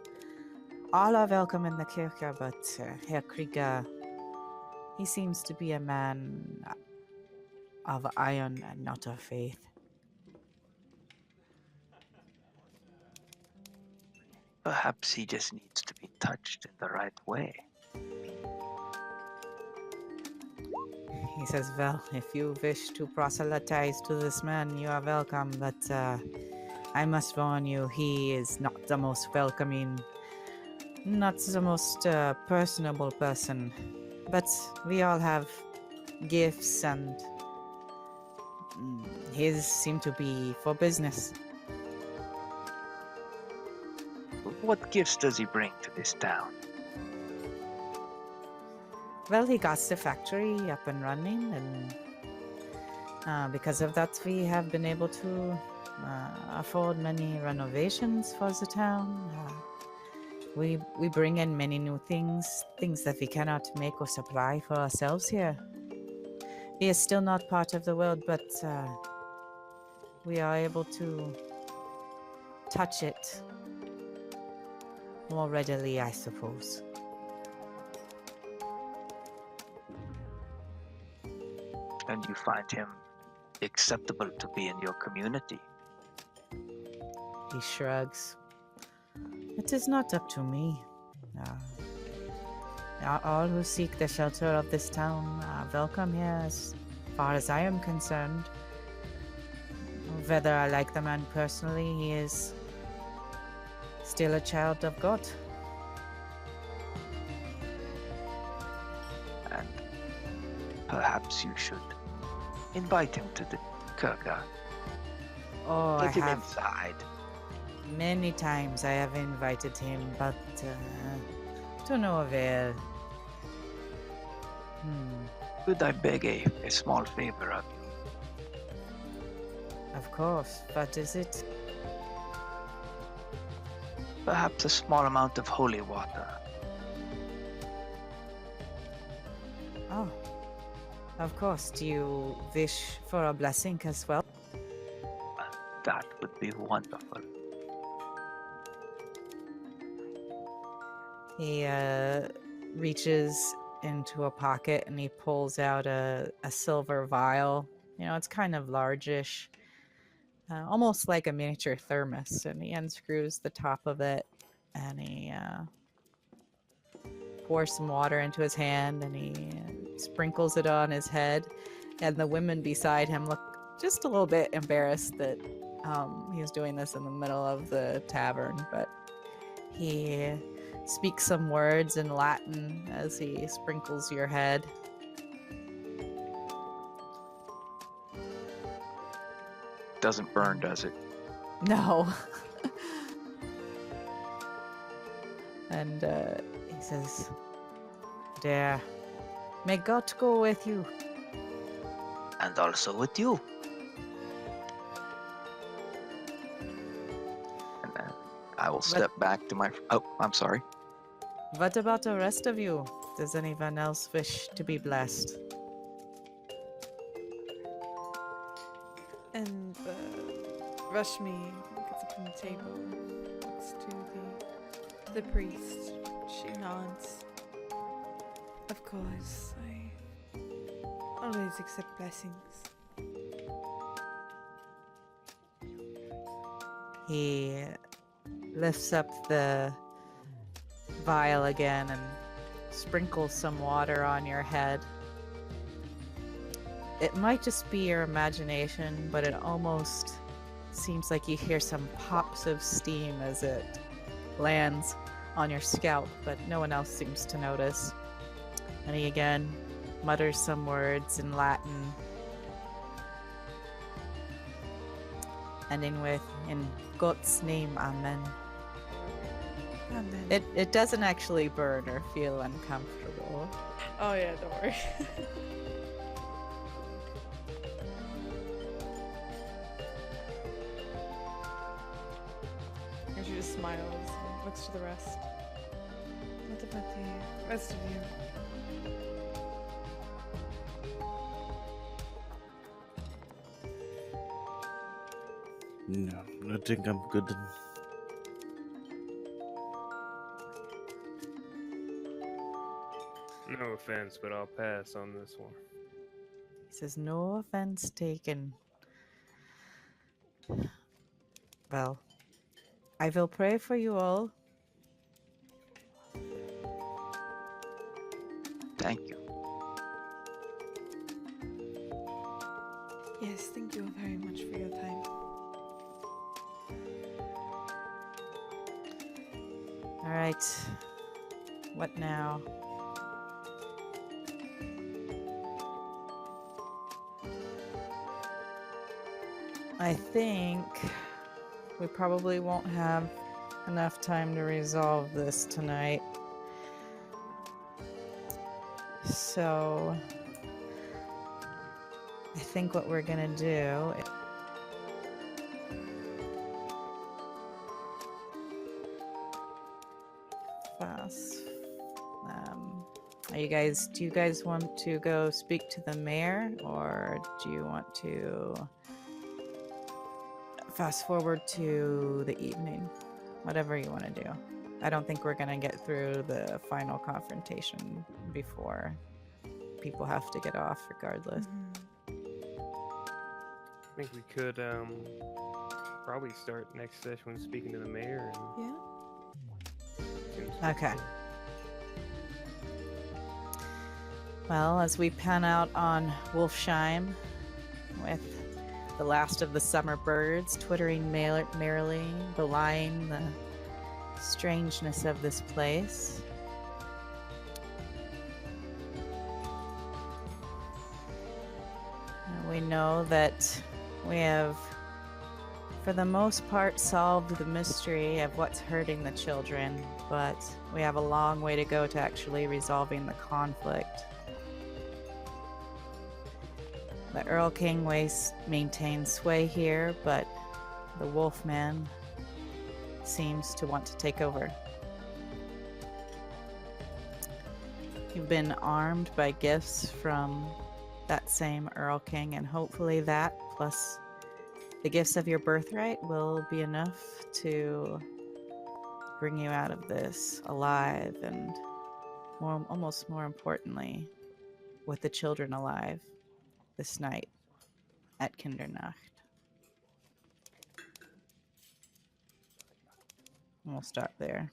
all are welcome in the Kirche, but Herr Krieger, he seems to be a man of iron and not of faith. Perhaps he just needs to be touched in the right way. He says, well, if you wish to proselytize to this man, you are welcome, but I must warn you, he is not the most welcoming, not the most personable person. But we all have gifts, and his seem to be for business. What gifts does he bring to this town? Well, he got the factory up and running, and because of that, we have been able to afford many renovations for the town. We bring in many new things that we cannot make or supply for ourselves here. We are still not part of the world, but we are able to touch it more readily, I suppose. And you find him acceptable to be in your community? He shrugs. It is not up to me. All who seek the shelter of this town are welcome here, as far as I am concerned. Whether I like the man personally, he is still a child of God. And perhaps you should invite him to the Kurga. Oh, Get I him have inside. many times I have invited him, but to no avail. Could I beg a small favor of you? Of course, but is it? Perhaps a small amount of holy water. Oh, of course. Do you wish for a blessing as well? That would be wonderful. He reaches into a pocket and he pulls out a silver vial. You know, it's kind of largish, almost like a miniature thermos. And he unscrews the top of it and he pours some water into his hand and he sprinkles it on his head. And the women beside him look just a little bit embarrassed that he's doing this in the middle of the tavern, but he speaks some words in Latin as he sprinkles your head. Doesn't burn, does it? No. And he says, "There, may God go with you." And also with you. And then I will step back to my... Oh, I'm sorry. What about the rest of you? Does anyone else wish to be blessed? And Rashmi gets up from the table, looks to the priest. She nods. Of course, I always accept blessings. He lifts up the vial again and sprinkles some water on your head. It might just be your imagination, but it almost seems like you hear some pops of steam as it lands on your scalp, but no one else seems to notice. And he again mutters some words in Latin, ending with, "In God's name, Amen." Amen. It doesn't actually burn or feel uncomfortable. Oh yeah, don't worry. And she just smiles and looks to the rest. What about the rest of you? No, I think I'm good. No offense, but I'll pass on this one. He says, "No offense taken. Well, I will pray for you all." Thank you. Yes, thank you very much for your time. All right. What now? I think we probably won't have enough time to resolve this tonight. So I think what we're gonna do. Fast. Do you guys want to go speak to the mayor, or do you want to fast forward to the evening? Whatever you want to do. I don't think we're gonna get through the final confrontation before people have to get off regardless. I think we could probably start next session with speaking to the mayor. And Yeah. Okay. Well, as we pan out on Wolfsheim with the last of the summer birds twittering merrily, belying the strangeness of this place, we know that we have, for the most part, solved the mystery of what's hurting the children, but we have a long way to go to actually resolving the conflict. The Earl King maintains sway here, but the Wolfman seems to want to take over. You've been armed by gifts from that same Earl King, and hopefully that, plus the gifts of your birthright, will be enough to bring you out of this alive, and almost more importantly, with the children alive this night at Kindernacht. And we'll stop there.